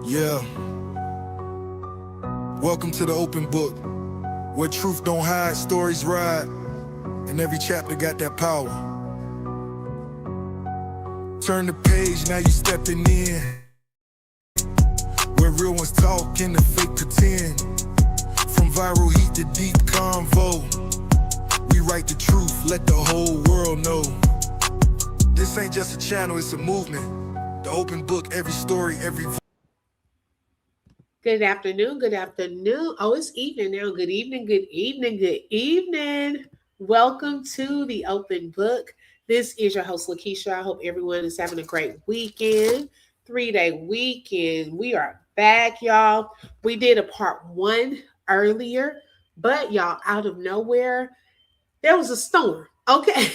Yeah, welcome to the open book, where truth don't hide, stories ride, and every chapter got that power. Turn the page, now you stepping in, where real ones talk and the fake pretend. From viral heat to deep convo, we write the truth, let the whole world know. This ain't just a channel, it's a movement. The open book, every story, every Good afternoon. Good afternoon. Oh, it's evening now. Good evening. Good evening. Good evening. Welcome to the Open Book. This is your host, Lakeisha. I hope everyone is having a great weekend, 3-day weekend. We are back, y'all. We did a part one earlier, but y'all, out of nowhere, there was a storm. Okay.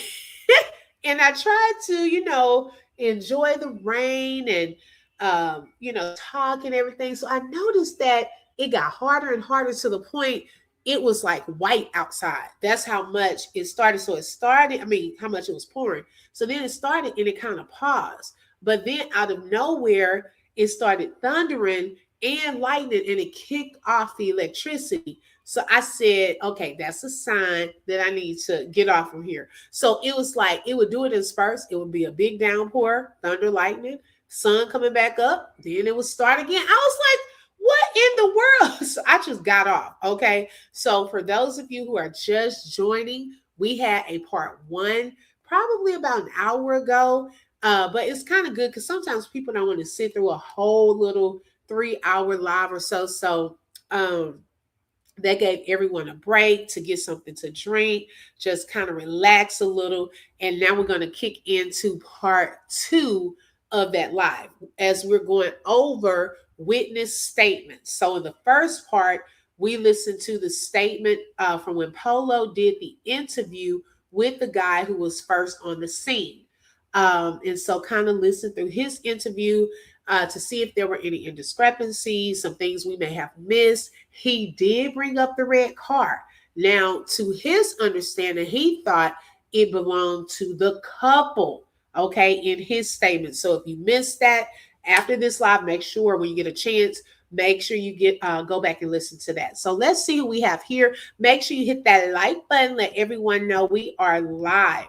And I tried to, enjoy the rain and, talk and everything. So I noticed that it got harder and harder to the point it was like white outside. That's how much it started. So it started, how much it was pouring. So then it started and it kind of paused. But then out of nowhere, it started thundering and lightning and it kicked off the electricity. So I said, okay, that's a sign that I need to get off from here. So it was like it would do it in spurts. It would be a big downpour, thunder, lightning, sun coming back up. Then it would start again. I was like, what in the world? So I just got off. Okay. So for those of you who are just joining, we had a part one probably about an hour ago. But it's kind of good because sometimes people don't want to sit through a whole little 3-hour live or so. So that gave everyone a break to get something to drink, just kind of relax a little. And now we're going to kick into part two of that live as we're going over witness statements. So in the first part, we listened to the statement from when Polo did the interview with the guy who was first on the scene. And so kind of listened through his interview to see if there were any discrepancies, some things we may have missed. He did bring up the red car. Now, to his understanding, he thought it belonged to the couple, okay, in his statement. So if you missed that after this live, make sure when you get a chance, make sure you go back and listen to that. So let's see who we have here. Make sure you hit that like button. Let everyone know we are live.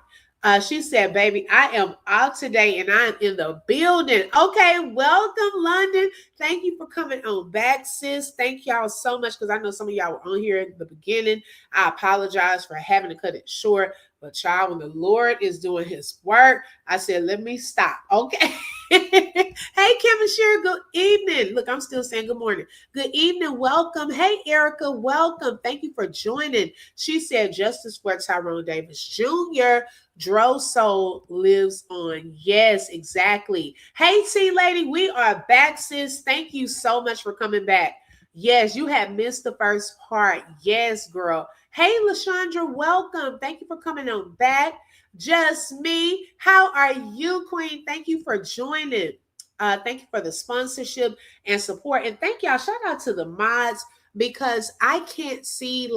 She said, baby, I am out today and I am in the building. Okay, welcome, London. Thank you for coming on back, sis. Thank y'all so much because I know some of y'all were on here at the beginning. I apologize for having to cut it short. But child, when the Lord is doing his work, I said, let me stop. Okay. Hey, Kim and Sherry, good evening. Look, I'm still saying good morning. Good evening. Welcome. Hey, Erica, welcome. Thank you for joining. She said, justice for Tyrone Davis Jr. Dro Soul lives on. Yes, exactly. Hey, T Lady, we are back, sis. Thank you so much for coming back. Yes, you had missed the first part. Yes, girl. Hey, LaShondra, welcome. Thank you for coming on back. Just me. How are you, Queen? Thank you for joining. Thank you for the sponsorship and support. And thank y'all. Shout out to the mods because I can't see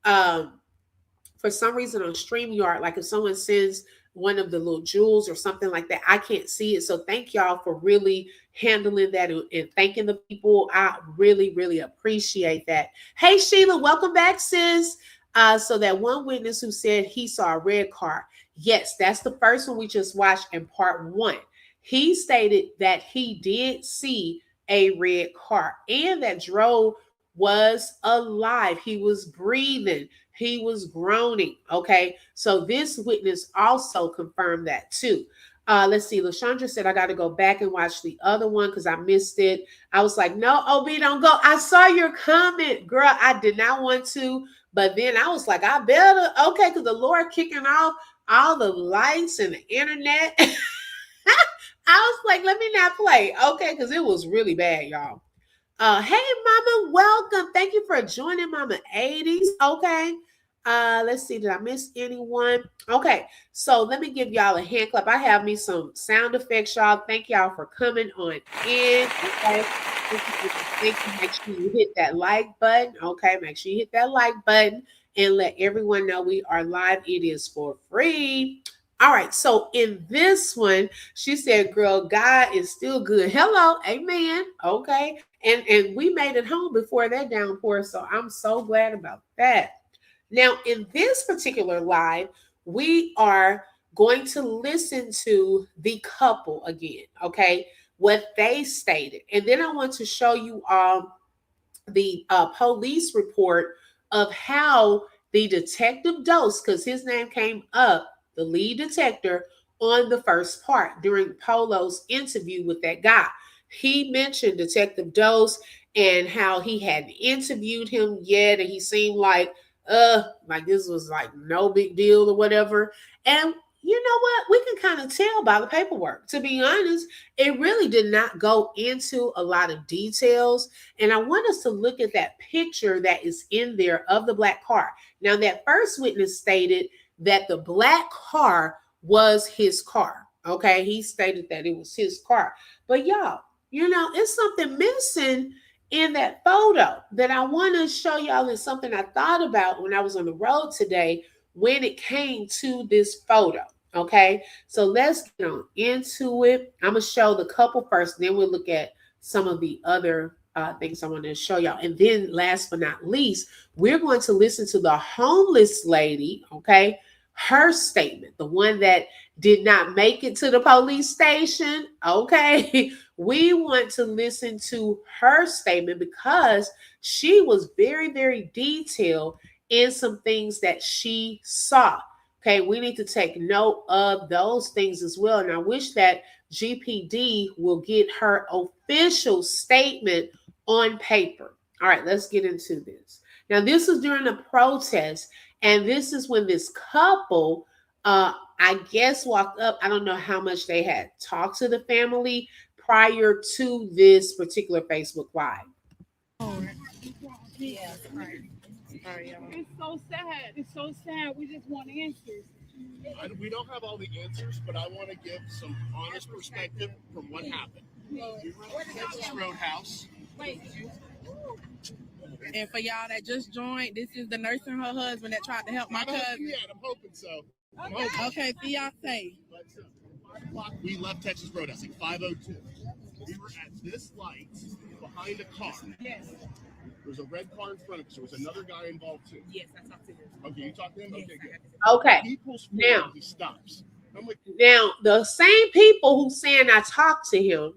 for some reason on StreamYard, like if someone sends one of the little jewels or something like that, I can't see it. So thank y'all for really handling that and thanking the people. I really, really appreciate that. Hey, Sheila, welcome back, sis. So that one witness who said he saw a red car. Yes, that's the first one we just watched in part one. He stated that he did see a red car and that Dro was alive. He was breathing. He was groaning. Okay. So this witness also confirmed that too. Let's see. LaShondra said, I got to go back and watch the other one because I missed it. I was like, no, OB, don't go. I saw your comment, girl. I did not want to. But then I was like, I better. Okay. Because the Lord kicking off all the lights and the internet. I was like, let me not play. Okay. Because it was really bad, y'all. Hey, Mama, welcome. Thank you for joining Mama 80s. Okay. Let's see. Did I miss anyone? Okay. So let me give y'all a hand clap. I have me some sound effects, y'all. Thank y'all for coming on in. Okay. Thank you. Make sure you hit that like button. Okay. Make sure you hit that like button and let everyone know we are live. It is for free. All right, so in this one, she said, "Girl, God is still good." Hello, amen. Okay, and we made it home before that downpour, so I'm so glad about that. Now, in this particular live, we are going to listen to the couple again. Okay, what they stated, and then I want to show you the police report of how the detective Dose, because his name came up, the lead detective, on the first part during Polo's interview with that guy. He mentioned Detective Dose and how he hadn't interviewed him yet, and he seemed like this was like no big deal or whatever. And you know what? We can kind of tell by the paperwork. To be honest, it really did not go into a lot of details. And I want us to look at that picture that is in there of the black car. Now, that first witness stated that the black car was his car. Okay. He stated that it was his car. But y'all, it's something missing in that photo that I want to show y'all. Is something I thought about when I was on the road today when it came to this photo. Okay. So let's get on into it. I'm going to show the couple first, then we'll look at some of the other things I want to show y'all. And then last but not least, we're going to listen to the homeless lady, okay, her statement, the one that did not make it to the police station, okay. We want to listen to her statement because she was very, very detailed in some things that she saw. Okay, we need to take note of those things as well. And I wish that GPD will get her official statement on paper. All right, let's get into this. Now, this is during a protest, and this is when this couple, I guess, walked up. I don't know how much they had talked to the family prior to this particular Facebook Live. Yeah, right. Sorry, y'all. It's so sad. It's so sad. We just want answers. We don't have all the answers, but I want to give some honest perspective from what happened. We were at Texas Roadhouse. And for y'all that just joined, this is the nurse and her husband that tried to help my cousin. Yeah, I'm hoping so. Okay, fiance. But 5 o'clock, we left Texas Roadhouse, like 5:02. We were at this light behind a car. Yes. There was a red car in front of us. There was another guy involved too. Yes, I talked to him. Okay, you talked to him? Yes, Okay, good. Okay. He pulls forward and he stops. I'm like, now, the same people who saying I talked to him,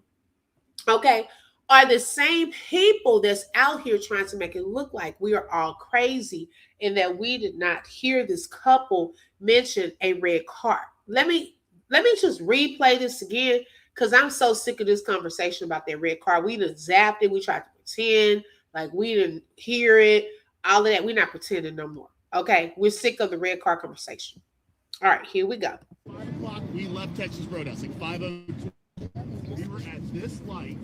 okay, are the same people that's out here trying to make it look like we are all crazy and that we did not hear this couple mention a red car. Let me just replay this again because I'm so sick of this conversation about that red car. We done zapped it. We tried to pretend like we didn't hear it. All of that. We're not pretending no more. Okay, we're sick of the red car conversation. All right, here we go. 5 o'clock, we left Texas Roadhouse, like 5:02. We were at this light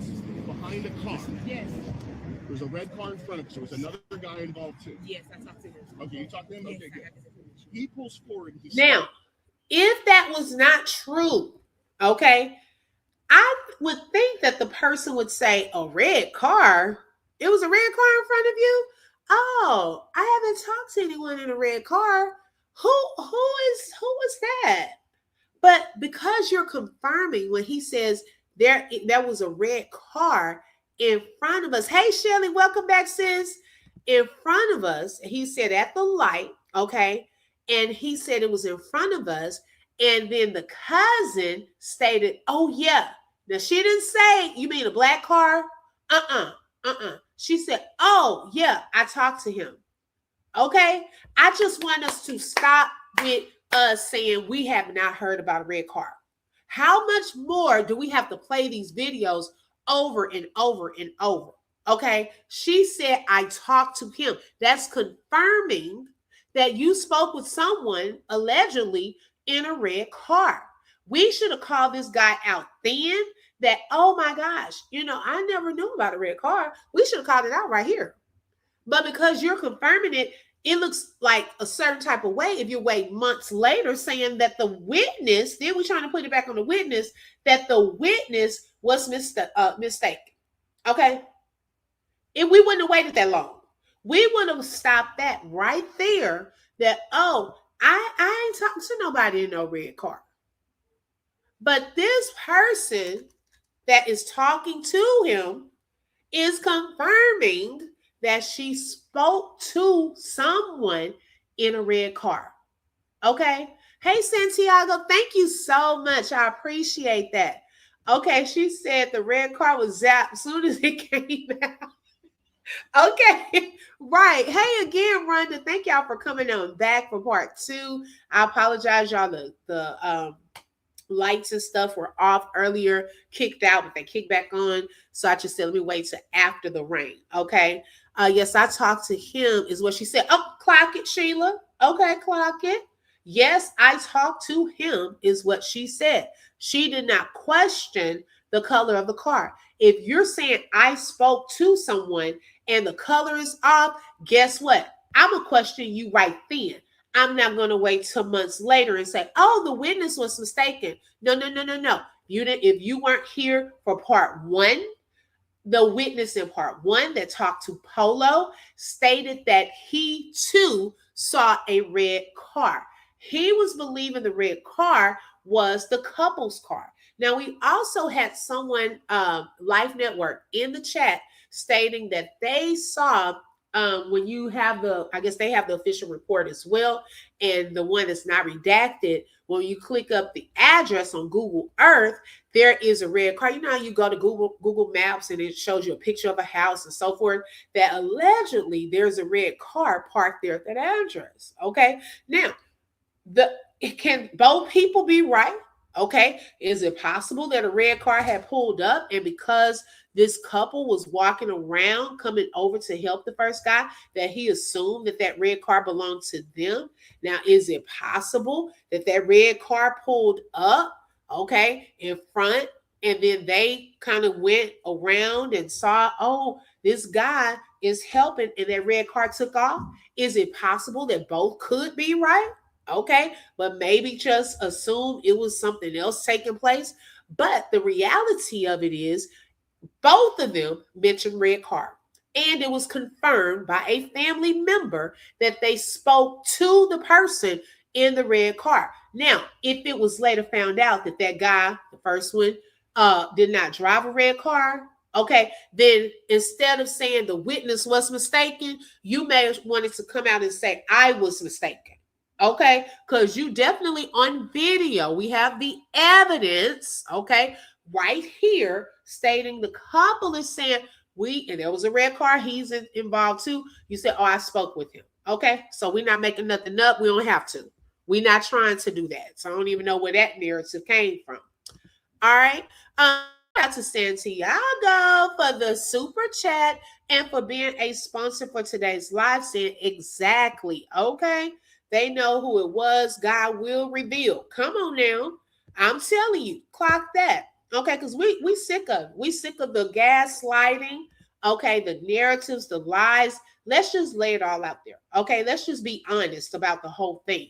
behind a car. Yes. There was a red car in front of us. There was another guy involved too. Yes, I talked to him. Okay, you talked to him? Yes, Okay, good. I got this information. He pulls forward and he Now, stops. if that was not true, okay, I would think that the person would say, a red car? It was a red car in front of you? Oh, I haven't talked to anyone in a red car. Who was that? But because you're confirming when he says there was a red car in front of us. Hey, Shelly, welcome back, sis. In front of us, he said at the light, okay, and he said it was in front of us. And then the cousin stated, oh, yeah. Now, she didn't say, you mean a black car? She said, oh, yeah, I talked to him. Okay? I just want us to stop with us saying we have not heard about a red car. How much more do we have to play these videos over and over and over? Okay? She said, I talked to him. That's confirming that you spoke with someone allegedly in a red car. We should have called this guy out then that, oh my gosh, I never knew about a red car. We should have called it out right here. But because you're confirming it, it looks like a certain type of way if you wait months later saying that the witness, then we're trying to put it back on the witness, that the witness was mistaken. Okay? If we wouldn't have waited that long, we would have stopped that right there that, oh, I ain't talking to nobody in no red car. But this person that is talking to him is confirming that she spoke to someone in a red car. Okay. Hey, Santiago, thank you so much. I appreciate that. Okay, she said the red car was zapped as soon as it came out. Okay, right. Hey again, Rhonda. Thank y'all for coming on back for part two. I apologize, y'all. The lights and stuff were off earlier, kicked out, but they kicked back on. So I just said, let me wait till after the rain. Okay. Yes, I talked to him, is what she said. Oh, clock it, Sheila. Okay, clock it. Yes, I talked to him, is what she said. She did not question the color of the car. If you're saying I spoke to someone and the color is off, guess what? I'm going to question you right then. I'm not going to wait till months later and say, oh, the witness was mistaken. No, no, no, no, no. You didn't, if you weren't here for part one, the witness in part one that talked to Polo stated that he too saw a red car. He was believing the red car was the couple's car. Now, we also had someone, Life Network, in the chat stating that they saw when you have I guess they have the official report as well, and the one that's not redacted, when you click up the address on Google Earth, there is a red car. You know how you go to Google Maps and it shows you a picture of a house and so forth, that allegedly there's a red car parked there at that address. Okay. Now, can both people be right? Okay. Is it possible that a red car had pulled up, and because this couple was walking around coming over to help the first guy, that he assumed that that red car belonged to them? Now, is it possible that that red car pulled up, okay, in front, and then they kind of went around and saw, oh, this guy is helping, and that red car took off? Is it possible that both could be right? Okay, but maybe just assume it was something else taking place. But the reality of it is, both of them mentioned red car. And it was confirmed by a family member that they spoke to the person in the red car. Now, if it was later found out that that guy, the first one, did not drive a red car, okay, then instead of saying the witness was mistaken, you may have wanted to come out and say, I was mistaken. Okay, because you definitely on video, we have the evidence, okay, right here stating the couple is saying and there was a red car, he's involved too. You said, oh, I spoke with him. Okay, so we're not making nothing up. We don't have to. We're not trying to do that. So I don't even know where that narrative came from. All right. Shout out to Santiago for the super chat and for being a sponsor for today's live stream. Exactly. Okay. They know who it was. God will reveal. Come on now. I'm telling you, clock that. Okay, because we sick of the gaslighting. Okay, the narratives, the lies. Let's just lay it all out there. Okay, let's just be honest about the whole thing.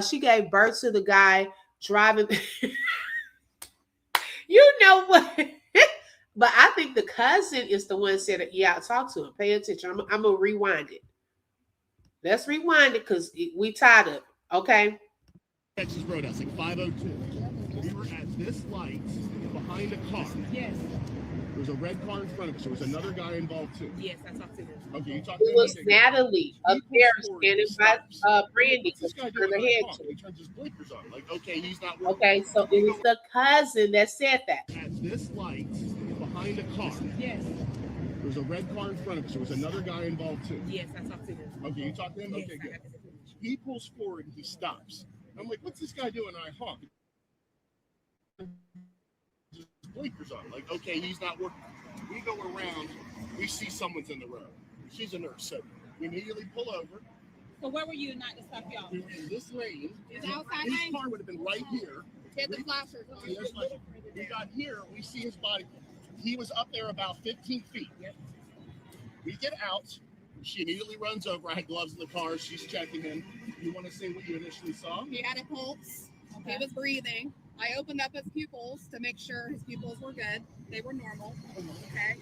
She gave birth to the guy driving. You know what? But I think the cousin is the one said, yeah, I'll talk to him. Pay attention. I'm going to rewind it. Let's rewind it because we tired of it. Okay? Texas Roadhouse, like 502. We were at this light behind a car. Yes. There was a red car in front of us. There was another guy involved too. Yes, I talked to him. Okay, you talked to him. It was Natalie up there standing by Brandy. What's this guy doing in our car? He turns his blinkers on. Like, okay, he's not working. Okay, so it was the cousin that said that. At this light behind a car. Yes. There was a red car in front of us. There was another guy involved too. Yes, I talked to him. Okay, you talked to him? Yes, okay, good. He pulls forward and he stops. I'm like, what's this guy doing? And I honk. His blinkers on. Like, okay, he's not working. We go around. We see someone's in the road. She's a nurse, so we immediately pull over. So where were you not to stop y'all? We were in this lane. Is outside his lane? car would have been right here. Hit the flashers on. We got here. We see his body. He was up there about 15 feet. Yep. We get out. She immediately runs over. I had gloves in the car. She's checking him. You want to say what you initially saw? He had a pulse. Okay. He was breathing. I opened up his pupils to make sure his pupils were good. They were normal. Okay.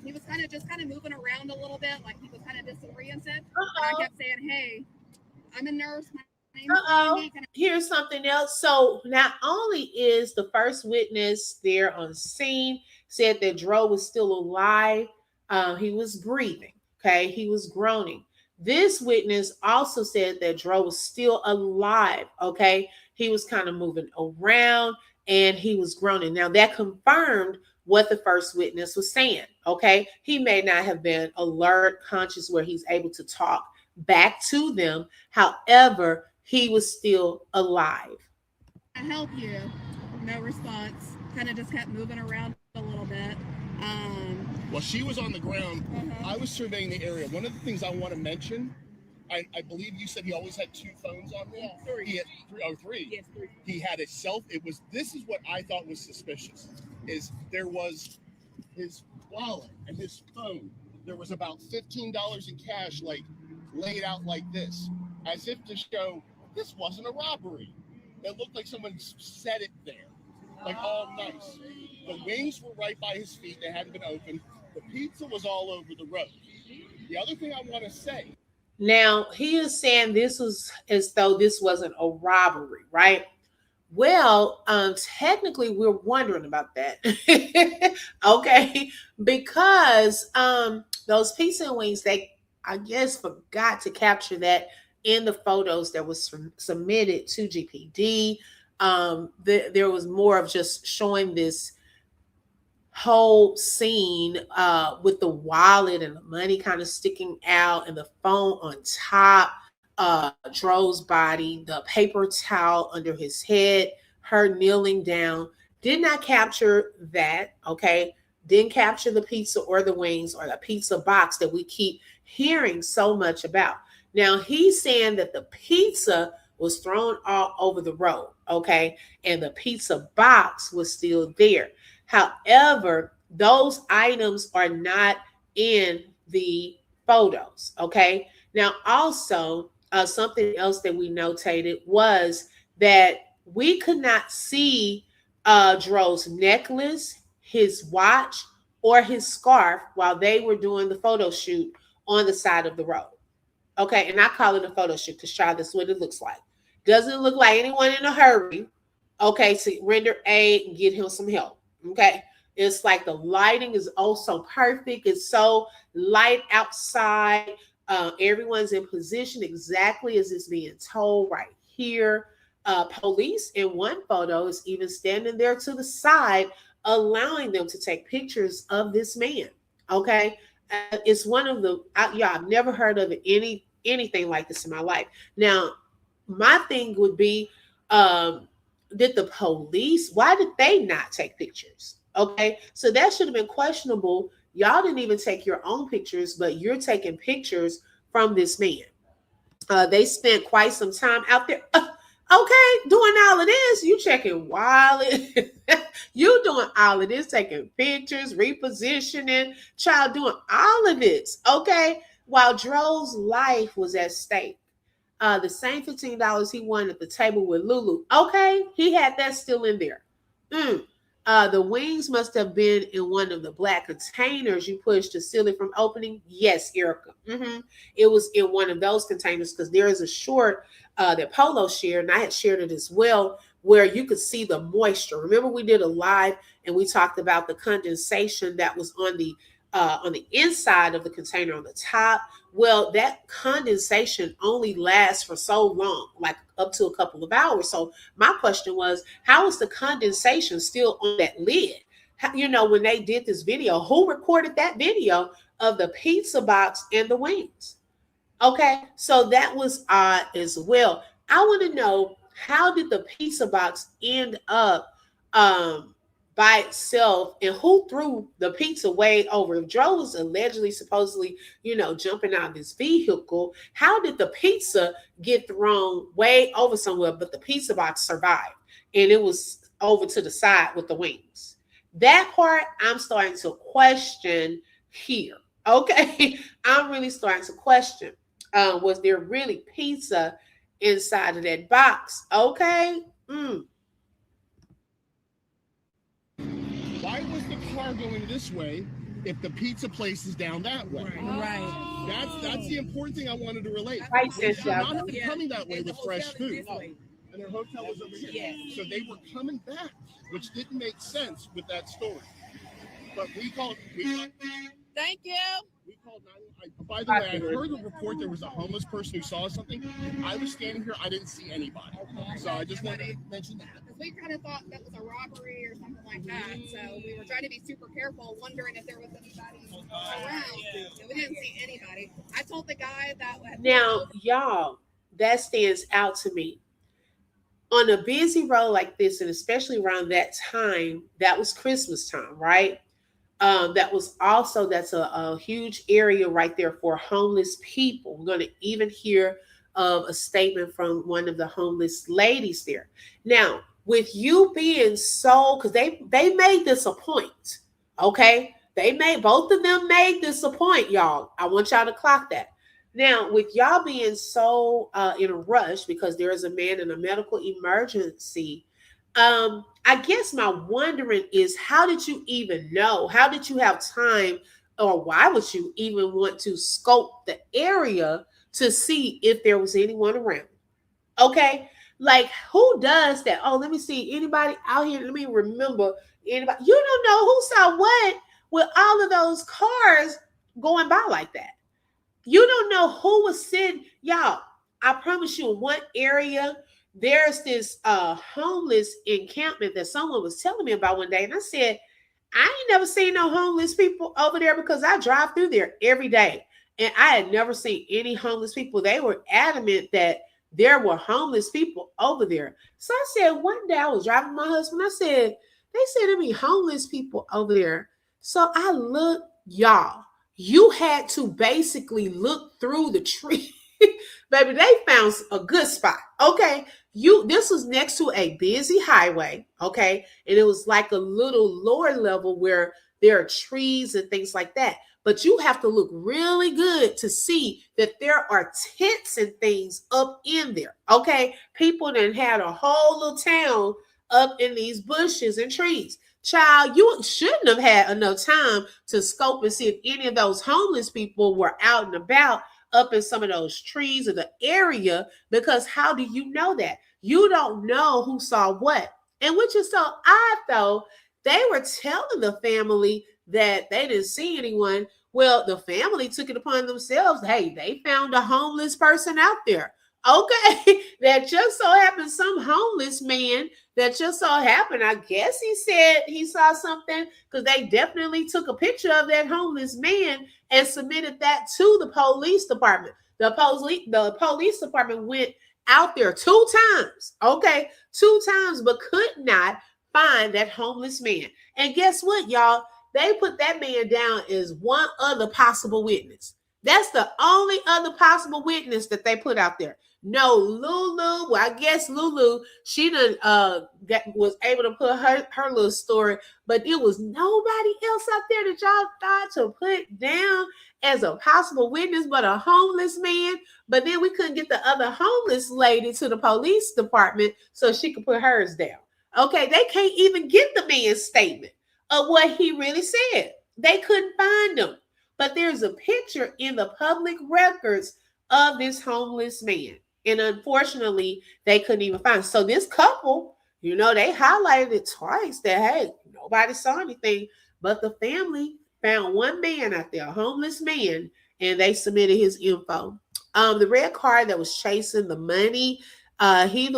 He was kind of moving around a little bit, like he was kind of disoriented. And I kept saying, "Hey, I'm a nurse. My Uh-oh. Here's something else. So not only is the first witness there on scene said that Dro was still alive, he was breathing. Okay, he was groaning. This witness also said that Dro was still alive. Okay, he was kind of moving around and he was groaning. Now that confirmed what the first witness was saying. Okay, he may not have been alert, conscious, where he's able to talk back to them. However, he was still alive. I help you. No response. Kind of just kept moving around a little bit. While she was on the ground, Uh-huh. I was surveying the area. One of the things I want to mention, I believe you said he always had 2 phones on him. Yeah. He had three. Yes, 3. He had a this is what I thought was suspicious, is there was his wallet and his phone. There was about $15 in cash, like laid out like this, as if to show this wasn't a robbery. It looked like someone set it there, like all nice. The wings were right by his feet. They hadn't been opened. The pizza was all over the road. The other thing I want to say. Now, he is saying this was as though this wasn't a robbery, right? Well, technically, we're wondering about that. Okay, because those pizza and wings, they, I guess, forgot to capture that in the photos that was submitted to GPD. There was more of just showing this whole scene with the wallet and the money kind of sticking out and the phone on top, Dro's body, the paper towel under his head, her kneeling down. Did not capture that, okay? Didn't capture the pizza or the wings or the pizza box that we keep hearing so much about. Now, he's saying that the pizza was thrown all over the road, okay? And the pizza box was still there. However, those items are not in the photos, okay? Now, also, something else that we notated was that we could not see Dro's necklace, his watch, or his scarf while they were doing the photo shoot on the side of the road. Okay, and I call it a photo shoot because, child, that's what it looks like. Doesn't look like anyone in a hurry, okay, to render aid and get him some help. Okay, it's like the lighting is oh so perfect. It's so light outside. Everyone's in position exactly as it's being told right here. Police in one photo is even standing there to the side, allowing them to take pictures of this man. Okay, it's one of the I've never heard of anything like this in my life. Now, my thing would be, did the police, why did they not take pictures? Okay, so that should have been questionable. Y'all didn't even take your own pictures, but you're taking pictures from this man. They spent quite some time out there. Okay, doing all of this, you checking wallet, you doing all of this, taking pictures, repositioning, child doing all of this, okay, while Dro's life was at stake. The same $15 he won at the table with Lulu. Okay, he had that still in there. The wings must have been in one of the black containers you pushed to seal it from opening. Yes, Erica. It was in one of those containers because there is a short that Polo shared, and I had shared it as well, where you could see the moisture. Remember, we did a live and we talked about the condensation that was on the inside of the container on the top. Well, that condensation only lasts for so long, like up to a couple of hours. So my question was, how is the condensation still on that lid? You know, when they did this video, who recorded that video of the pizza box and the wings? Okay, so that was odd as well. I want to know, how did the pizza box end up by itself, and who threw the pizza way over? If Joe was allegedly, supposedly, jumping out of his vehicle, how did the pizza get thrown way over somewhere, but the pizza box survived and it was over to the side with the wings? That part I'm starting to question here. Okay, I'm really starting to question. Was there really pizza inside of that box? Okay. Why was the car going this way if the pizza place is down that way. Right. That's the important thing I wanted to relate. Right, They should Cynthia. not have been coming that way And the with fresh hotel is food. this way. And their hotel was over here. Yes. So they were coming back, which didn't make sense with that story. But we called. Thank you. We called 911. By the way, I heard a report there was a homeless person who saw something. I was standing here. I didn't see anybody. So I just wanted to mention that. Because we kind of thought that was a robbery or something like that. So we were trying to be super careful, wondering if there was anybody around. And we didn't see anybody. I told the guy that Now, y'all, that stands out to me. On a busy road like this, and especially around that time, that was Christmas time, right? That's a huge area right there for homeless people. We're going to even hear of a statement from one of the homeless ladies there. Now, with you being so, because they made this a point, okay? Both of them made this a point, y'all. I want y'all to clock that. Now, with y'all being so in a rush because there is a man in a medical emergency, I guess my wondering is, how did you even know? How did you have time, or why would you even want to scope the area to see if there was anyone around? Okay, like who does that? Oh, let me see anybody out here. Let me remember anybody. You don't know who saw what with all of those cars going by like that. You don't know who was sitting. Y'all, I promise you, in one area, there's this homeless encampment that someone was telling me about one day. And I said, I ain't never seen no homeless people over there because I drive through there every day. And I had never seen any homeless people. They were adamant that there were homeless people over there. So I said, one day I was driving my husband. I said, they said there be homeless people over there. So I looked, y'all. You had to basically look through the tree. Baby, they found a good spot. Okay. This was next to a busy highway. Okay. And it was like a little lower level where there are trees and things like that. But you have to look really good to see that there are tents and things up in there. Okay. People then had a whole little town up in these bushes and trees. Child, you shouldn't have had enough time to scope and see if any of those homeless people were out and about up in some of those trees or the area, because how do you know that? You don't know who saw what. And which is so odd, though. They were telling the family that they didn't see anyone. Well, the family took it upon themselves. Hey, they found a homeless person out there. Okay, that just so happened, some homeless man that just so happened, I guess he said he saw something, because they definitely took a picture of that homeless man and submitted that to the police department. The police department went out there 2 times, okay, 2 times, but could not find that homeless man. And guess what, y'all? They put that man down as one other possible witness. That's the only other possible witness that they put out there. No, Lulu. Well, I guess Lulu, she done was able to put her little story, but it was nobody else out there that y'all thought to put down as a possible witness but a homeless man. But then we couldn't get the other homeless lady to the police department so she could put hers down. Okay, they can't even get the man's statement of what he really said. They couldn't find him. But there's a picture in the public records of this homeless man. And unfortunately, they couldn't even find him. So this couple, they highlighted it twice that, hey, nobody saw anything. But the family found one man out there, a homeless man, and they submitted his info. The red car that was chasing the money, he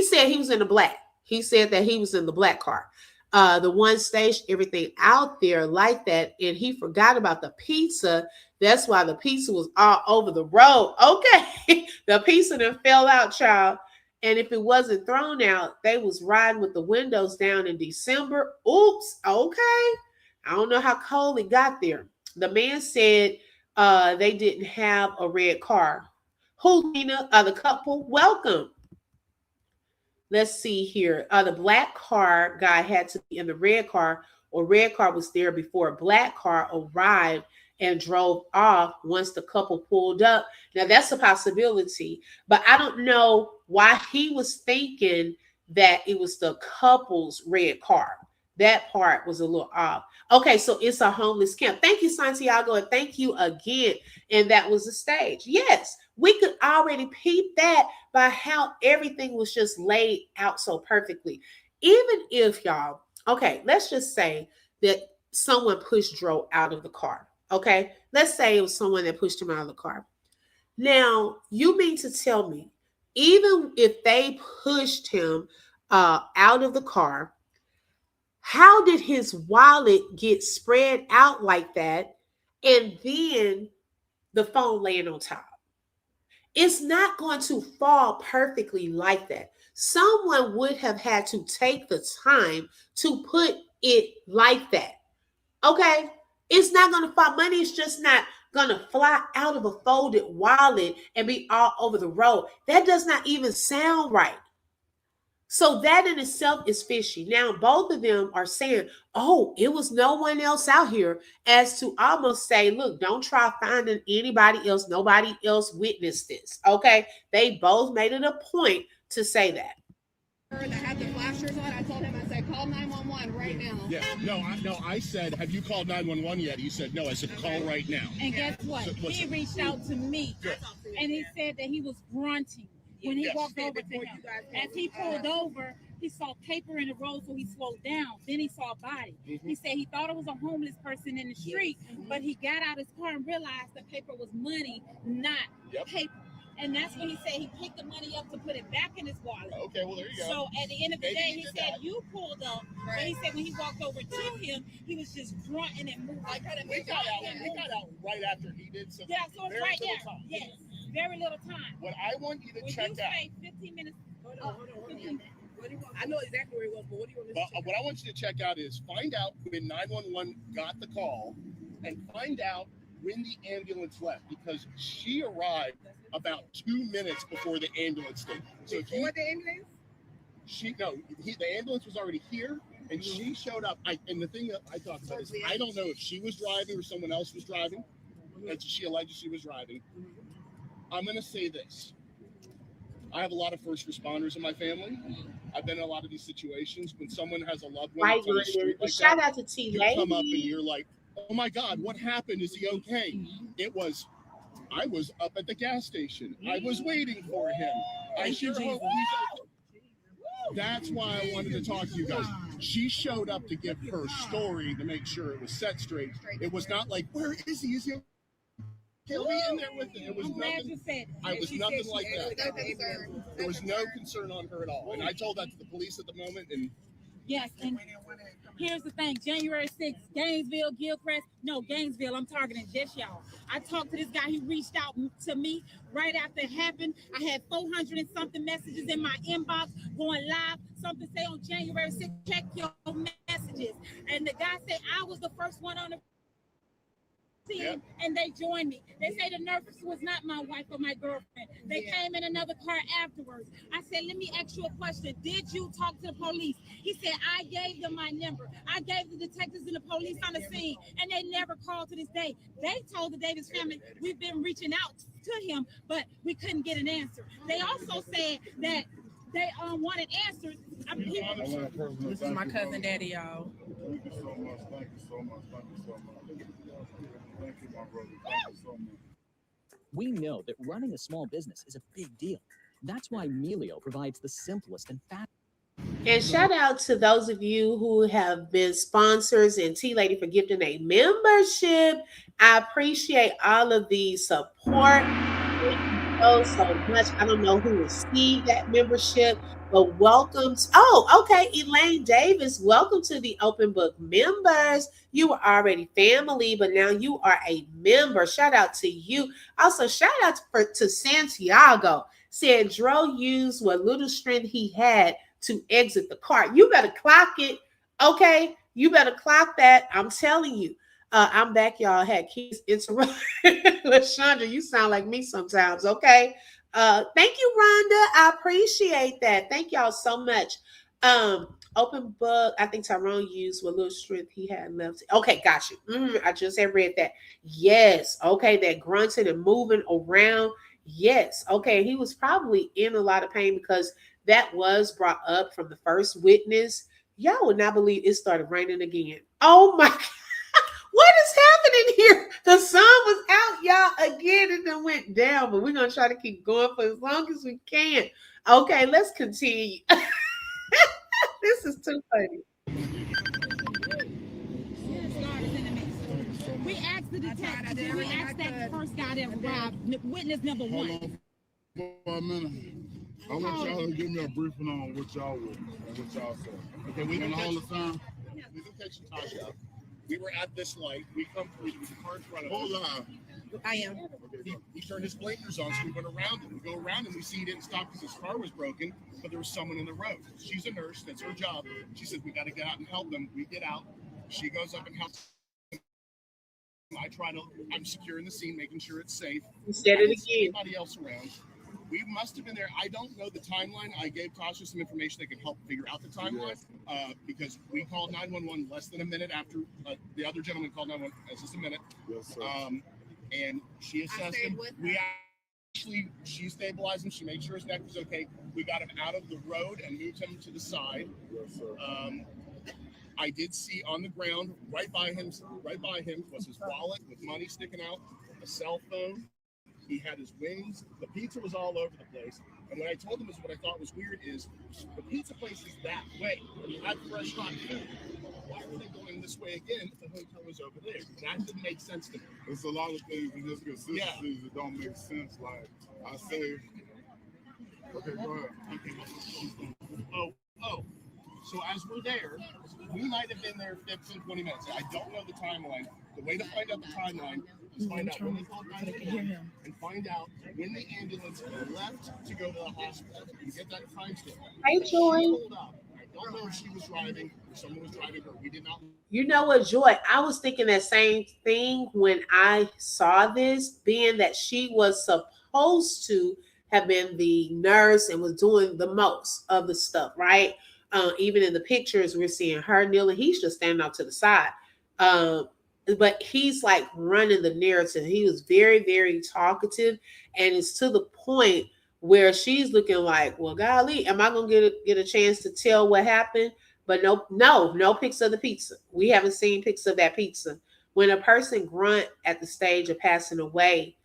said he was in the black. He said that he was in the black car. The one station, everything out there like that, and he forgot about the pizza. That's why the pizza was all over the road. Okay, the pizza then fell out, child. And if it wasn't thrown out, they was riding with the windows down in December. Oops, okay. I don't know how cold it got there. The man said they didn't have a red car. Who, Lena? The couple, welcome. Let's see here. The black car guy had to be in the red car, or red car was there before a black car arrived and drove off once the couple pulled up. Now, that's a possibility, but I don't know why he was thinking that it was the couple's red car. That part was a little off. Okay, so it's a homeless camp. Thank you, Santiago, and thank you again. And that was the stage. Yes, we could already peep that by how everything was just laid out so perfectly. Even if y'all, okay, let's just say that someone pushed Dro out of the car. Okay, let's say it was someone that pushed him out of the car. Now, you mean to tell me, even if they pushed him out of the car, how did his wallet get spread out like that and then the phone laying on top? It's not going to fall perfectly like that. Someone would have had to take the time to put it like that. Okay? It's not going to fall. Money is just not going to fly out of a folded wallet and be all over the road. That does not even sound right. So that in itself is fishy. Now, both of them are saying, oh, it was no one else out here, as to almost say, look, don't try finding anybody else. Nobody else witnessed this. Okay. They both made it a point to say that. That had the flashers on, I told him, I said, call 911 right now. Yeah, I said, have you called 911 yet? He said, no. I said, call right now. And guess what? So, he reached out to me, and he said that he was grunting when he walked over to him. As he pulled over, he saw paper in the road, so he slowed down. Then he saw a body. He said he thought it was a homeless person in the street, but he got out his car and realized the paper was money, not paper. And that's when he said he picked the money up to put it back in his wallet. Okay, well, there you go. So at the end of the Maybe day, he he did said, that. you pulled up. But he said when he walked over to him, he was just grunting and moving. We got out right after he did. So Yeah, so it's very right little there. time. Yes, very little time. What I want you to When check you out. say 15 minutes. Hold on. I know exactly where he was, but what do you want me to check What I want you to check out is find out when 911 got the call and find out when the ambulance left, because she arrived about 2 minutes before the ambulance did. So if you, the ambulance? the ambulance was already here and she showed up. And the thing that I talked about is I don't know if she was driving or someone else was driving. And she alleged she was driving. I'm going to say this. I have a lot of first responders in my family. I've been in a lot of these situations when someone has a loved one Right, that's on the street like shout that, out to T you Lady. come up and you're like, oh my God, what happened? Is he okay? I was up at the gas station. I was waiting for him. I sure hope he's okay. That's why I wanted to talk to you guys. She showed up to give her story to make sure it was set straight. It was not like, where is he? Is he okay? He'll be in there with it. It was nothing. I was nothing like that. There was no concern on her at all. And I told that to the police at the moment. And Yes, and here's the thing. January 6th, Gainesville, Gilchrist. No, Gainesville, I'm targeting just y'all. I talked to this guy. He reached out to me right after it happened. I had 400 and something messages in my inbox going live. Something say on January 6th, check your messages. And the guy said I was the first one on the team, and they joined me. They say the nurse was not my wife or my girlfriend. They came in another car afterwards. I said, let me ask you a question. Did you talk to the police? He said, I gave them my number. I gave the detectives and the police on the scene, and they never called to this day. They told the Davis family, we've been reaching out to him, but we couldn't get an answer. They also said that they wanted answers. This is my cousin Daddy, y'all. Thank you so much. Thank you so much. Thank you so much. Thank you, my brother. Thank you so much. We know that running a small business is a big deal. That's why Melio provides the simplest and fastest. And shout out to those of you who have been sponsors and T Lady for gifting a membership. I appreciate all of the support. Thank you so much. I don't know who received that membership, but welcome. Okay. Elaine Davis, welcome to the Open Book members. You were already family, but now you are a member. Shout out to you. Also, shout out to Santiago. Said Dro used what little strength he had to exit the car. You better clock it. Okay. You better clock that. I'm telling you. I'm back, y'all. I had kids interrupt. LaShondra, you sound like me sometimes. Okay. Thank you, Rhonda. I appreciate that. Thank y'all so much. Open book. I think Tyrone used what little strength he had left. Okay, got you. I just had read that. Yes. Okay, that grunting and moving around. Yes. Okay, he was probably in a lot of pain because that was brought up from the first witness Y'all would not believe it started raining again. Oh my, what is happening here? The sun was out, y'all, again, and then went down, but we're going to try to keep going for as long as we can. Okay, let's continue. This is too funny. We asked the detective. We asked that first guy that arrived, witness number Hold one. on for a minute. I want y'all to give me a briefing on what y'all would and what y'all said. Okay, we've been all the time. catching Tasha. We were at this light. We come through. There was a car in front of us. Hold on. I am. He turned his blinkers on, so we went around him. We go around and we see he didn't stop because his car was broken, but there was someone in the road. She's a nurse. That's her job. She said, we got to get out and help them. We get out. She goes up and helps. I'm securing the scene, making sure it's safe. You said it again. Anybody else around? We must have been there. I don't know the timeline. I gave Tasha some information that could help figure out the timeline because we called 911 less than a minute after the other gentleman called 911. That's just a minute. Yes, sir. And she assessed him. She stabilized him. She made sure his neck was okay. We got him out of the road and moved him to the side. Yes, sir. I did see on the ground right by him was his wallet with money sticking out, a cell phone. He had his wings. The pizza was all over the place. And what I told him is what I thought was weird is the pizza place is that way. You had fresh hot food. Why were they going this way again if the hotel was over there? That didn't make sense to me. There's a lot of things in this consistencies that don't make sense. Like I say, okay, go ahead. Okay. Oh. So as we're there, we might have been there 15, 20 minutes. I don't know the timeline. The way to find out the timeline is find out when they called 911 and find out when the ambulance left to go to the hospital and get that time stamp. Hey, Joy. I don't know if she was driving or someone was driving her. We did not. You know what, Joy? I was thinking that same thing when I saw this, being that she was supposed to have been the nurse and was doing the most of the stuff, right? Even in the pictures, we're seeing her kneeling. He's just standing off to the side. But he's like running the narrative. He was very, very talkative. And it's to the point where she's looking like, well, golly, am I going to get a chance to tell what happened? But no pics of the pizza. We haven't seen pics of that pizza. When a person grunt at the stage of passing away,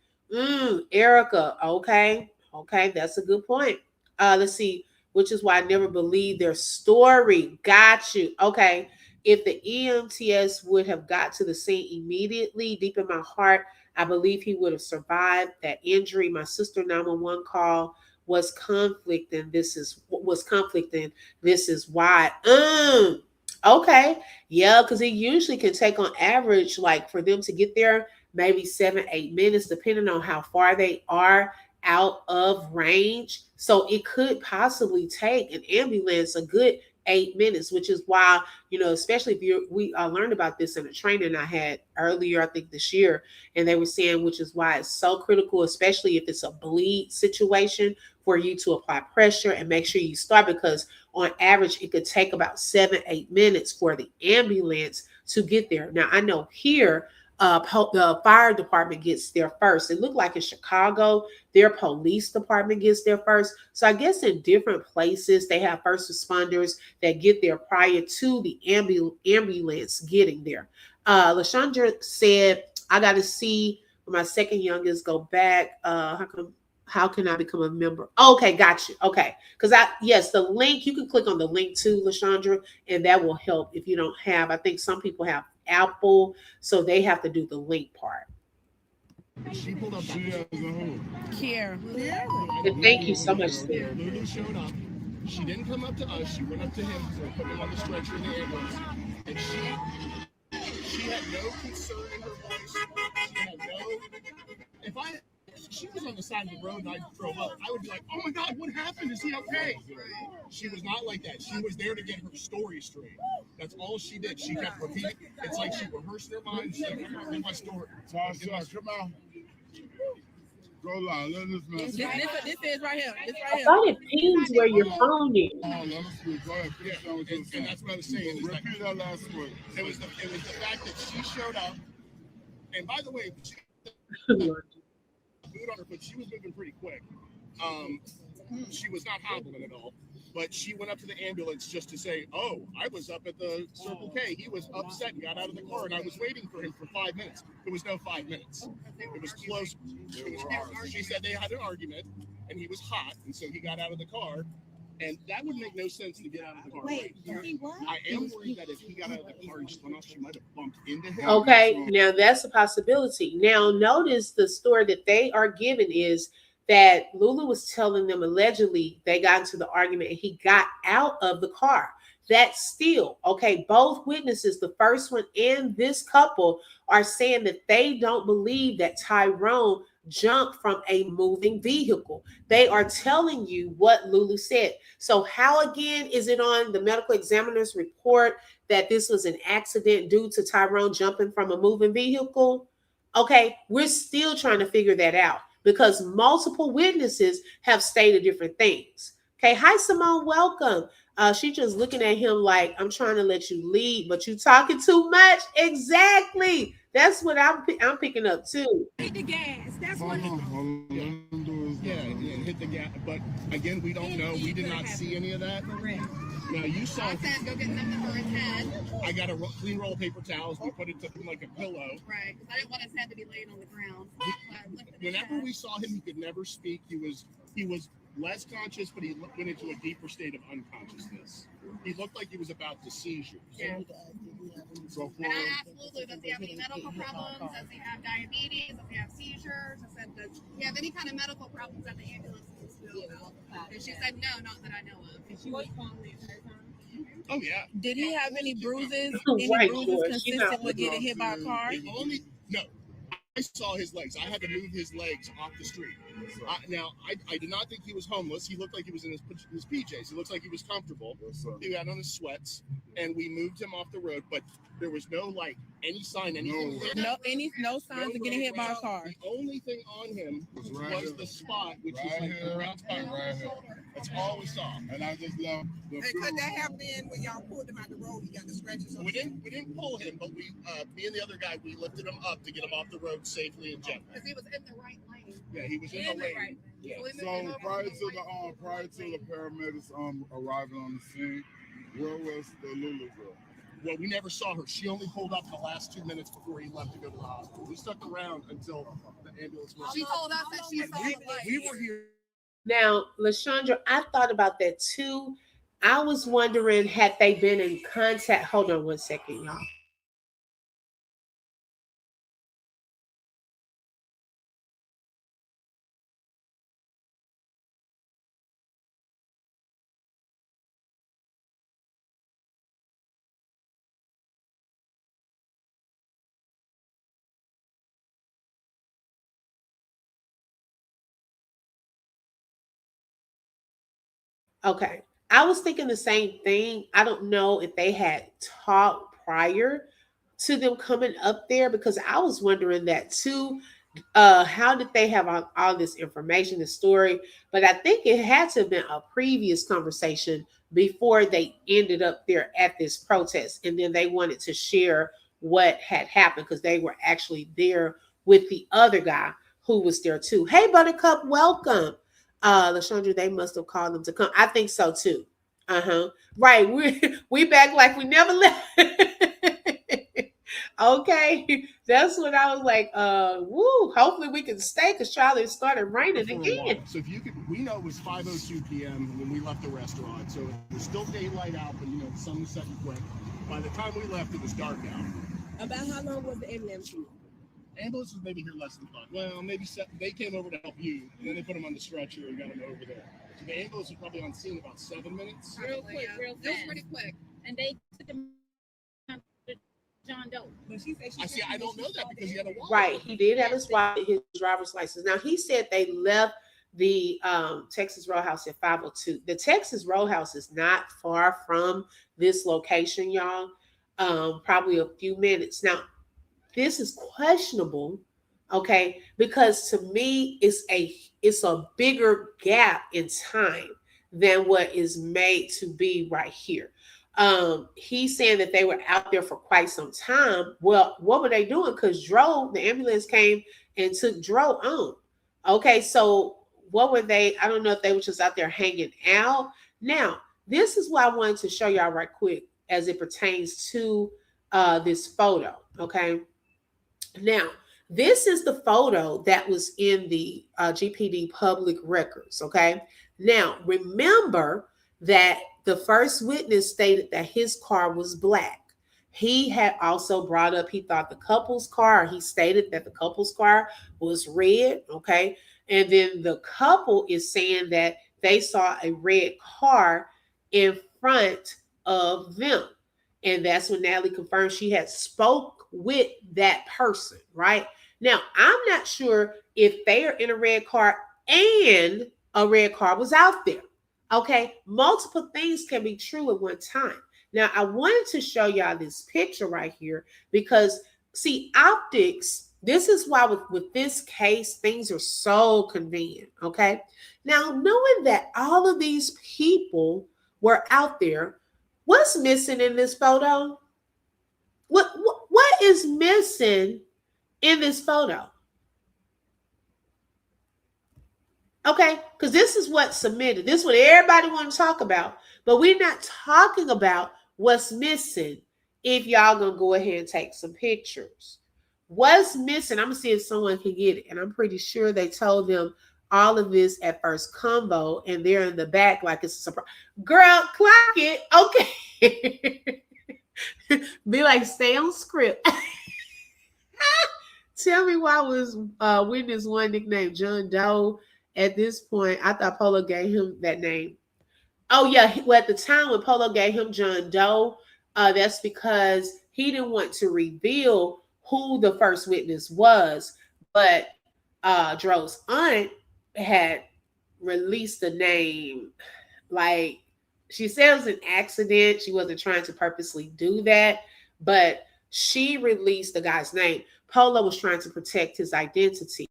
Erica, okay, that's a good point. Let's see. Which is why I never believed their story. Got you. Okay. If the EMTS would have got to the scene immediately, deep in my heart, I believe he would have survived that injury. My sister 911 call was conflicting. This is why. Okay. Yeah, because it usually can take on average, like for them to get there, maybe 7-8 minutes, depending on how far they are out of range. So it could possibly take an ambulance a good 8 minutes, which is why, especially if we learned about this in a training I had earlier, I think this year, and they were saying, which is why it's so critical, especially if it's a bleed situation, for you to apply pressure and make sure you start, because on average, it could take about 7-8 minutes for the ambulance to get there. Now, I know here, the fire department gets there first. It looked like in Chicago, their police department gets there first. So I guess in different places, they have first responders that get there prior to the ambulance getting there. LaShondra said, I got to see when my second youngest go back. How can I become a member? Okay, got you. Okay. Because the link, you can click on the link too, LaShondra, and that will help if you don't have, I think some people have Apple, so they have to do the link part. She pulled up. Kiera. And thank you so much. Lulu showed up. She didn't come up to us. She went up to him to put him on the stretcher in the ambulance. And she had no concern in her voice. If she was on the side of the road and I drove up, I would be like, oh my God, what happened? Is he okay? She was not like that. She was there to get her story straight. That's all she did. She kept repeating. It's like she rehearsed her mind. She said, get my story. Tasha, come on. Go live. Let this man. This is right here. This right I here. thought it pings where your phone is. Oh, let me see. Go ahead. And that's what I was saying. Repeat that last word. It was the fact that she showed up. And by the way, she food on her, but she was moving pretty quick. She was not hobbling at all. But she went up to the ambulance just to say, "Oh, I was up at the Circle K. He was upset and got out of the car, and I was waiting for him for 5 minutes." There was no 5 minutes. It was close. She said they had an argument, and he was hot, and so he got out of the car. And that would make no sense to get out of the car. Wait, he what? I am worried that if he got out of the car and spun off, she might have bumped into him. Okay, now that's a possibility. Now, notice the story that they are giving is that Lulu was telling them allegedly they got into the argument and he got out of the car. That's still, okay, both witnesses, the first one and this couple, are saying that they don't believe that Tyrone jumped from a moving vehicle. They are telling you what Lulu said. So how again is it on the medical examiner's report that this was an accident due to Tyrone jumping from a moving vehicle? Okay, we're still trying to figure that out because multiple witnesses have stated different things. Okay, hi Simone, welcome. She just looking at him like, I'm trying to let you lead, but you talking too much. Exactly. That's what I'm picking up too. Hit the gas. That's what. Yeah, hit the gas. But again, we don't know. We did not see any of that. Correct. Now you saw. I said go get something for his head. I got a clean roll of paper towels. We put it to him like a pillow. Right, because I didn't want his head to be laying on the ground. So I lifted his Whenever head. we saw him, he could never speak. He was less conscious, but he went into a deeper state of unconsciousness. He looked like he was about to seizure. Yeah. So And I asked Lulu, does he have any medical problems? Does he have diabetes? Does he have seizures? I said, does he have any kind of medical problems that the ambulance needs to know about? And she said, no, not that I know of. And she was calling the entire time. Oh yeah. Did he have any bruises? Right, Any bruises George, consistent with getting hit by a car? No. I saw his legs. I had to move his legs off the street. Now, I did not think he was homeless. He looked like he was in his PJs. He looked like he was comfortable. He had on his sweats, and we moved him off the road. But there was no any sign, anything. No signs of getting hit by a car. The only thing on him was the spot, which was like the brown spot right here. That's all we saw. And I just love the And could that have been when y'all pulled him out the road? He got the scratches on We his didn't pull him, but we, me and the other guy, we lifted him up to get him off the road safely and gently. Because he was in the right lane. Yeah, he was in the lane. Yeah. So we moved So him over prior to to the the right prior to the paramedics arriving on the scene, where was the Lulu girl? Well, we never saw her. She only pulled up in the last 2 minutes before he left to go to the hospital. We stuck around until the ambulance was. She told us that she saw the light. We were here. Now, LaShondra, I thought about that too. I was wondering, had they been in contact? Hold on one second, y'all. Okay. I was thinking the same thing. I don't know if they had talked prior to them coming up there because I was wondering that too. How did they have all this information, the story? But I think it had to have been a previous conversation before they ended up there at this protest. And then they wanted to share what had happened because they were actually there with the other guy who was there too. Hey, Buttercup, welcome. LaShondra, they must have called them to come. I think so too. Right. We back like we never left. Okay. That's what I was like, woo, hopefully we can stay because Charlotte started raining again. So if you could, we know it was 5:02 p.m. when we left the restaurant. So it was still daylight out, but the sun was setting quick. By the time we left, it was dark out. About how long was the ambulance? Ambulance was maybe here less than 5. Well, maybe 7. They came over to help you, and then they put him on the stretcher and got him over there. So the ambulance was probably on scene about 7 minutes. Real quick, real It was fast. pretty quick. And they took him to John Doe. But she said I don't know that because he had a wallet. Right. He did have his driver's license. Now he said they left the Texas Roadhouse at 5:02. The Texas Roadhouse is not far from this location, y'all. Probably a few minutes. Now, this is questionable, okay, because to me it's a bigger gap in time than what is made to be right here. He's saying that they were out there for quite some time. Well, what were they doing? Because the ambulance came and took Dro on. Okay, so what were they? I don't know if they were just out there hanging out. Now, this is what I wanted to show y'all right quick as it pertains to this photo. Okay. Now, this is the photo that was in the GPD public records. Okay. Now, remember that the first witness stated that his car was black. He had also brought up he thought the couple's car, he stated that the couple's car was red. Okay. And then the couple is saying that they saw a red car in front of them. And that's when Natalie confirmed she had spoke with that person, right? Now, I'm not sure if they are in a red car and a red car was out there. Okay, multiple things can be true at one time. Now, I wanted to show y'all this picture right here because, see, optics, this is why with this case, things are so convenient, okay? Now, knowing that all of these people were out there, what's missing in this photo? What is missing in this photo? Okay, because this is what's submitted. This is what everybody want to talk about, but we're not talking about what's missing if y'all gonna go ahead and take some pictures. What's missing? I'm gonna see if someone can get it, and I'm pretty sure they told them all of this at first combo, and they're in the back like it's a surprise. Girl, clock it. Okay. Be like, stay on script. Tell me why was witness one nicknamed John Doe at this point? I thought Polo gave him that name. Oh, yeah. Well, at the time when Polo gave him John Doe, that's because he didn't want to reveal who the first witness was. But Dro's aunt had released the name. Like, she said it was an accident. She wasn't trying to purposely do that. But she released the guy's name. Polo was trying to protect his identity.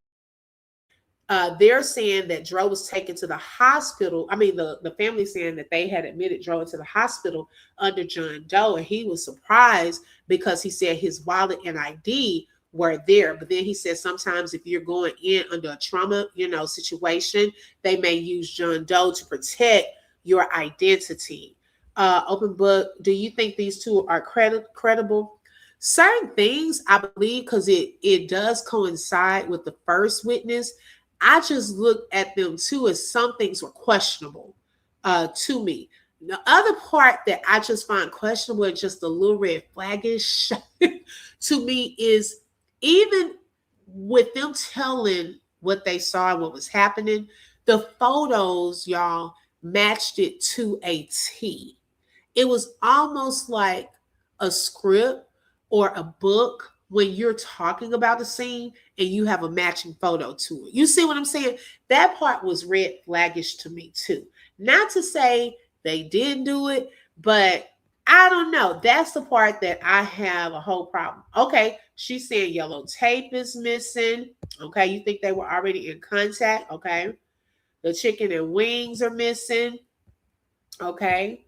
They're saying that Dro was taken to the hospital. I mean, the family saying that they had admitted Dro into the hospital under John Doe, and he was surprised because he said his wallet and ID were there. But then he said sometimes if you're going in under a trauma, situation, they may use John Doe to protect your identity. Open book. Do you think these two are credible? Certain things, I believe, because it does coincide with the first witness. I just look at them too as some things were questionable to me. The other part that I just find questionable and just a little red flaggish to me is even with them telling what they saw and what was happening, the photos, y'all, matched it to a T. It was almost like a script or a book when you're talking about a scene and you have a matching photo to it. You see what I'm saying? That part was red flaggish to me too. Not to say they didn't do it, but I don't know. That's the part that I have a whole problem. Okay, she's saying yellow tape is missing. Okay, you think they were already in contact? Okay. The chicken and wings are missing. Okay.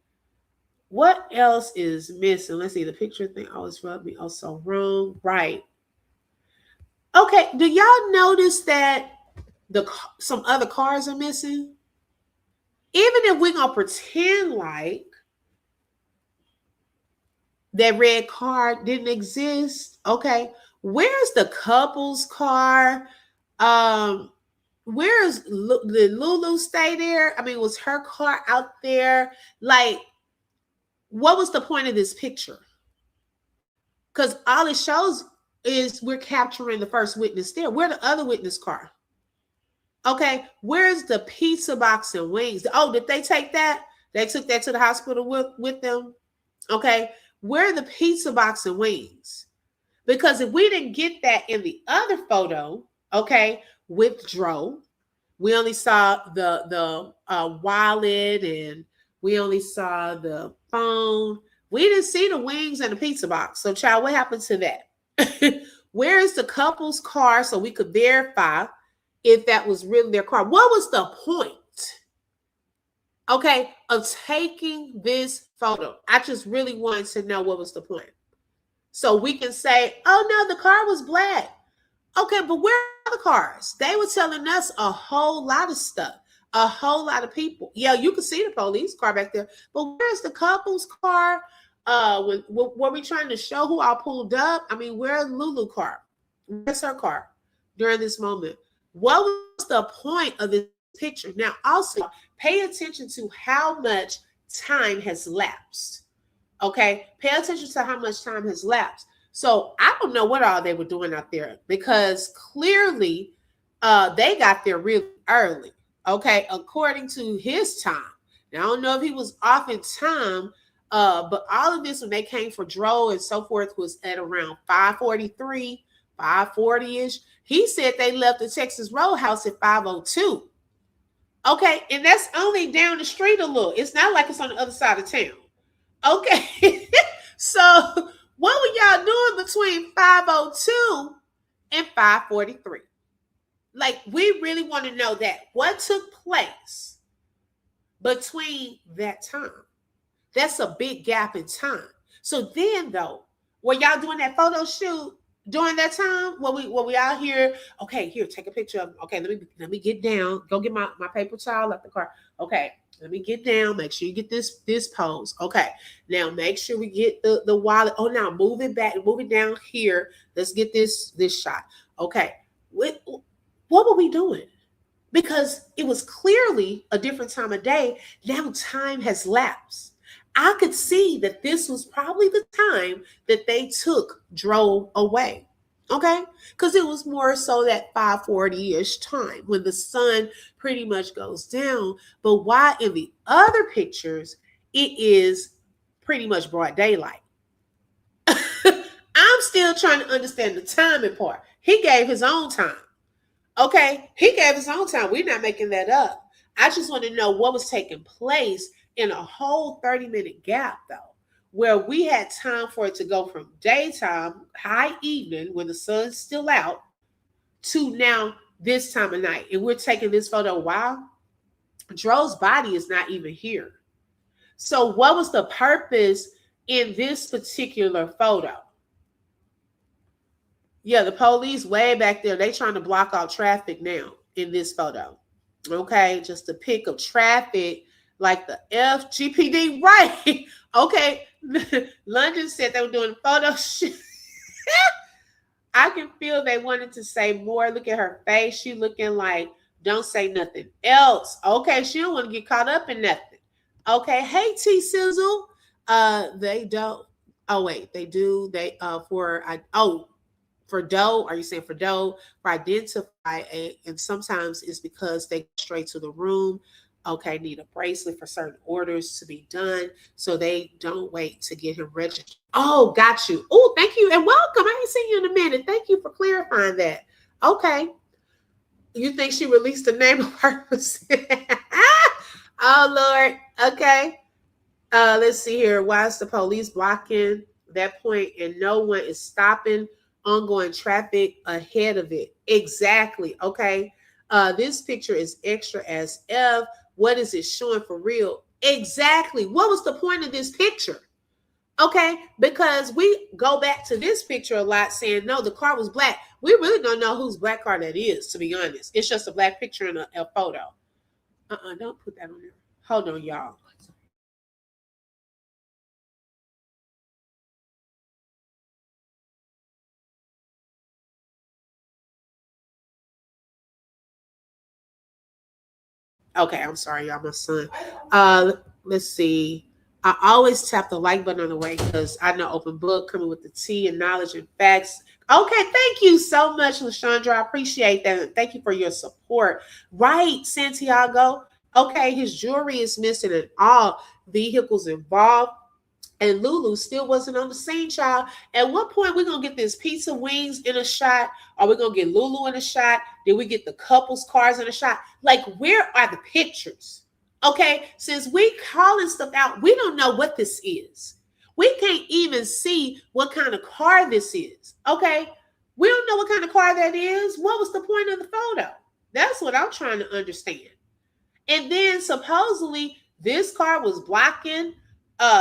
What else is missing? Let's see. The picture thing always rubbed me also wrong. Right. Okay. Do y'all notice that some other cars are missing? Even if we're gonna pretend like that red car didn't exist, okay. Where's the couple's car? Where's did Lulu stay there? I mean, was her car out there? Like, what was the point of this picture? Because all it shows is we're capturing the first witness there. Where the other witness car? Okay, where's the pizza box and wings? Oh, did they take that? They took that to the hospital with them? Okay, where are the pizza box and wings? Because if we didn't get that in the other photo, okay, with Dro, we only saw the wallet and we only saw the phone. We didn't see the wings and the pizza box. So, child, what happened to that? Where is the couple's car so we could verify if that was really their car? What was the point, okay, of taking this photo? I just really wanted to know what was the point. So we can say, oh, no, the car was black. Okay, but where are the cars? They were telling us a whole lot of stuff. A whole lot of people. Yeah, you can see the police car back there. But where's the couple's car? Were we trying to show who all pulled up? I mean, where's Lulu's car? Where's her car during this moment? What was the point of this picture? Now, also pay attention to how much time has lapsed. Okay, pay attention to how much time has lapsed. So I don't know what all they were doing out there, because clearly they got there really early. Okay, according to his time. Now I don't know if he was off in time, but all of this when they came for Dro and so forth was at around 5:43, 5:40-ish. He said they left the Texas Roadhouse at 5:02. Okay, and that's only down the street a little. It's not like it's on the other side of town. Okay, so what were y'all doing between 5:02 and 5:43? Like, we really want to know that. What took place between that time? That's a big gap in time. So then, though, were y'all doing that photo shoot during that time? Were we out here? Okay, here, take a picture of them. Okay, let me get down. Go get my paper towel out the car. Okay, let me get down. Make sure you get this pose. Okay, now make sure we get the wallet. Oh, now move it back, move it down here. Let's get this shot. Okay, what were we doing? Because it was clearly a different time of day. Now time has lapsed. I could see that this was probably the time that they drove away. Okay? Because it was more so that 5:40-ish time when the sun pretty much goes down. But why in the other pictures, it is pretty much broad daylight. I'm still trying to understand the timing part. He gave his own time. Okay, he gave his own time. We're not making that up. I just want to know what was taking place in a whole 30-minute gap, though, where we had time for it to go from daytime, high evening, when the sun's still out, to now this time of night. And we're taking this photo while Dro's body is not even here. So what was the purpose in this particular photo? Yeah, the police way back there, they trying to block out traffic now in this photo. Okay, just a pic of traffic like the FGPD, right? Okay, London said they were doing photo shoot. I can feel they wanted to say more. Look at her face. She looking like, don't say nothing else. Okay, she don't want to get caught up in nothing. Okay, hey T Sizzle. They don't. Oh wait, they do. They for dough, are you saying for dough? For identify, and sometimes it's because they go straight to the room. Okay, need a bracelet for certain orders to be done, so they don't wait to get him registered. Oh, got you. Oh, thank you and welcome. I ain't seen you in a minute. Thank you for clarifying that. Okay, you think she released the name of her person? Oh Lord. Okay. Let's see here. Why is the police blocking that point and no one is stopping ongoing traffic ahead of it? Exactly. Okay. This picture is extra as F. What is it showing for real? Exactly. What was the point of this picture? Okay, because we go back to this picture a lot saying, no, the car was black. We really don't know whose black car that is, to be honest. It's just a black picture in a photo. Don't put that on there. Hold on, y'all. Okay, I'm sorry, y'all. My son. Let's see. I always tap the like button on the way because I know open book coming with the tea and knowledge and facts. Okay, thank you so much, LaShandra. I appreciate that. Thank you for your support. Right, Santiago. Okay, his jewelry is missing and all vehicles involved. And Lulu still wasn't on the scene, child. At what point we gonna get this pizza wings in a shot? Are we gonna get Lulu in a shot? Did we get the couple's cars in a shot? Like, where are the pictures? Okay, since we calling stuff out, we don't know what this is. We can't even see what kind of car this is. Okay, we don't know what kind of car that is. What was the point of the photo? That's what I'm trying to understand. And then supposedly this car was blocking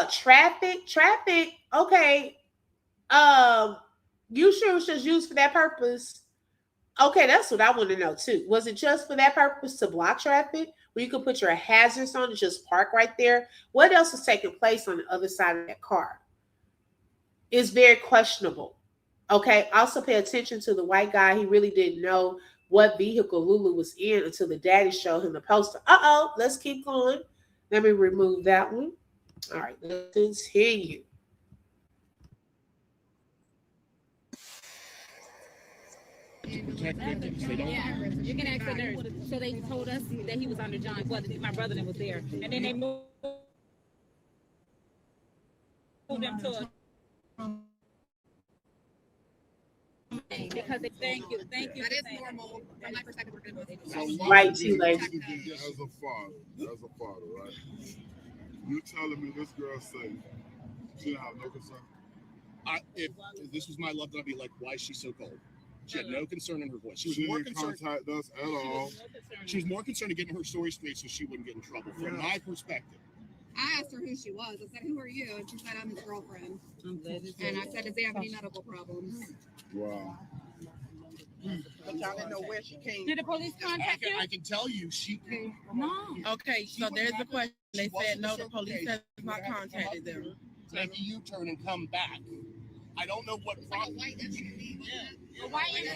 traffic. Okay. You sure it was just used for that purpose? Okay, that's what I want to know too. Was it just for that purpose, to block traffic? or you could put your hazards on and just park right there. What else is taking place on the other side of that car? It's very questionable. Okay. Also pay attention to the white guy. He really didn't know what vehicle Lulu was in until the daddy showed him the poster. Uh-oh, let's keep going. Let me remove that one. All right, let's continue. Yeah, you can ask the nurse. So they told us that he was under John. Well, my brother that was there, and then they moved him to a because they thank you. That is normal from my perspective. We're good with it. Right, T-Lady. As a father, right? You telling me this girl say she didn't have no concern? If this was my love, I'd be like, why is she so cold? She had no concern in her voice. She was She more didn't concerned. contact us at all. She was more concerned in getting her story straight so she wouldn't get in trouble. From my perspective. I asked her who she was. I said, "Who are you?" And she said, "I'm his girlfriend." And I said, "Does he have any medical problems?" Wow. But y'all didn't know where she came Did the police contact you? I can tell you, she came. No. Okay, so there's the question. They said no, the police has not contacted them. Make a U-turn and come back. I don't know what Like a problem. white SUV. The white in the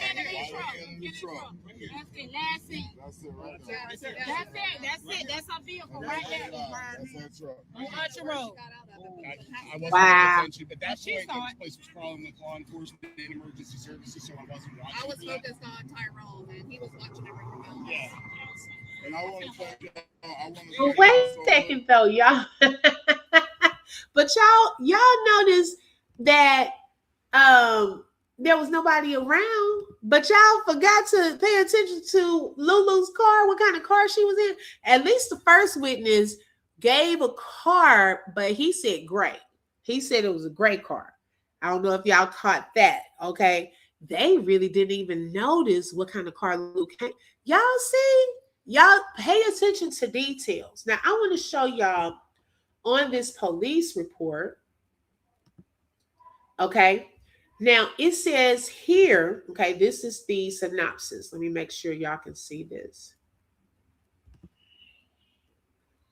truck. In the truck. That's it. Last seat. That's it right there. Yeah, That's it. That's our vehicle right there. That's that truck. On Archer Road. I wasn't Wow. paying attention, but that's She the way saw this place was crawling with law enforcement and emergency services, so I wasn't watching. I was for that. focused on Tyrone, and he was watching everything else. Yeah. And I want to tell y'all, I want to But wait a second though, y'all. But y'all notice that there was nobody around, but y'all forgot to pay attention to Lulu's car, what kind of car she was in. At least the first witness gave a car, but he said gray. He said it was a gray car. I don't know if y'all caught that. Okay. They really didn't even notice what kind of car Lulu came. Y'all see? Y'all pay attention to details. Now I want to show y'all on this police report. Okay. Now it says here, okay, this is the synopsis. Let me make sure y'all can see this.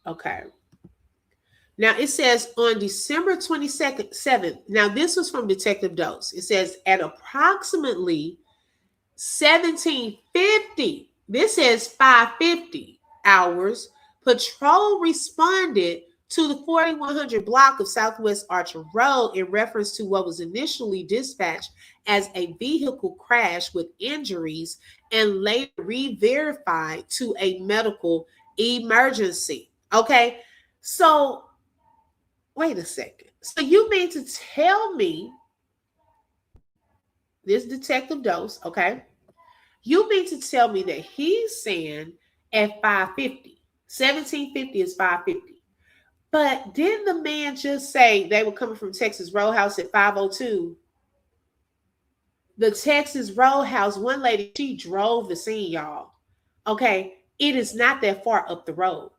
Okay. Now it says on December 22nd, 7th. Now this was from Detective Dose. It says at approximately 1750, this says 550 hours, patrol responded to the 4100 block of Southwest Archer Road in reference to what was initially dispatched as a vehicle crash with injuries and later re-verified to a medical emergency. Okay, so wait a second. So you mean to tell me, this Detective Dose, okay, you mean to tell me that he's saying at 550, 1750 is 550. But didn't the man just say they were coming from Texas Roadhouse at 502? The Texas Roadhouse, one lady, she drove the scene, y'all. Okay, it is not that far up the road.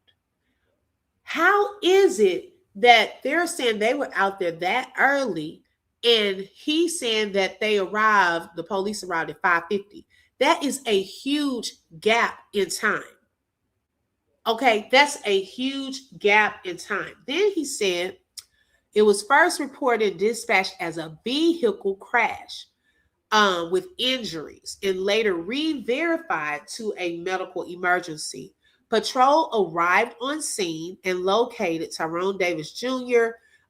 How is it that they're saying they were out there that early and he's saying that the police arrived at 550? That is a huge gap in time. Okay, that's a huge gap in time. Then he said it was first reported dispatched as a vehicle crash with injuries and later re-verified to a medical emergency. Patrol arrived on scene and located Tyrone Davis Jr.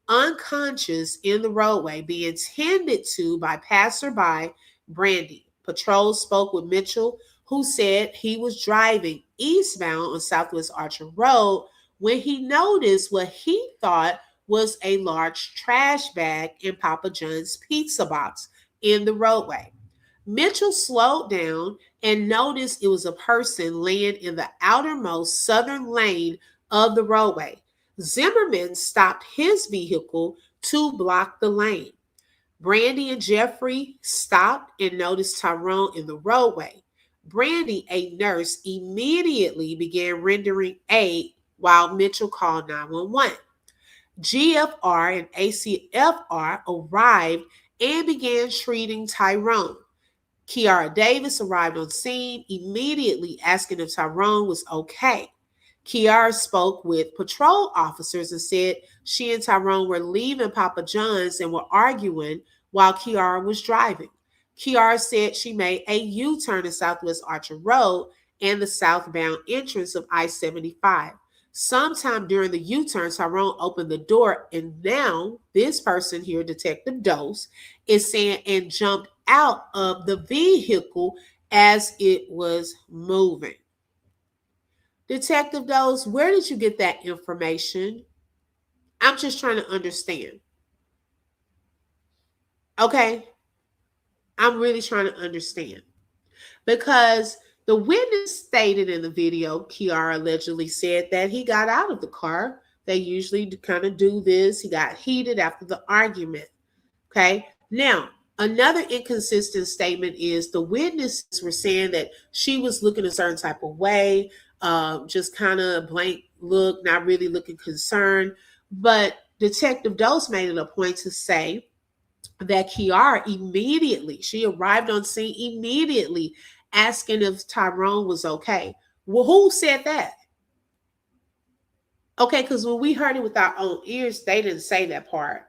unconscious in the roadway, being tended to by passerby Brandy. Patrol spoke with Mitchell, who said he was driving eastbound on Southwest Archer Road when he noticed what he thought was a large trash bag in Papa John's pizza box in the roadway. Mitchell slowed down and noticed it was a person laying in the outermost southern lane of the roadway. Zimmerman stopped his vehicle to block the lane. Brandy and Jeffrey stopped and noticed Tyrone in the roadway. Brandy, a nurse, immediately began rendering aid while Mitchell called 911. GFR and ACFR arrived and began treating Tyrone. Kiara Davis arrived on scene immediately asking if Tyrone was okay. Kiara spoke with patrol officers and said she and Tyrone were leaving Papa John's and were arguing while Kiara was driving. Kiara said she made a U-turn in Southwest Archer Road and the southbound entrance of I-75. Sometime during the U-turn, Tyrone opened the door, and now this person here, Detective Dose, is saying and jumped out of the vehicle as it was moving. Detective Dose, where did you get that information? I'm just trying to understand. Okay? I'm really trying to understand. Because the witness stated in the video, Kiara allegedly said that he got out of the car. They usually kind of do this. He got heated after the argument. Okay? Now, another inconsistent statement is the witnesses were saying that she was looking a certain type of way, just kind of blank look, not really looking concerned. But Detective Dose made it a point to say that Kiara immediately, she arrived on scene immediately asking if Tyrone was okay. Well, who said that? Okay, because when we heard it with our own ears, they didn't say that part.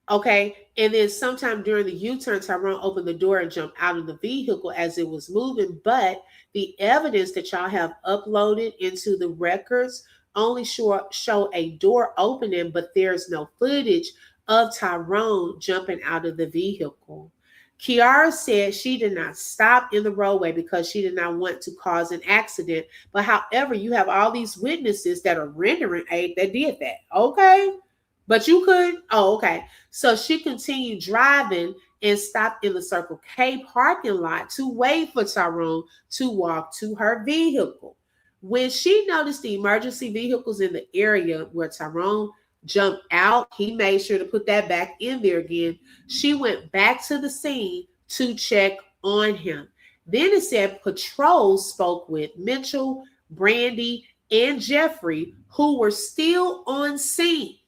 Okay, and then sometime during the U-turn, Tyrone opened the door and jumped out of the vehicle as it was moving. But the evidence that y'all have uploaded into the records only show a door opening, but there's no footage of Tyrone jumping out of the vehicle. Kiara said she did not stop in the roadway because she did not want to cause an accident. But however, you have all these witnesses that are rendering aid that did that. Okay. But you could. Oh, okay. So she continued driving and stopped in the Circle K parking lot to wait for Tyrone to walk to her vehicle. When she noticed the emergency vehicles in the area where Tyrone jumped out, he made sure to put that back in there again. She went back to the scene to check on him. Then it said patrol spoke with Mitchell, Brandy, and Jeffrey, who were still on scene.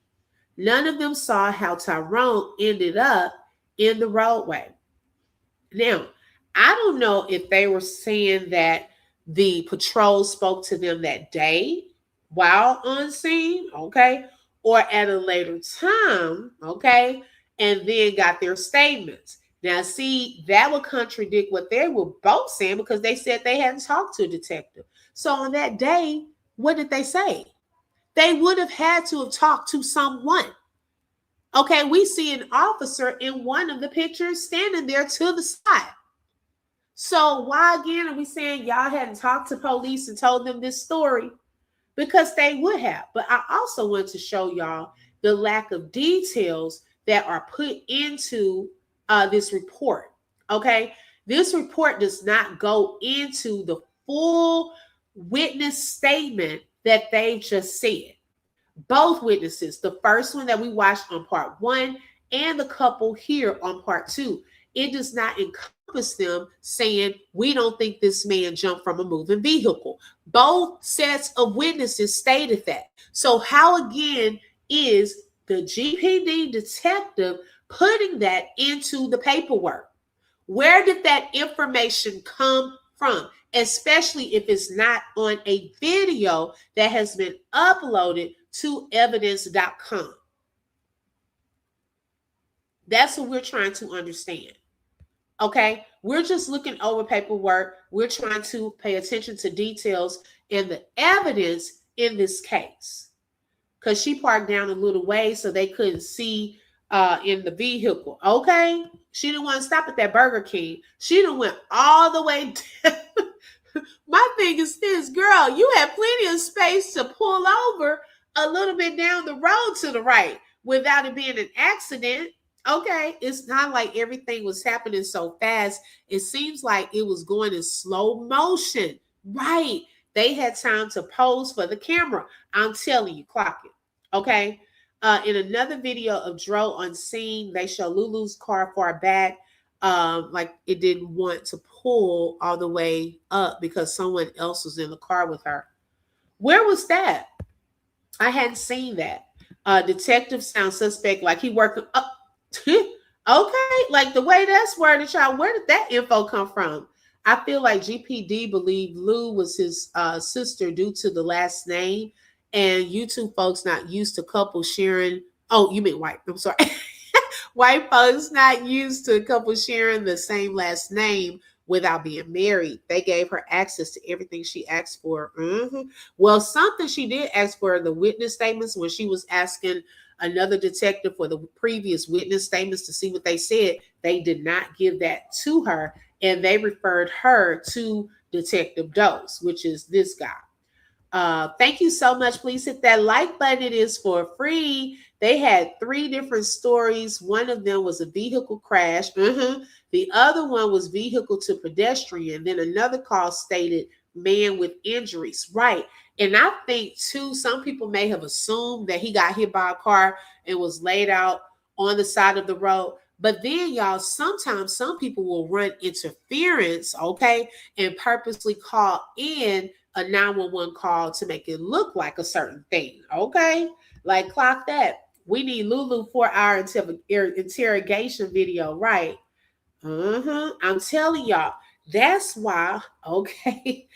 None of them saw how Tyrone ended up in the roadway. Now, I don't know if they were saying that the patrol spoke to them that day while on scene, okay, or at a later time, okay, and then got their statements. Now, see, that would contradict what they were both saying because they said they hadn't talked to a detective. So on that day, what did they say? They would have had to have talked to someone. Okay, we see an officer in one of the pictures standing there to the side. So why again are we saying y'all hadn't talked to police and told them this story? Because they would have. But I also want to show y'all the lack of details that are put into this report. Okay, this report does not go into the full witness statement that they just said. Both witnesses, the first one that we watched on part 1 and the couple here on part 2, it does not encompass them saying, we don't think this man jumped from a moving vehicle. Both sets of witnesses stated that. So how again is the GPD detective putting that into the paperwork? Where did that information come from? Especially if it's not on a video that has been uploaded to evidence.com. That's what we're trying to understand. Okay, we're just looking over paperwork. We're trying to pay attention to details and the evidence in this case. Because she parked down a little way so they couldn't see in the vehicle. Okay, she didn't want to stop at that Burger King. She done went all the way down. My thing is this, girl, you had plenty of space to pull over a little bit down the road to the right without it being an accident. Okay, it's not like everything was happening so fast. It seems like it was going in slow motion. Right. They had time to pose for the camera. I'm telling you, clock it. Okay. In another video of Dro on scene, they show Lulu's car far back, like it didn't want to pull all the way up because someone else was in the car with her. Where was that? I hadn't seen that. Detective sounds suspect, like he worked up. Okay, like the way that's worded, y'all, where did that info come from? I feel like GPD believed Lou was his sister due to the last name, and you two folks not used to couples sharing. Oh, you mean white? I'm sorry. White folks not used to couples sharing the same last name without being married. They gave her access to everything she asked for. Well, something she did ask for, the witness statements, when she was asking another detective for the previous witness statements to see what they said. They did not give that to her, and they referred her to Detective Dose, which is this guy. Thank you so much. Please hit that like button. It is for free. They had 3 different stories. One of them was a vehicle crash. The other one was vehicle to pedestrian. Then another call stated man with injuries. Right. And I think too, some people may have assumed that he got hit by a car and was laid out on the side of the road. But then, y'all, sometimes some people will run interference, okay, and purposely call in a 911 call to make it look like a certain thing, okay? Like, clock that. We need Lulu 4-hour interrogation video, right? I'm telling y'all, that's why, okay?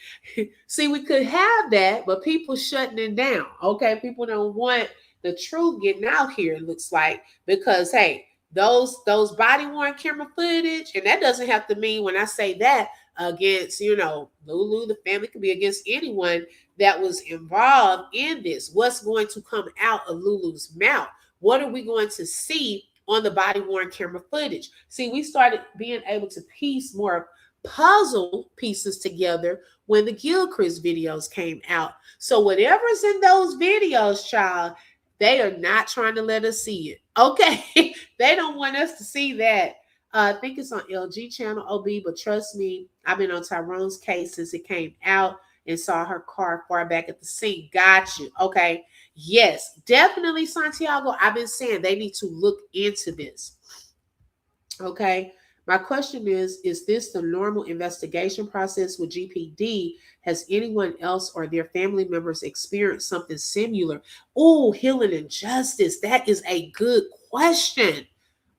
See, we could have that, but people shutting it down, okay? People don't want the truth getting out here, it looks like, because, hey, those body worn camera footage, and that doesn't have to mean when I say that against, Lulu, the family, could be against anyone that was involved in this. What's going to come out of Lulu's mouth? What are we going to see on the body worn camera footage? See, we started being able to piece more puzzle pieces together when the Gilchrist videos came out. So whatever's in those videos, child, they are not trying to let us see it. Okay. They don't want us to see that. I think it's on LG channel, OB, but trust me, I've been on Tyrone's case since it came out and saw her car far back at the scene. Got you. Okay. Yes, definitely, Santiago. I've been saying they need to look into this. Okay. My question is this the normal investigation process with GPD? Has anyone else or their family members experienced something similar? Oh, healing and justice. That is a good question.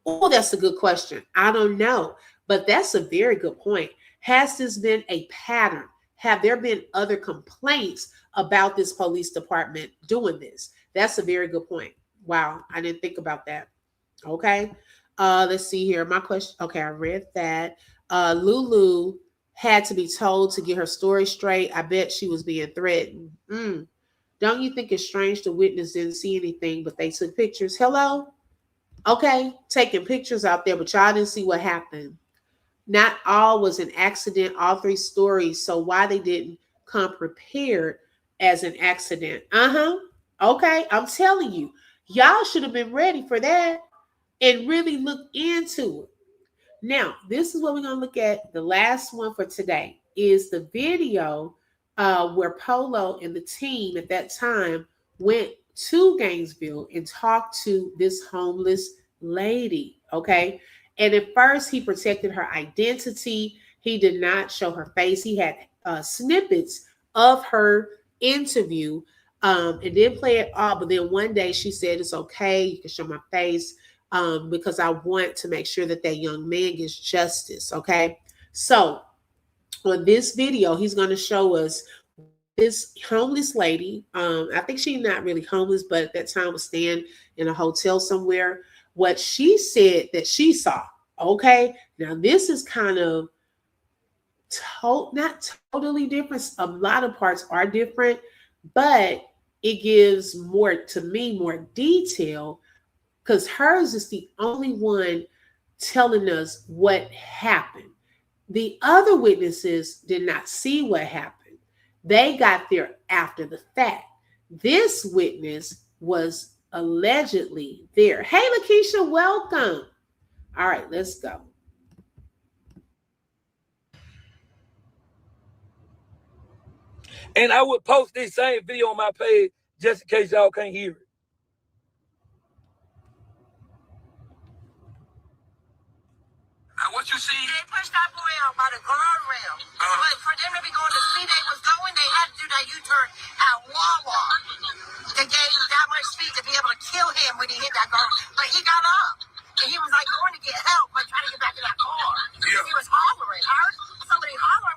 Oh, that's a good question. I don't know, but that's a very good point. Has this been a pattern? Have there been other complaints about this police department doing this? That's a very good point. Wow, I didn't think about that. Okay. Let's see here. My question. Okay, I read that. Lulu had to be told to get her story straight. I bet she was being threatened. Don't you think it's strange the witness didn't see anything, but they took pictures? Hello? Okay, taking pictures out there, but y'all didn't see what happened. Not all was an accident, all 3 stories. So why they didn't come prepared as an accident? Okay, I'm telling you, y'all should have been ready for that and really look into it. Now, this is what we're going to look at. The last one for today is the video where Polo and the team at that time went to Gainesville and talked to this homeless lady, okay? And at first, he protected her identity. He did not show her face. He had snippets of her interview and didn't play it all. But then one day she said, it's okay, you can show my face because I want to make sure that young man gets justice, okay? So on this video, he's going to show us this homeless lady. I think she's not really homeless, but at that time was staying in a hotel somewhere. What she said that she saw, okay? Now, this is kind of not totally different. A lot of parts are different, but it gives more, to me, more detail because hers is the only one telling us what happened. The other witnesses did not see what happened. They got there after the fact. This witness was allegedly there. Hey, Lakeisha, welcome. All right, let's go. And I would post this same video on my page just in case y'all can't hear it. What you see? They pushed that boy out by the guardrail. But for them to be going the speed they was going, they had to do that U-turn at Walmart. They gave him that much speed to be able to kill him when he hit that car. But he got up. And he was like going to get help, but trying to get back in that car. Yeah. He was hollering. I heard somebody hollering.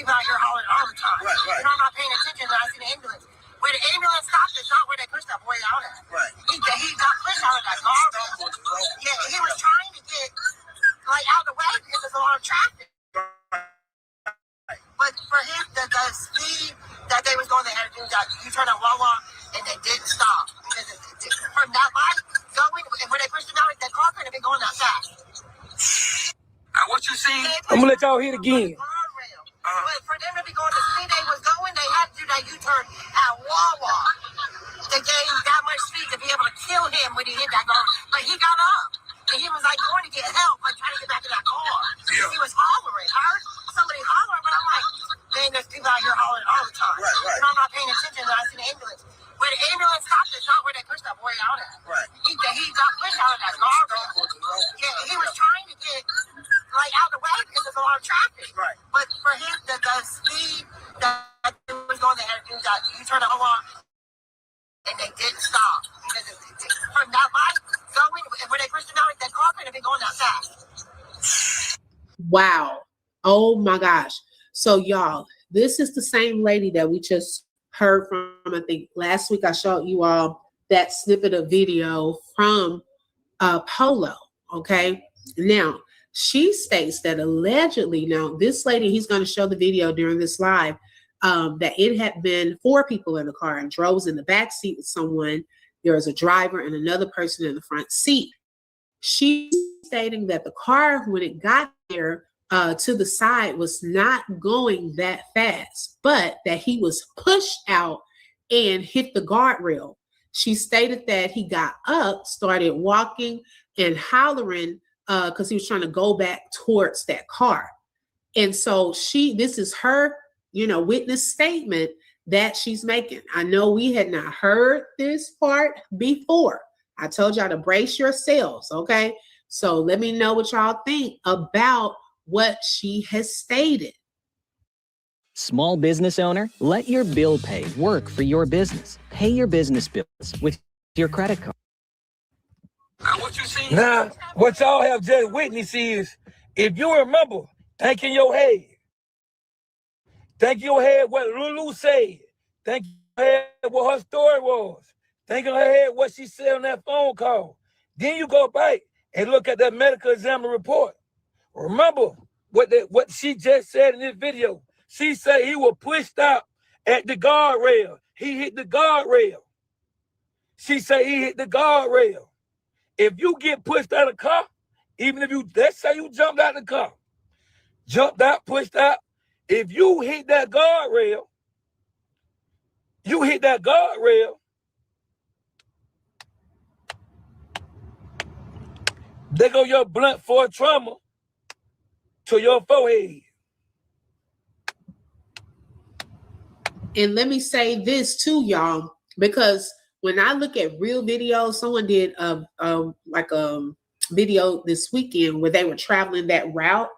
people out here hollering all the time. Right, right. You know, I'm not paying attention when I see the ambulance. Where the ambulance stopped is not where they pushed that boy out at. Right. He got pushed out of that garbage. Yeah, he was trying to get like out of the way because there's a lot of traffic. But for him, the speed that they was going, they had to do that. You turn at Wawa, and they didn't stop. Because from that light going, and when they pushed him out, that car couldn't have been going that fast. What you see? I'm gonna let y'all hear it again. But for them to be going the speed they was going, they had to do that U-turn at Wawa. They gave that much speed to be able to kill him when he hit that car. But he got up. And he was like going to get help, like trying to get back in that car. Yeah. He was hollering. I heard somebody hollering, but I'm like, man, there's people out here hollering all the time. Right, right. You know, I'm not paying attention when I see the ambulance. Where the ambulance stopped is not where they pushed that boy out at. Right. He got pushed out of that garbage. Yeah, he was trying to get like out of the way because there's a lot of traffic. Right. But for him, the speed that he was going, they had to do that. You turn the on, and they didn't stop because from that light going, and when they pushed him out, that car couldn't have been going that fast. Wow. Oh my gosh. So y'all, this is the same lady that we just heard from. I think last week I showed you all that snippet of video from Polo. Okay. Now she states that allegedly, now this lady, he's going to show the video during this live, that it had been 4 people in the car, and Dro was in the back seat with someone. There was a driver and another person in the front seat. She's stating that the car, when it got there to the side, was not going that fast, but that he was pushed out and hit the guardrail. She stated that he got up, started walking and hollering because he was trying to go back towards that car. And so this is her, witness statement that she's making. I know we had not heard this part before. I told y'all to brace yourselves, okay? So let me know what y'all think about what she has stated. Small business owner, let your bill pay work for your business. Pay your business bills with your credit card. What you see? Now, what y'all have just witnessed is, if you remember, think in your head. Think in your head what Lulu said. Think in your head what her story was. Think in her head what she said on that phone call. Then you go back and look at that medical examiner report. Remember what she just said in this video. She said he was pushed out at the guardrail. He hit the guardrail. She said he hit the guardrail. If you get pushed out of the car, even if let's say you jumped out of the car, jumped out, pushed out, if you hit that guardrail, there go your blunt force trauma to your forehead. And let me say this too, y'all, because when I look at real videos, someone did a video this weekend where they were traveling that route,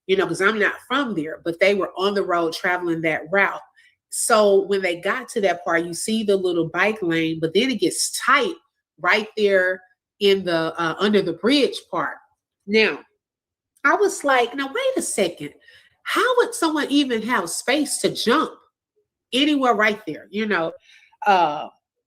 because I'm not from there, but they were on the road traveling that route. So when they got to that part, you see the little bike lane, but then it gets tight right there in the under the bridge part. Now, I was like, now wait a second. How would someone even have space to jump anywhere right there?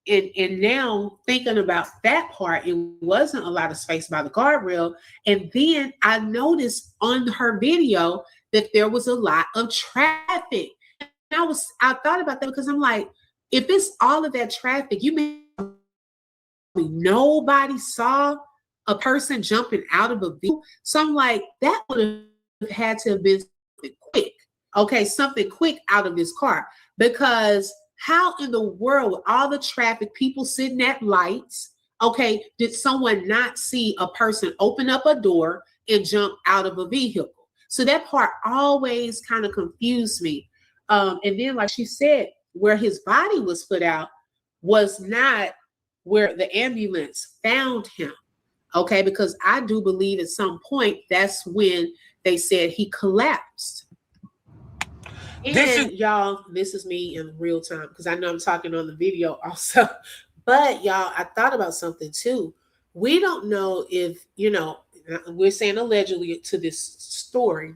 And now thinking about that part, it wasn't a lot of space by the guardrail. And then I noticed on her video that there was a lot of traffic. And I thought about that because I'm like, if it's all of that traffic, you mean nobody saw a person jumping out of a vehicle? So I'm like, that would have had to have been something quick. Okay, something quick out of this car, because how in the world, with all the traffic, people sitting at lights, okay, did someone not see a person open up a door and jump out of a vehicle? So that part always kind of confused me. And then, like she said, where his body was put out was not where the ambulance found him, okay? Because I do believe at some point that's when they said he collapsed. And y'all, this is me in real time because I know I'm talking on the video also. But y'all, I thought about something too. We don't know if, we're saying allegedly to this story,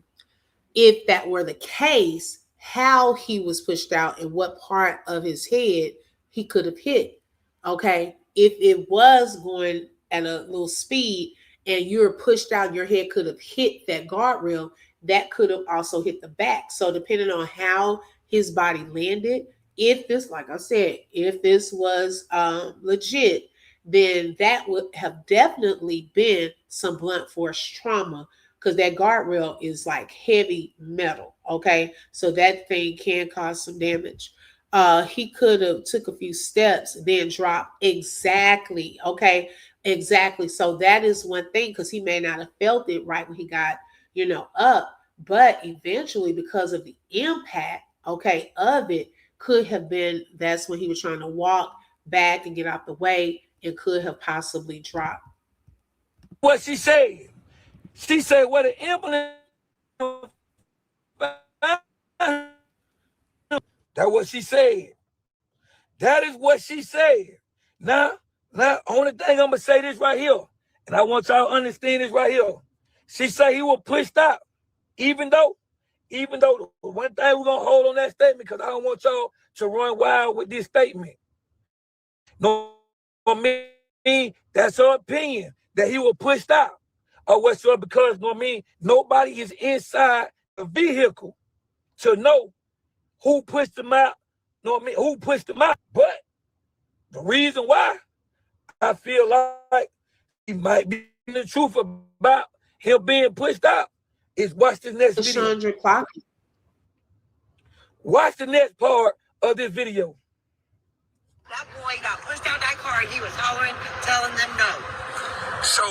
if that were the case, how he was pushed out and what part of his head he could have hit. Okay. If it was going at a little speed and you're pushed out, your head could have hit that guardrail. That could have also hit the back. So depending on how his body landed, if this, like I said, if this was legit, then that would have definitely been some blunt force trauma, because that guardrail is like heavy metal. Okay, so that thing can cause some damage. He could have took a few steps, then dropped. Exactly. Okay, exactly. So that is one thing, because he may not have felt it right when he got, up, but eventually, because of the impact, okay, of it, could have been that's when he was trying to walk back and get out the way, and could have possibly dropped. What she said? She said, "What the ambulance?" That's what she said. That is what she said. Now, only thing I'm gonna say this right here, and I want y'all to understand this right here. She said he was pushed out, even though the one thing we're gonna hold on that statement, because I don't want y'all to run wild with this statement. No, that's her opinion that he was pushed out or whatsoever, because nobody is inside the vehicle to know who pushed him out. Who pushed him out? But the reason why I feel like he might be the truth about him being pushed out is watch this next video. Watch the next part of this video. That boy got pushed out that car and he was hollering, telling them no. So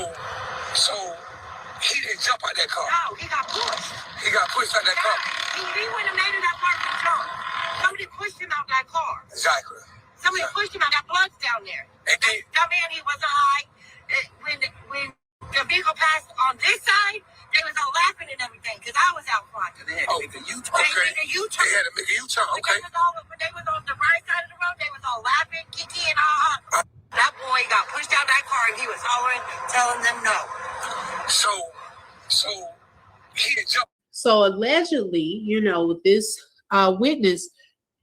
he didn't jump out that car. No, he got pushed. He got pushed out that car. He wouldn't have made it that far from jump. Somebody pushed him out that car. Exactly. Somebody pushed him out. That blood's down there. And then, that man, he was high. When the vehicle passed on this side, they was all laughing and everything, because I was out front. They had to make a U-turn. Okay. They had to make a U-turn. Okay. When they was on the right side of the road, they was all laughing, kiki and all. That boy got pushed out that car and he was hollering, telling them no. So he didn't jump. So allegedly, with this witness,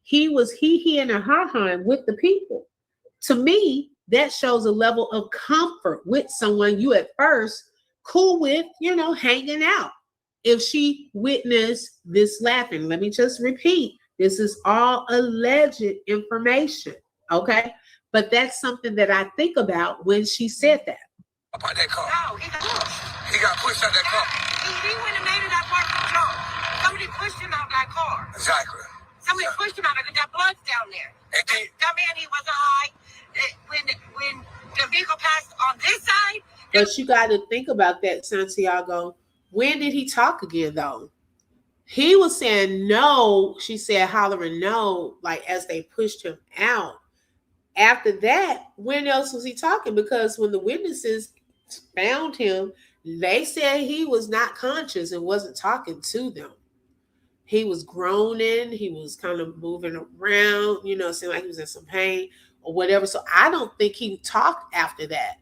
he and a ha-ha with the people. To me, that shows a level of comfort with someone you at first cool with, hanging out. If she witnessed this laughing, let me just repeat, this is all alleged information, okay? But that's something that I think about when she said that. About that car. No, he got pushed. He got pushed out that car. He wouldn't have made it that far from jump. Somebody pushed him out that car. Exactly. Somebody pushed him out. That blood's down there. And then, that man, he was high. When the vehicle passed on this side. But you got to think about that, Santiago. When did he talk again, though? He was saying no. She said hollering no, like as they pushed him out. After that, when else was he talking? Because when the witnesses found him, they said he was not conscious and wasn't talking to them. He was groaning. He was kind of moving around, seemed like he was in some pain or whatever. So I don't think he talked after that.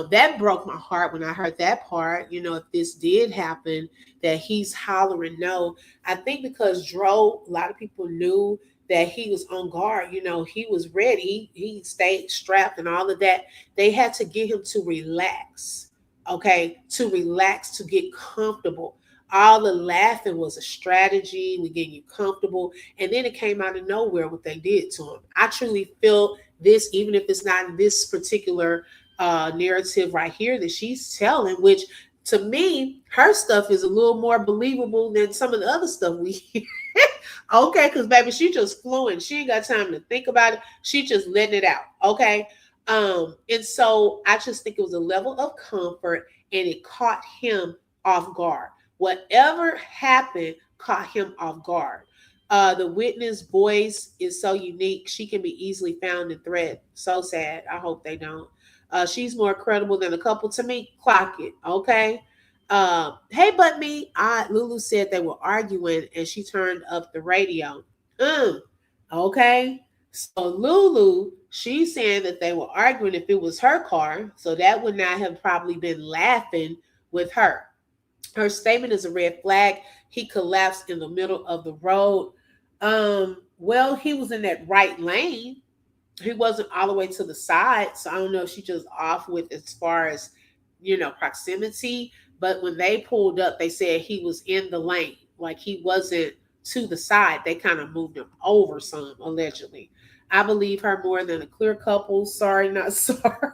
That broke my heart when I heard that part, if this did happen, that he's hollering no. I think because Dro, a lot of people knew that he was on guard, he was ready. He stayed strapped and all of that. They had to get him to relax, okay, to get comfortable. All the laughing was a strategy. We getting you comfortable. And then it came out of nowhere what they did to him. I truly feel this, even if it's not in this particular narrative right here that she's telling, which to me, her stuff is a little more believable than some of the other stuff we hear. Okay, because baby, she just flew and she ain't got time to think about it. She just letting it out. Okay. And so I just think it was a level of comfort and it caught him off guard. Whatever happened caught him off guard. The witness voice is so unique. She can be easily found in thread. So sad. I hope they don't. She's more credible than a couple to me. Clock it. Okay. Hey, but me. Lulu said they were arguing and she turned up the radio. Okay. So Lulu, she's saying that they were arguing if it was her car. So that would not have probably been laughing with her. Her statement is a red flag. He collapsed in the middle of the road. Well, he was in that right lane. He wasn't all the way to the side, so I don't know if she just off with as far as proximity. But when they pulled up, they said he was in the lane, like he wasn't to the side. They kind of moved him over some, allegedly. I believe her more than a clear couple. Sorry, not sorry.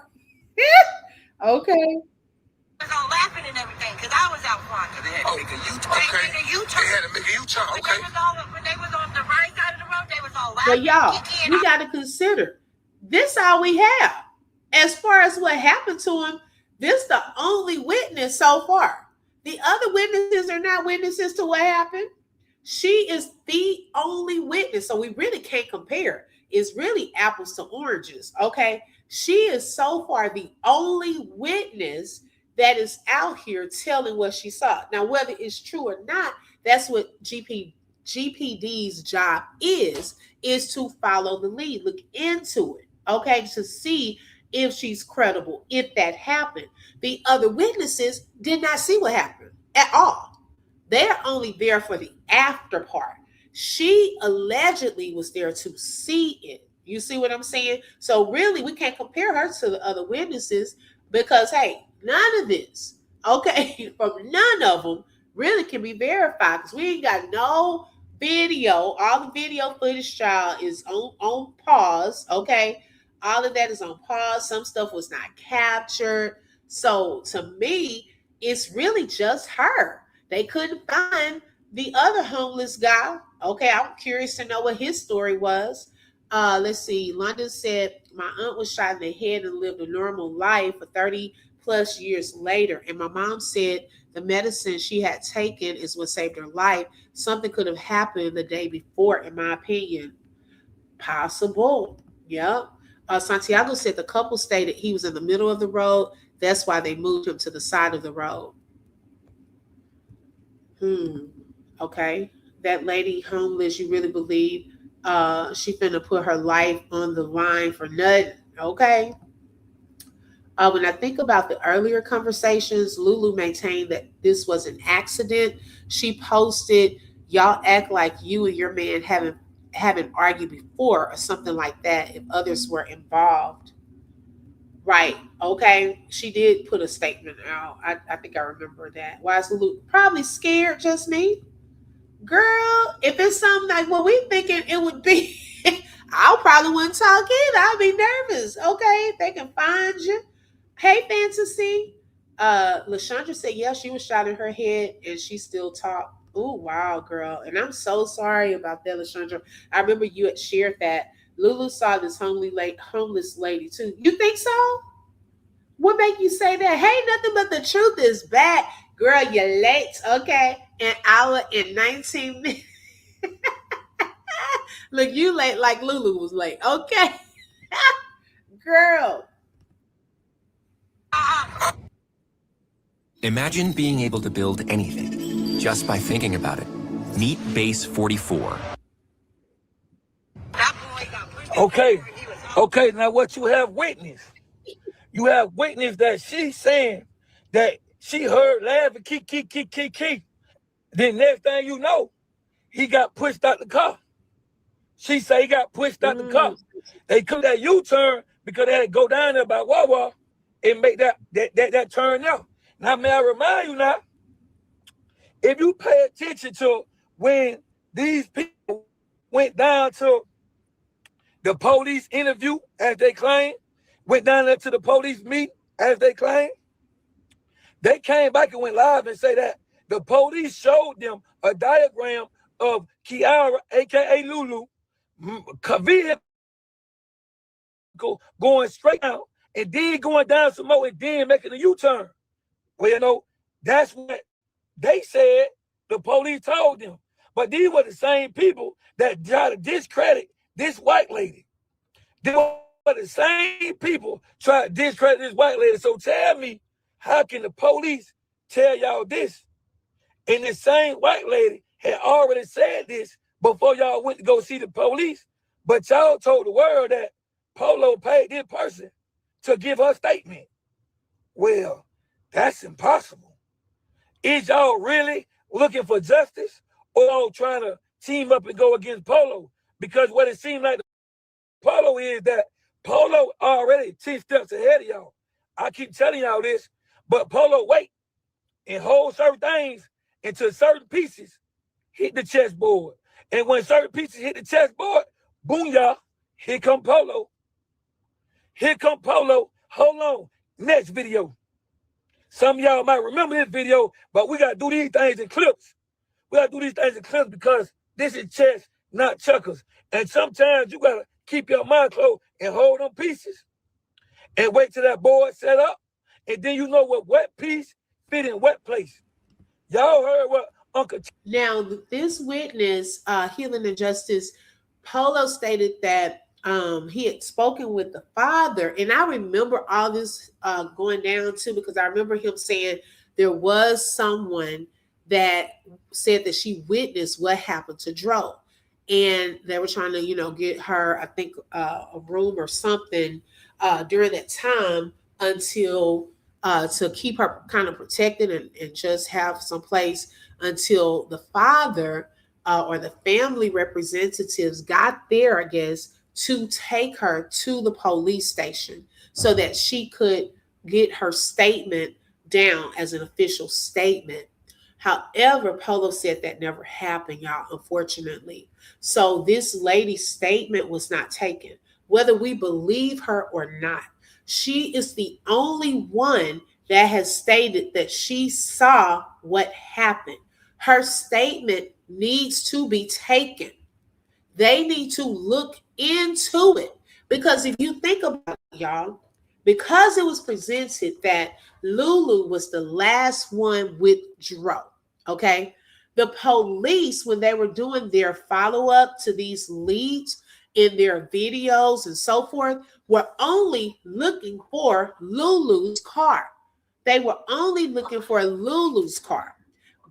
Okay. was all laughing and everything because I was out front. They had to make a U-turn. Okay. They had to make a U-turn. Okay. When they was on the right side of the road, they was all laughing. But y'all, we got to consider this all we have. As far as what happened to him, this the only witness so far. The other witnesses are not witnesses to what happened. She is the only witness. So we really can't compare. It's really apples to oranges. Okay. She is so far the only witness that is out here telling what she saw. Now, whether it's true or not, that's what GPD's job is to follow the lead, look into it, okay, to see if she's credible, if that happened. The other witnesses did not see what happened at all. They're only there for the after part. She allegedly was there to see it. You see what I'm saying? So really, we can't compare her to the other witnesses because, hey, none of this, okay, from none of them really can be verified because we ain't got no video. All the video footage, child, is on pause, okay? All of that is on pause. Some stuff was not captured. So to me, it's really just her. They couldn't find the other homeless guy. Okay, I'm curious to know what his story was. Let's see. London said, my aunt was shot in the head and lived a normal life for 30 plus years later. And my mom said the medicine she had taken is what saved her life. Something could have happened the day before, in my opinion. Possible. Yep. Santiago said the couple stated he was in the middle of the road. That's why they moved him to the side of the road. Okay. That lady homeless, you really believe she finna put her life on the line for nothing? Okay. When I think about the earlier conversations, Lulu maintained that this was an accident. She posted, y'all act like you and your man haven't argued before or something like that if others were involved. Right. Okay. She did put a statement out. I think I remember that. Why is Lulu probably scared? Just me? Girl, if it's something like what we thinking it would be, I probably wouldn't talk either. I'd be nervous. Okay. If they can find you. Hey, Fantasy. LaShandra said, yeah, she was shot in her head and she still talked. Oh, wow, girl. And I'm so sorry about that, LaShandra. I remember you had shared that. Lulu saw this homeless lady too. You think so? What make you say that? Hey, nothing but the truth is bad. Girl, you're late, okay? An hour and 19 minutes. Look, you late like Lulu was late, okay? Girl. Imagine being able to build anything just by thinking about it. Meet Base 44. Okay, now what you have witnessed? You have witnessed that she's saying that she heard laughing, keep. Then next thing you know, he got pushed out the car. She say he got pushed out the car. They took that U-turn because they had to go down there by Wawa and make that turn out. Now, may I remind you now, if you pay attention to when these people went down to the police interview, as they claim, went down there to the police meeting, as they claim, they came back and went live and say that the police showed them a diagram of Kiara, aka Lulu, vehicle going straight out and then going down some more and then making a U-turn. Well, that's what they said the police told them. But these were the same people that tried to discredit this white lady. They were the same people trying to discredit this white lady. So tell me, how can the police tell y'all this? And the same white lady had already said this before y'all went to go see the police. But y'all told the world that Polo paid this person to give her statement. Well, that's impossible. Is y'all really looking for justice or trying to team up and go against Polo, because what it seemed like Polo is that Polo already 10 steps ahead of y'all. I keep telling y'all this, but Polo wait and hold certain things until certain pieces hit the chessboard. And when certain pieces hit the chessboard, boom, y'all, here come Polo. Here come Polo. Hold on. Next video. Some of y'all might remember this video, but we got to do these things in clips. We got to do these things in clips because this is chess, not checkers. And sometimes you got to keep your mind closed and hold them pieces and wait till that board set up. And then you know what wet piece fit in wet place. Y'all heard what Uncle... Now, this witness, Healing and Justice, Polo stated that he had spoken with the father. And I remember all this going down too, because I remember him saying there was someone that said that she witnessed what happened to Dro. And they were trying to, get her, I think, a room or something during that time until to keep her kind of protected and just have some place until the father or the family representatives got there, I guess, to take her to the police station so that she could get her statement down as an official statement. However, Polo said that never happened, y'all, unfortunately. So this lady's statement was not taken, whether we believe her or not. She is the only one that has stated that she saw what happened. Her statement needs to be taken. They need to look into it. Because if you think about it, y'all, because it was presented that Lulu was the last one with Dro, okay? The police, when they were doing their follow-up to these leads in their videos and so forth, were only looking for Lulu's car. They were only looking for Lulu's car.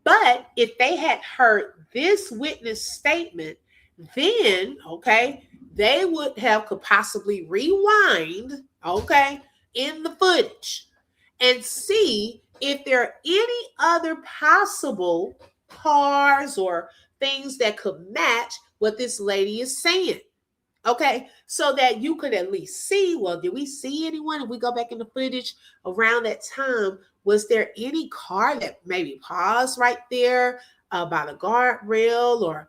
But if they had heard this witness statement, then, okay, they would have could possibly rewind, okay, in the footage and see if there are any other possible cars or things that could match what this lady is saying. Okay, so that you could at least see, well, did we see anyone? If we go back in the footage around that time, was there any car that maybe paused right there by the guardrail or,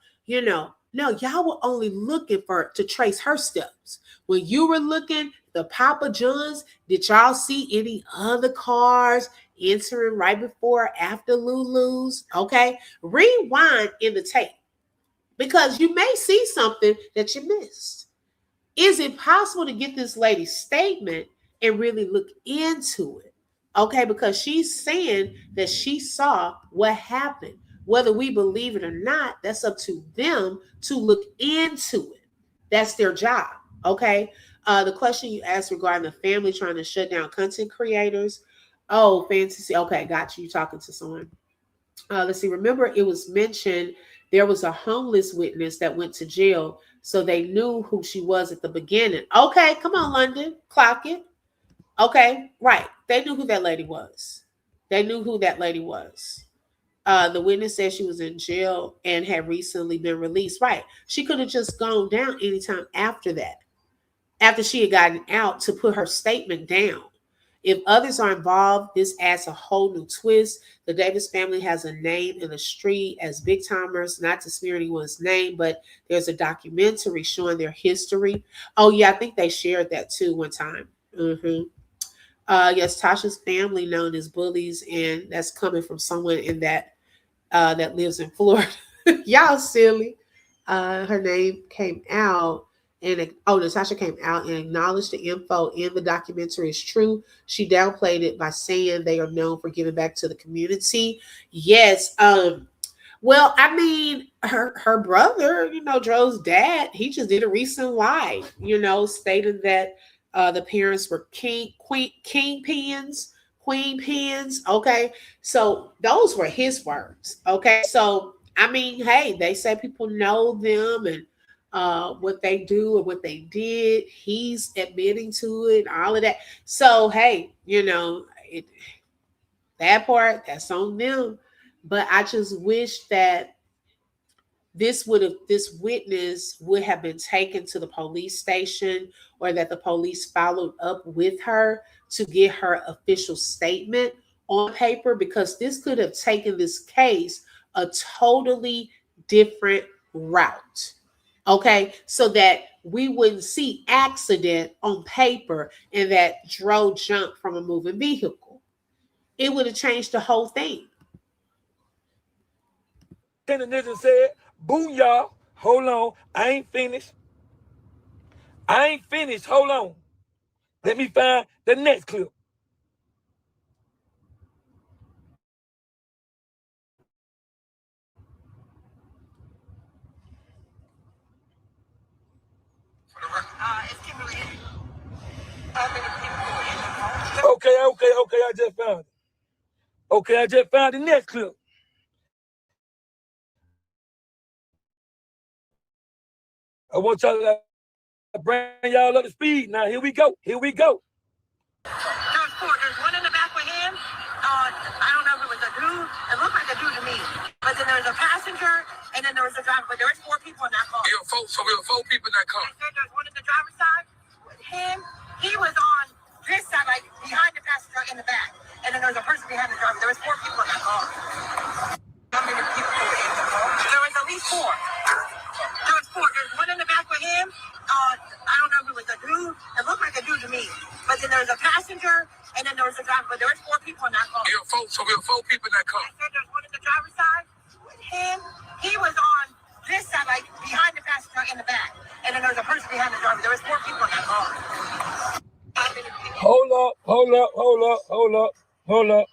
no, y'all were only looking to trace her steps. When you were looking, the Papa John's, did y'all see any other cars entering right before or after Lulu's? Okay, rewind in the tape because you may see something that you missed. Is it possible to get this lady's statement and really look into it? Okay, because she's saying that she saw what happened. Whether we believe it or not, that's up to them to look into it. That's their job. Okay. The question you asked regarding the family trying to shut down content creators. Oh, fantasy. Okay, got you. You're talking to someone. Let's see. Remember, it was mentioned there was a homeless witness that went to jail, so they knew who she was at the beginning. Okay, come on, London, clock it. Okay, right. They knew who that lady was. They knew who that lady was. The witness said she was in jail and had recently been released. Right. She could have just gone down anytime after that, after she had gotten out to put her statement down. If others are involved, this adds a whole new twist. The Davis family has a name in the street as big timers, not to smear anyone's name, but there's a documentary showing their history. Oh, yeah, I think they shared that too one time. Yes, Tasha's family known as bullies, and that's coming from someone in that lives in Florida. Y'all silly. Her name came out. And Natasha came out and acknowledged the info in the documentary is true. She downplayed it by saying they are known for giving back to the community. Yes. Well, I mean, her brother, Dro's dad, he just did a recent live, stating that the parents were queen pins. Okay. So those were his words. Okay. So, I mean, hey, they say people know them and what they do and what they did. He's admitting to it, all of that. So, hey, that part, that's on them. But I just wish that this witness would have been taken to the police station, or that the police followed up with her to get her official statement on paper, because this could have taken this case a totally different route. Okay, so that we wouldn't see accident on paper and that Dro jumped from a moving vehicle. It would have changed the whole thing. Then the nigga said, boo y'all, hold on, I ain't finished. Hold on. Let me find the next clip. Okay, I just found it. Okay, I just found the next clip. I want y'all to bring y'all up to speed. Now, here we go. There's one in the back with him. I don't know if it was a dude. It looked like a dude to me. But then there was a passenger, and then there was a driver. But there was 4 people in that car. So there were 4 people in that car. I said there's one in the driver's side with him. He was on this side, like behind the passenger in the back. And then there was a person behind the driver. There was 4 people in that car. How many people were in the car? There was at least 4. There was 4. There's one in the back with him. I don't know if it was a dude. It looked like a dude to me. But then there was a passenger, and then there was a driver. But there was 4 people in that car. So there were 4 people in that car. I said there's one in the driver's side with him. He was on this side, like behind the passenger in the back. And then there was a person behind the driver. There was 4 people in that car. Hold up.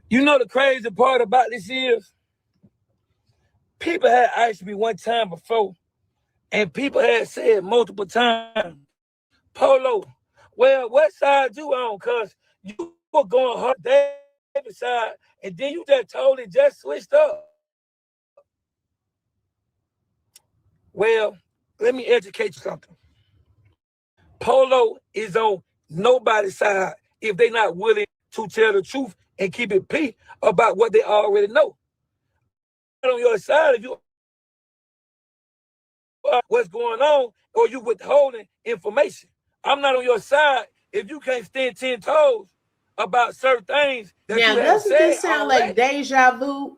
You know the crazy part about this is, people had asked me one time before, and people had said multiple times, Polo, well, what side you on? Because you were going hard David's side, and then you just totally just switched up. Well, let me educate you something. Polo is on nobody's side if they're not willing to tell the truth and keep it P about what they already know. On your side, if you what's going on, or you withholding information. I'm not on your side if you can't stand 10 toes about certain things that now, you have doesn't said this sound already. like deja vu?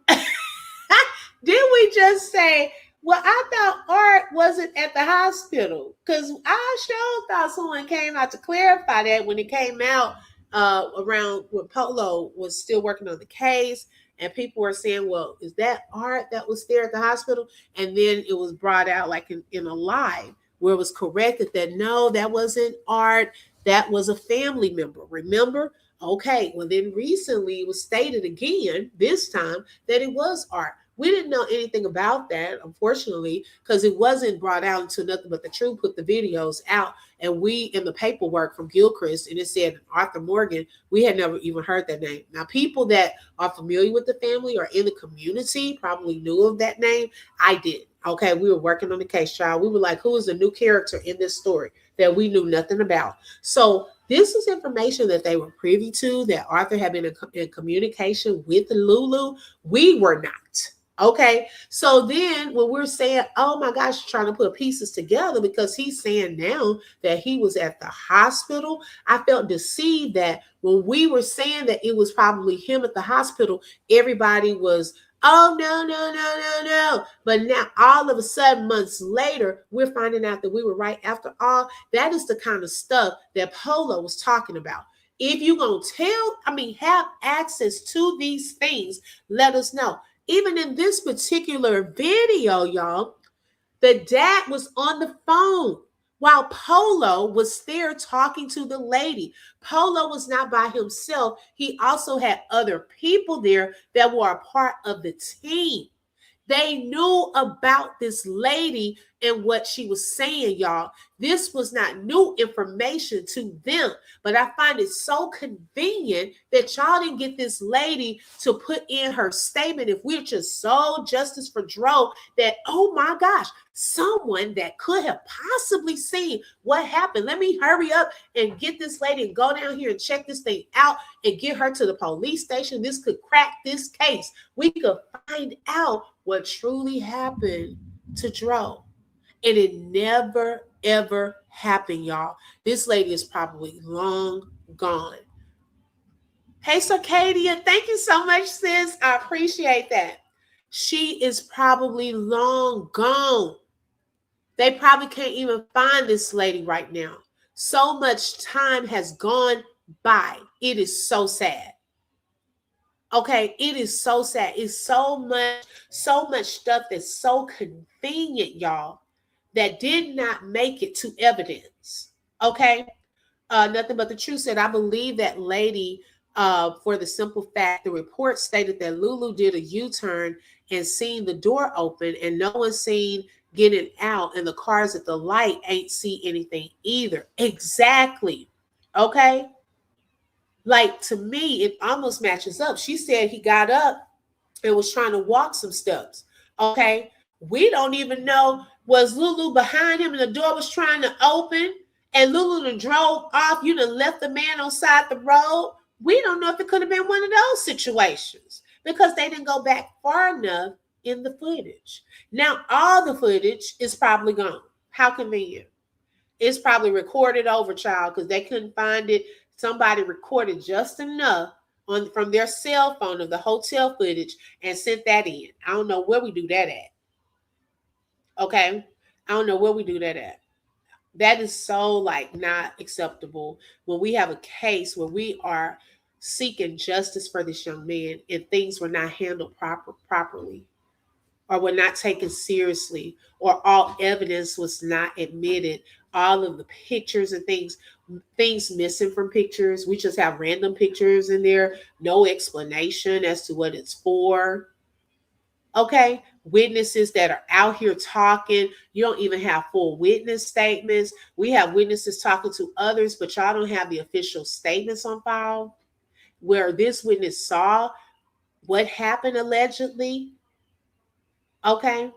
Did we just say, well, I thought Art wasn't at the hospital? Because I sure thought someone came out to clarify that when it came out around when Polo was still working on the case. And people were saying, well, is that Art that was there at the hospital? And then it was brought out like in a live where it was corrected that no, that wasn't Art. That was a family member. Remember? Okay, well then recently it was stated again, this time, that it was Art. We didn't know anything about that, unfortunately, because it wasn't brought out until Nothing But the Truth put the videos out. And we, in the paperwork from Gilchrist, and it said Arthur Morgan, we had never even heard that name. Now, people that are familiar with the family or in the community probably knew of that name. I didn't. Okay, we were working on the case, child. We were like, who is the new character in this story that we knew nothing about? So this is information that they were privy to, that Arthur had been in communication with Lulu. We were not. Okay, so then when we're saying, oh my gosh, trying to put pieces together because he's saying now that he was at the hospital, I felt deceived that when we were saying that it was probably him at the hospital, everybody was, oh, no. But now all of a sudden, months later, we're finding out that we were right after all. That is the kind of stuff that Polo was talking about. If you're going to have access to these things, let us know. Even in this particular video, y'all, the dad was on the phone while Polo was there talking to the lady. Polo was not by himself. He also had other people there that were a part of the team. They knew about this lady and what she was saying, y'all. This was not new information to them, but I find it so convenient that y'all didn't get this lady to put in her statement. If we're just so justice for Dro, that, oh my gosh, someone that could have possibly seen what happened. Let me hurry up and get this lady and go down here and check this thing out and get her to the police station. This could crack this case. We could find out what truly happened to Dro. And it never, ever happened, y'all. This lady is probably long gone. Hey, Circadia, thank you so much, sis. I appreciate that. She is probably long gone. They probably can't even find this lady right now. So much time has gone by. It is so sad. Okay, it is so sad. It's so much stuff that's so convenient, y'all, that did not make it to evidence. Okay, nothing but the truth said. I believe that lady, for the simple fact, the report stated that Lulu did a U-turn and seen the door open, and no one seen getting out, and the cars at the light ain't see anything either. Exactly. Okay. Like, to me, it almost matches up. She said he got up and was trying to walk some steps. Okay. We don't even know, was Lulu behind him and the door was trying to open and Lulu done drove off, you done left the man on side the road? We don't know if it could have been one of those situations because they didn't go back far enough in the footage. Now, all the footage is probably gone. How convenient. It's probably recorded over, child, because they couldn't find it. Somebody recorded just enough from their cell phone of the hotel footage and sent that in. I don't know where we do that at. Okay? I don't know where we do that at. That is so, like, not acceptable when we have a case where we are seeking justice for this young man and things were not handled properly, or were not taken seriously, or all evidence was not admitted. All of the pictures and things missing from pictures. We just have random pictures in there, no explanation as to what it's for. Okay, witnesses that are out here talking. You don't even have full witness statements. We have witnesses talking to others, but y'all don't have the official statements on file where this witness saw what happened allegedly. Okay.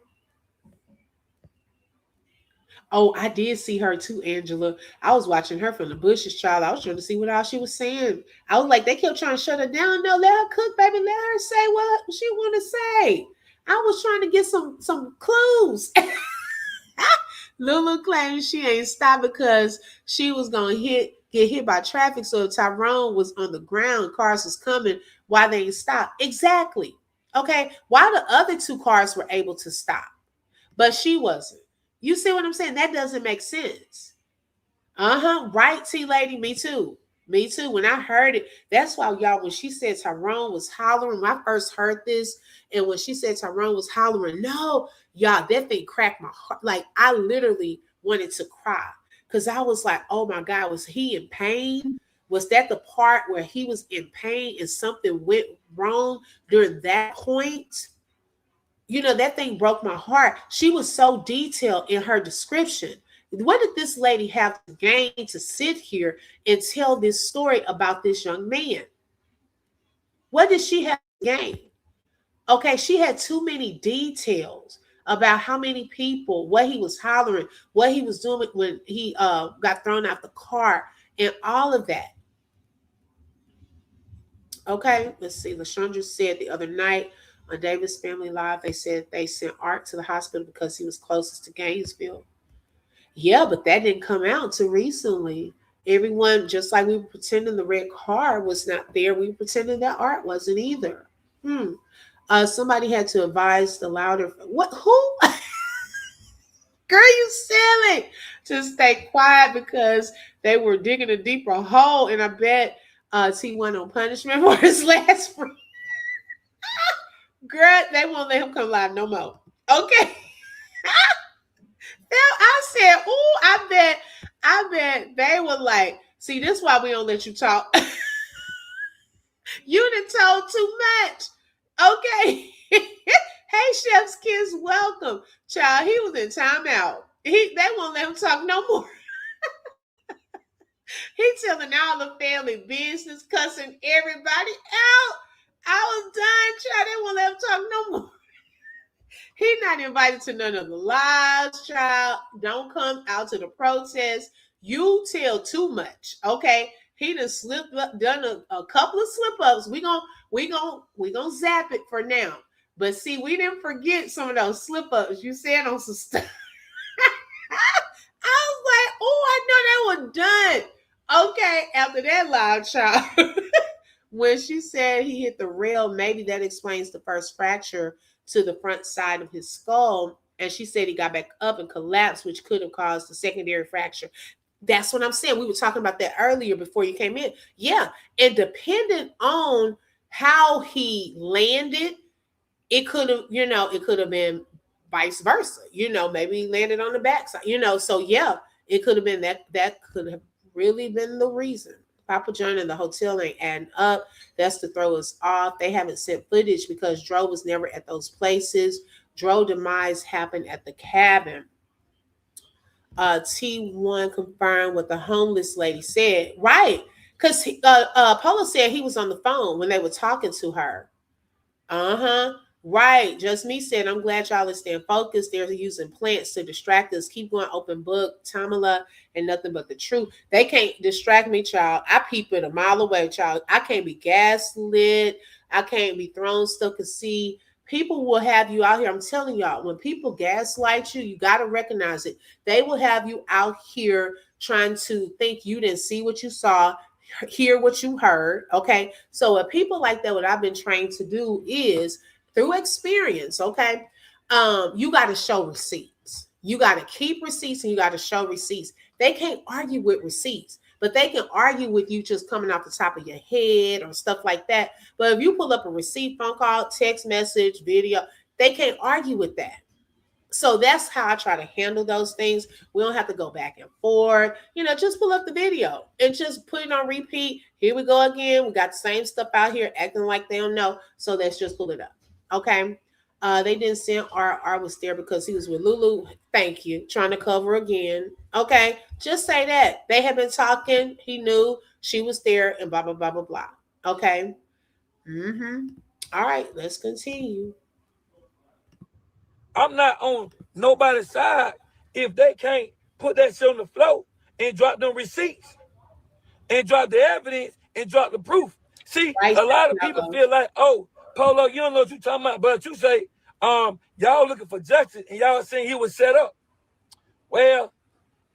Oh, I did see her too, Angela. I was watching her from the bushes, child. I was trying to see what all she was saying. I was like, they kept trying to shut her down. No, let her cook, baby. Let her say what she want to say. I was trying to get some clues. Lulu claims she ain't stopped because she was gonna get hit by traffic. So Tyrone was on the ground, cars was coming. Why they ain't stopped? Exactly. Okay. Why the other two cars were able to stop, but she wasn't. You see what I'm saying? That doesn't make sense. Right, T-Lady? Me too. Me too. When I heard it, that's why, y'all, when she said Tyrone was hollering, when I first heard this, and when she said Tyrone was hollering, no, y'all, that thing cracked my heart. Like, I literally wanted to cry because I was like, oh my God, was he in pain? Was that the part where he was in pain and something went wrong during that point? You know, that thing broke my heart. She was so detailed in her description. What did this lady have to gain to sit here and tell this story about this young man? What did she have to gain? Okay, she had too many details about how many people, what he was hollering, what he was doing when he got thrown out the car, and all of that. Okay, let's see. LaShondra said the other night on Davis Family Live, they said they sent Art to the hospital because he was closest to Gainesville. Yeah, but that didn't come out until recently. Everyone, just like we were pretending the red car was not there, we were pretending that Art wasn't either. Somebody had to advise the louder. What? Who? Girl, you silly. To stay quiet because they were digging a deeper hole, and I bet T1 on punishment for his last friend. Girl, they won't let him come live no more. Okay. I said, ooh, I bet they were like, see, this is why we don't let you talk. You done told too much. Okay. Hey, Chef's Kids, welcome. Child, he was in timeout. They won't let him talk no more. He telling all the family business, cussing everybody out. I was done, child. They won't let him talk no more. He not invited to none of the lives, child. Don't come out to the protest. You tell too much, okay? He done slipped up, done a couple of slip ups. We gonna zap it for now. But see, we didn't forget some of those slip ups you said on some stuff. I was like, oh, I know they were done. Okay, after that loud child, when she said he hit the rail, maybe that explains the first fracture to the front side of his skull. And she said he got back up and collapsed, which could have caused the secondary fracture. That's what I'm saying. We were talking about that earlier before you came in. Yeah. And depending on how he landed, it could have, it could have been vice versa. Maybe he landed on the backside, so yeah, it could have been that could have really been the reason. Papa John and the hotel ain't adding up. That's to throw us off. They haven't sent footage because Dro was never at those places. Dro demise happened at the cabin. T1 confirmed what the homeless lady said. Right. Because Polo said he was on the phone when they were talking to her. Right. Just me said, I'm glad y'all are staying focused. They're using plants to distract us. Keep going, open book, Tamala, and nothing but the truth. They can't distract me, child. I peep it a mile away, child. I can't be gaslit. I can't be thrown stuff to see. People will have you out here. I'm telling y'all, when people gaslight you, you got to recognize it. They will have you out here trying to think you didn't see what you saw, hear what you heard. Okay. So with people like that, what I've been trained to do is through experience. Okay. You got to show receipts. You got to keep receipts and you got to show receipts. They can't argue with receipts, but they can argue with you just coming off the top of your head or stuff like that. But if you pull up a receipt, phone call, text message, video, they can't argue with that. So that's how I try to handle those things. We don't have to go back and forth. Just pull up the video and just put it on repeat. Here we go again. We got the same stuff out here acting like they don't know. So let's just pull it up. Okay. They didn't send R was there because he was with Lulu. Thank you. Trying to cover again. Okay. Just say that. They had been talking. He knew she was there and blah, blah, blah, blah, blah. Okay. All right. Let's continue. I'm not on nobody's side if they can't put that shit on the floor and drop them receipts and drop the evidence and drop the proof. See, a lot of people feel like, oh, Polo, you don't know what you're talking about, but you say, y'all looking for justice and y'all saying he was set up. Well,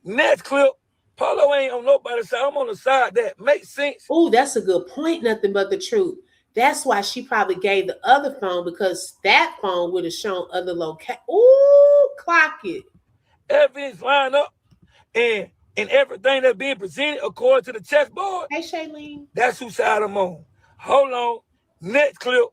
next clip, Polo ain't on nobody's side. I'm on the side that makes sense. Oh, that's a good point. Nothing but the truth. That's why she probably gave the other phone, because that phone would have shown other location. Ooh, clock it. Evidence line up and everything that's being presented according to the chessboard. Hey, Shailene. That's whose side I'm on. Hold on. Next clip.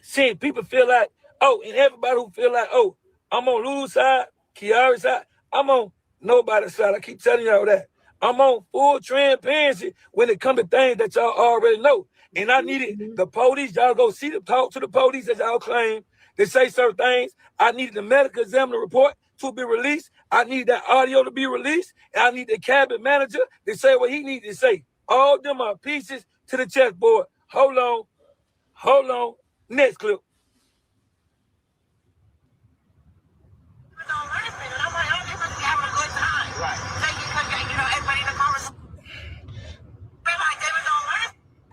Seeing people feel like, oh, and everybody who feel like, oh, I'm on Lulu's side, Kiara's side. I'm on nobody's side. I keep telling y'all that. I'm on full transparency when it comes to things that y'all already know. And I needed the police, y'all go see them, talk to the police as y'all claim. They say certain things. I needed the medical examiner report to be released. I need that audio to be released. And I need the cabinet manager to say what he needs to say. All of them are pieces to the chessboard. Hold on. Next clip.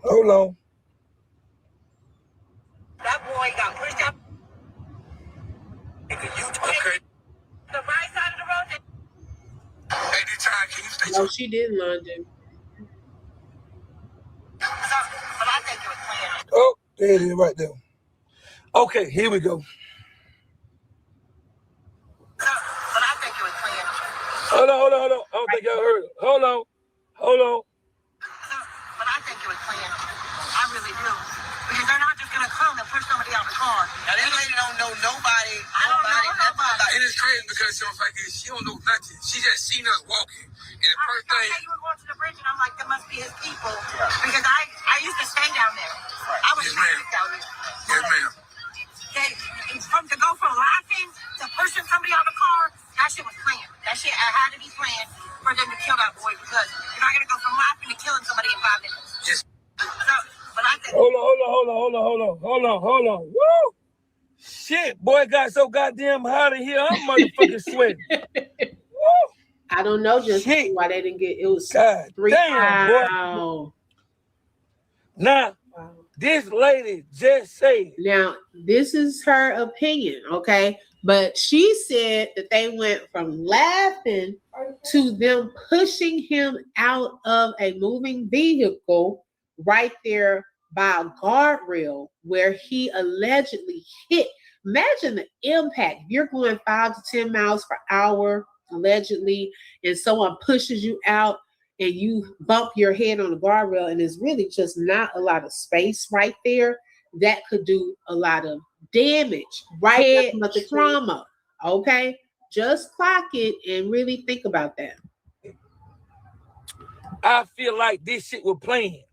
Hold on. That boy got pushed out. Okay. The right side of the road. Hey, D-Time, can you stay? No, she didn't, London. But I think it was planned. Oh, there it is right there. Okay, here we go. But I think it was planned. Hold on. I don't think y'all heard it. Hold on. But I think it was planned. I really do. Because they're not just going to come and push somebody out the car. Now, this lady don't know nobody. I don't know nobody. It is crazy because she don't know nothing. She just seen us walking. And the first thing. You were going to the bridge, and I'm like, that must be his people. Because I used to stay down there. I was down there. Yes, ma'am. To go from laughing to pushing somebody out of the car, that shit was planned. That shit had to be planned for them to kill that boy because you're not gonna go from laughing to killing somebody in 5 minutes. Just but I think Hold on. Woo! Shit, boy, got so goddamn hot in here. I'm motherfucking sweating. Woo! I don't know just why they didn't get it. Was God 3. damn, boy. Wow. Now, this lady just said. Now, this is her opinion, okay? But she said that they went from laughing to them pushing him out of a moving vehicle right there by a guardrail where he allegedly hit. Imagine the impact. If you're going 5 to 10 miles per hour, allegedly, and someone pushes you out and you bump your head on the guardrail and there's really just not a lot of space right there, that could do a lot of damage. Right? The trauma. Okay? Just clock it and really think about that. I feel like this shit was planned.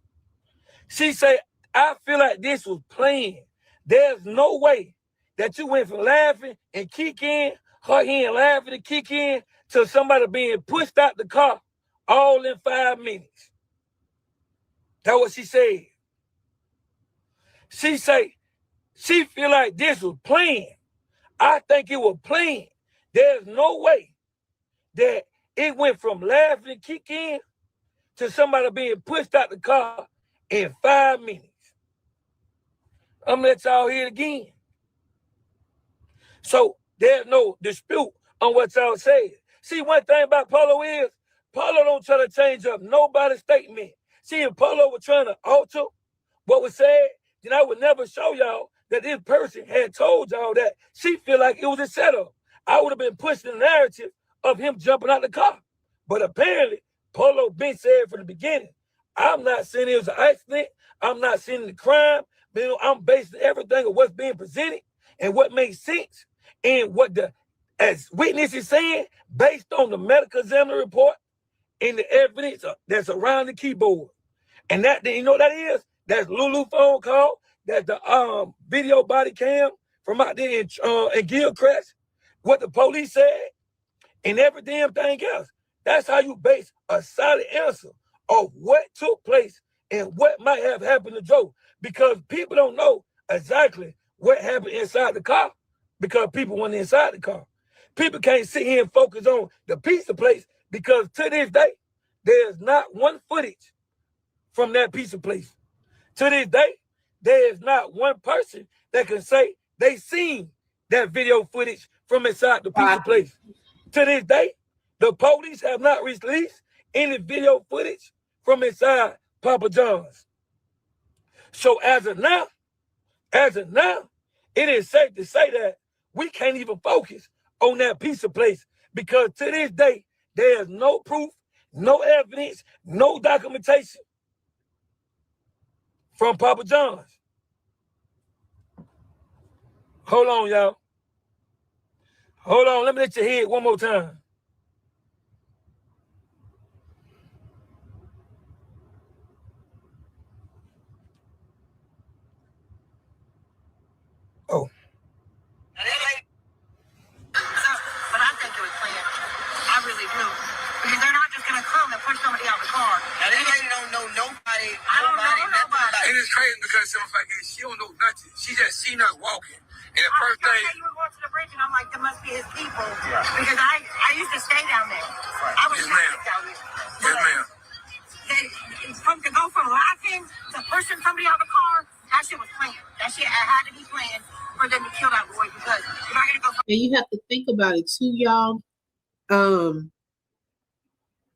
She said, I feel like this was planned. There's no way that you went from laughing and kick in, her in laughing and kick in, to somebody being pushed out the car all in 5 minutes. That's what she said. She say, she feel like this was planned. I think it was planned. There's no way that it went from laughing and kick in to somebody being pushed out the car in 5 minutes. I'm gonna let y'all hear it again. So there's no dispute on what y'all said. See, one thing about Polo is, Polo don't try to change up nobody's statement. See, if Polo was trying to alter what was said, then I would never show y'all that this person had told y'all that she feel like it was a setup. I would have been pushing the narrative of him jumping out the car. But apparently, Polo been said from the beginning, I'm not saying it was an accident. I'm not saying the crime. But I'm basing everything on what's being presented and what makes sense and what the as witness is saying based on the medical examiner report and the evidence that's around the keyboard. And that, you know what that is? That's Lulu phone call. That's the video body cam from out there in Gilchrist. What the police said and every damn thing else. That's how you base a solid answer of what took place and what might have happened to Joe. Because people don't know exactly what happened inside the car because people weren't inside the car. People can't sit here and focus on the pizza place because to this day, there's not one footage from that pizza place. To this day, there is not one person that can say they seen that video footage from inside the pizza place. To this day, the police have not released any video footage from inside Papa John's. So as of now, it is safe to say that we can't even focus on that pizza place because to this day, there's no proof, no evidence, no documentation from Papa John's. Hold on, y'all. Hold on, let me let you hear it one more time. Oh. But I think it was planned. I really do. Because they're not just gonna come and push somebody out the car. Now this lady don't know nobody. I don't know nobody. And it's crazy because she don't know nothing. She just seen her walking. And the first thing you were going to the bridge and I'm like, there must be his people. Yeah. Because I used to stay down there. I was down there. Yes, ma'am. To go from laughing to pushing somebody out of the car, that shit was planned. That shit had to be planned for them to kill that boy because you're not gonna go. And you have to think about it too, y'all.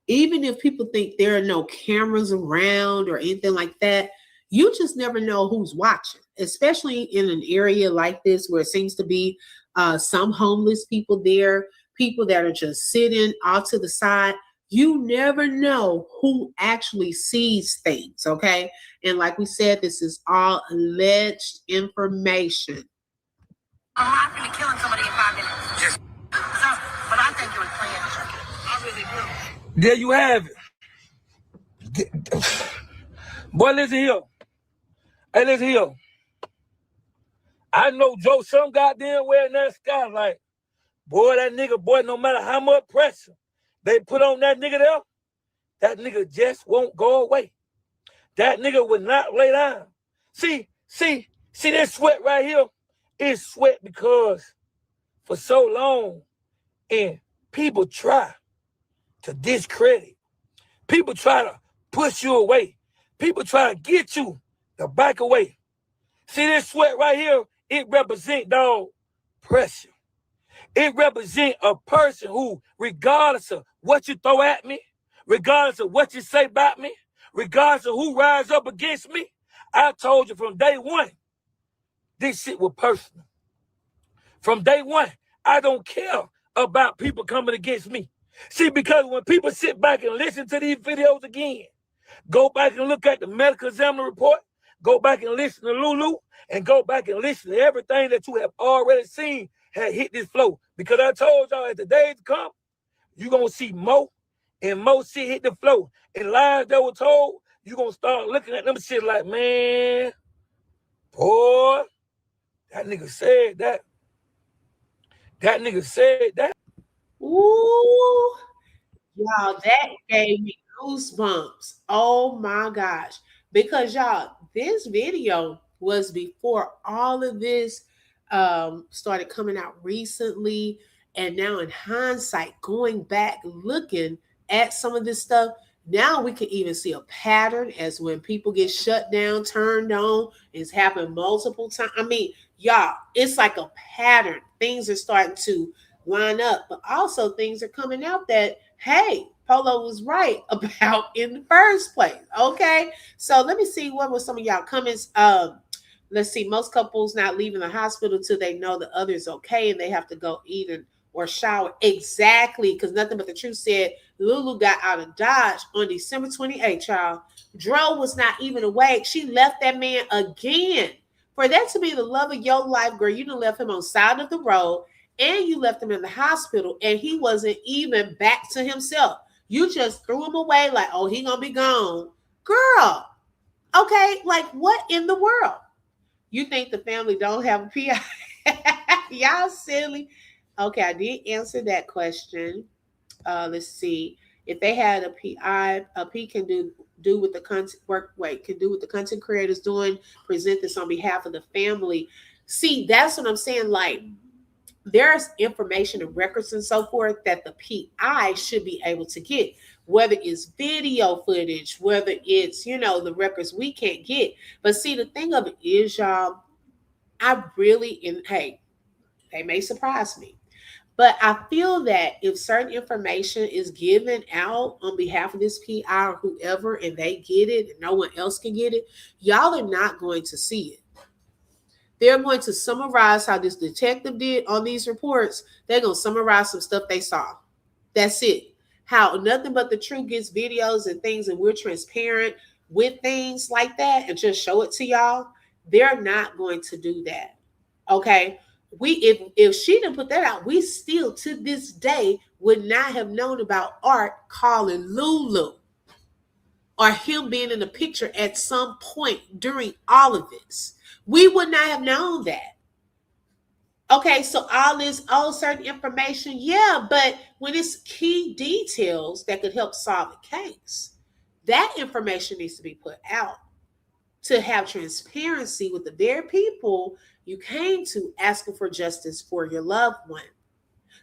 Even if people think there are no cameras around or anything like that, you just never know who's watching, especially in an area like this where it seems to be some homeless people there, people that are just sitting off to the side. You never know who actually sees things, okay? And like we said, this is all alleged information. I'm laughing at killing somebody in 5 minutes. Yes. But I think it was planned. I really do. There you have it. Boy, listen here. Hey, listen here. I know Joe some goddamn way in that sky like, boy, that nigga, boy, no matter how much pressure they put on that nigga there, that nigga just won't go away. That nigga would not lay down. See this sweat right here is sweat because for so long, and people try to discredit. People try to push you away. People try to get you to back away. See this sweat right here? It represents, dog, pressure. It represents a person who, regardless of what you throw at me, regardless of what you say about me, regardless of who rises up against me, I told you from day one, this shit was personal. From day one, I don't care about people coming against me. See, because when people sit back and listen to these videos again, go back and look at the medical examiner report, go back and listen to Lulu, and go back and listen to everything that you have already seen had hit this flow. Because I told y'all as the days come, you're going to see more and more shit hit the flow. And lies that were told, you're going to start looking at them shit like, man, boy, that nigga said that. That nigga said that. Ooh, y'all, that gave me goosebumps. Oh my gosh. Because y'all, this video was before all of this started coming out recently. And now in hindsight, going back, looking at some of this stuff, now we can even see a pattern as when people get shut down, turned on. It's happened multiple times. I mean, y'all, it's like a pattern. Things are starting to line up, but also things are coming out that, hey, Polo was right about in the first place. Okay, so let me see what were some of y'all comments. Let's see. Most couples not leaving the hospital till they know the other's okay and they have to go eat or shower. Exactly, because Nothing But the Truth said Lulu got out of Dodge on December 28th, y'all. Dro was not even awake. She left that man again. For that to be the love of your life, girl, you done left him on the side of the road and you left him in the hospital and he wasn't even back to himself. You just threw him away like, oh, he gonna be gone. Girl, okay, like what in the world? You think the family don't have a PI? Y'all silly. Okay, I did answer that question. Let's see. If they had a PI, a P can do what the content creators doing, present this on behalf of the family. See, that's what I'm saying. Like, there's information and records and so forth that the PI should be able to get, whether it's video footage, whether it's, the records we can't get. But see, the thing of it is, y'all, hey, they may surprise me, but I feel that if certain information is given out on behalf of this PI or whoever, and they get it and no one else can get it, y'all are not going to see it. They're going to summarize how this detective did on these reports. They're going to summarize some stuff they saw. That's it. How Nothing But the Truth gets videos and things, and we're transparent with things like that and just show it to y'all. They're not going to do that. Okay? If she didn't put that out, we still to this day would not have known about Art calling Lulu or him being in the picture at some point during all of this. We would not have known that. Okay, so all certain information, yeah, but when it's key details that could help solve the case, that information needs to be put out to have transparency with the very people you came to asking for justice for your loved one.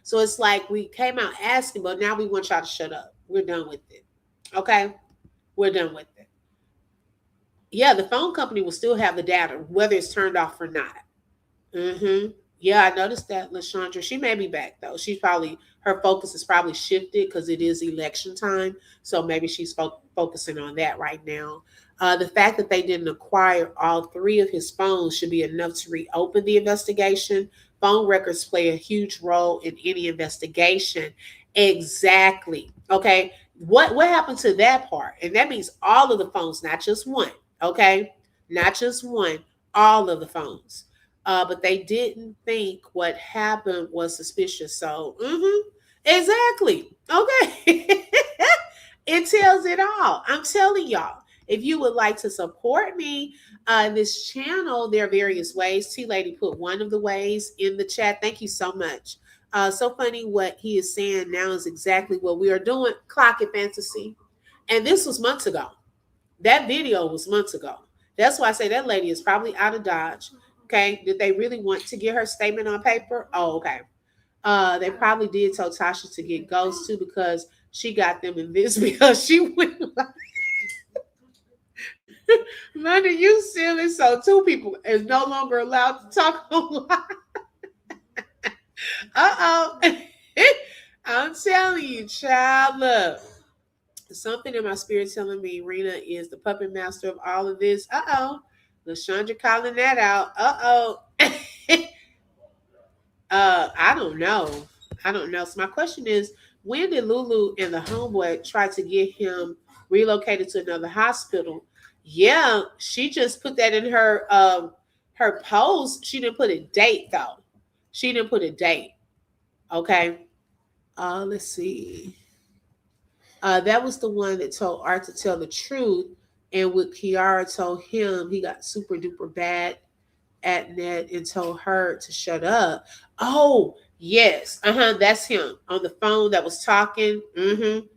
So it's like we came out asking, but now we want y'all to shut up. We're done with it. Okay? We're done with it. Yeah, the phone company will still have the data, whether it's turned off or not. Yeah, I noticed that, LaShondra. She may be back, though. Her focus is probably shifted because it is election time. So maybe she's focusing on that right now. The fact that they didn't acquire all 3 of his phones should be enough to reopen the investigation. Phone records play a huge role in any investigation. Exactly. Okay. What happened to that part? And that means all of the phones, not just one. Okay. Not just one, all of the phones. But they didn't think what happened was suspicious. So, exactly. Okay. It tells it all. I'm telling y'all. If you would like to support me in this channel, there are various ways. T-Lady put one of the ways in the chat. Thank you so much. So funny what he is saying now is exactly what we are doing. Clock it, fantasy. And this was months ago. That video was months ago. That's why I say that lady is probably out of Dodge. Okay. Did they really want to get her statement on paper? Oh, okay. They probably did tell Tasha to get ghosts too because she got them in this because she went like, Money, you silly. So two people is no longer allowed to talk online. Uh-oh. I'm telling you, child, look. Something in my spirit telling me Rena is the puppet master of all of this. Uh-oh. LaShondra calling that out. Uh-oh. I don't know. I don't know. So my question is, when did Lulu and the homeboy try to get him relocated to another hospital? Yeah, she just put that in her post. She didn't put a date though. She didn't put a date. Okay. Let's see. That was the one that told Art to tell the truth. And what Kiara told him, he got super duper bad at Ned and told her to shut up. Oh, yes. That's him on the phone that was talking.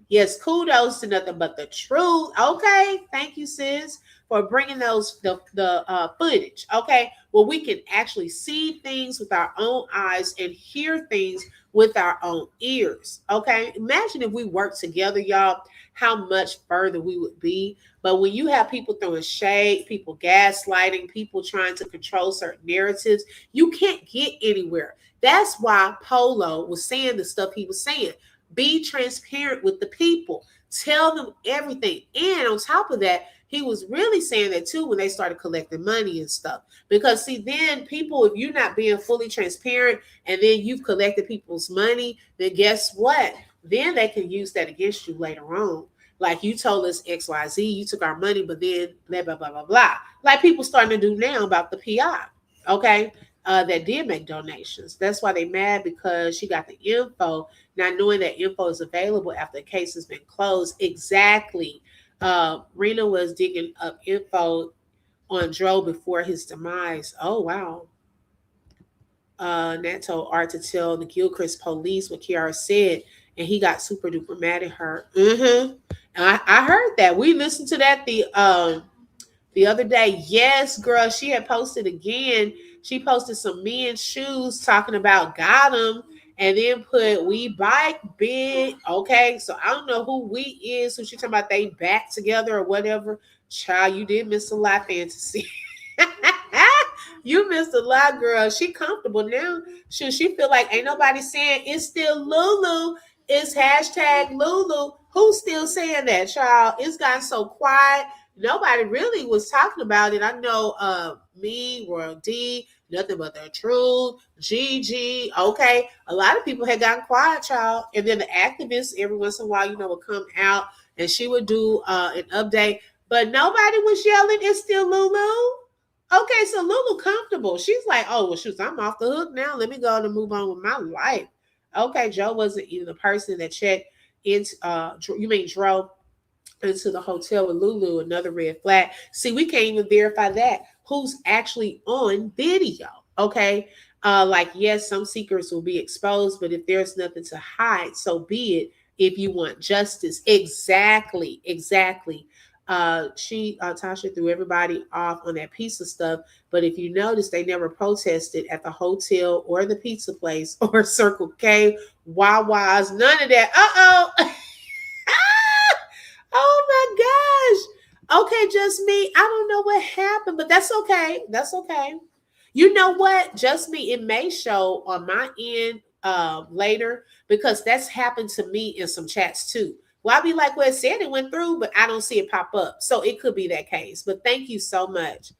Yes, kudos to nothing but the truth. Okay. Thank you, sis, for bringing the footage. Okay. Well, we can actually see things with our own eyes and hear things with our own ears. Okay. Imagine if we worked together, y'all, how much further we would be. But when you have people throwing shade, people gaslighting, people trying to control certain narratives, you can't get anywhere. That's why Polo was saying the stuff he was saying. Be transparent with the people. Tell them everything. And on top of that, he was really saying that too when they started collecting money and stuff. Because see, then people, if you're not being fully transparent and then you've collected people's money, then guess what? Then they can use that against you later on. Like you told us XYZ, you took our money, but then blah, blah, blah, blah, blah. Like people starting to do now about the PI, okay, that did make donations. That's why they mad because she got the info, not knowing that info is available after the case has been closed. Exactly. Rena was digging up info on Dro before his demise. Oh, wow. Nat told Art to tell the Gilchrist police what Kiara said, and he got super duper mad at her. I heard that. We listened to that the other day. Yes, girl, she had posted again. She posted some men's shoes talking about got them, and then put we bike big. Okay, so I don't know who we is. Who she talking about? They back together or whatever. Child, you did miss a lot, fantasy. You missed a lot, girl. She comfortable now. She feel like ain't nobody saying it's still Lulu. It's hashtag Lulu. Who's still saying that, child? It's gotten so quiet. Nobody really was talking about it. I know me, Royal D, nothing but the truth, Gigi. Okay. A lot of people had gotten quiet, child. And then the activists every once in a while, would come out and she would do an update. But nobody was yelling, it's still Lulu. Okay, so Lulu comfortable. She's like, oh, well, shoot, I'm off the hook now. Let me go and move on with my life. Okay, Joe wasn't even the person that checked into, drove into the hotel with Lulu, another red flag. See, we can't even verify that. Who's actually on video, okay? Like, yes, some secrets will be exposed, but if there's nothing to hide, so be it if you want justice. Exactly. Tasha threw everybody off on that pizza stuff, but if you notice, they never protested at the hotel or the pizza place or Circle K, Wawa's, none of that. Oh my gosh. Okay, just me. I don't know what happened, but that's okay. You know what? Just me. It may show on my end later because that's happened to me in some chats too. Well, I'll be like, well, it said it went through, but I don't see it pop up. So it could be that case. But thank you so much.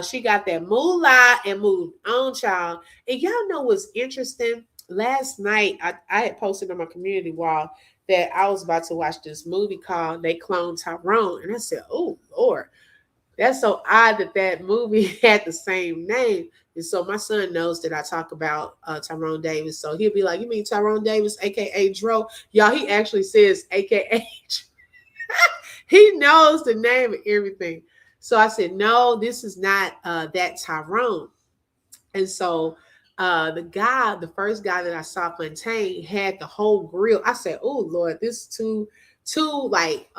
She got that moolah and moved on, child. And y'all know what's interesting? Last night, I had posted on my community wall that I was about to watch this movie called They Cloned Tyrone. And I said, oh, Lord, that's so odd that movie had the same name. And so my son knows that I talk about Tyrone Davis. So he'll be like, you mean Tyrone Davis, a.k.a. Dro? Y'all, he actually says a.k.a. He knows the name of everything. So I said, no, this is not that Tyrone. And so the first guy that I saw plantain had the whole grill. I said, "Oh Lord, this is too like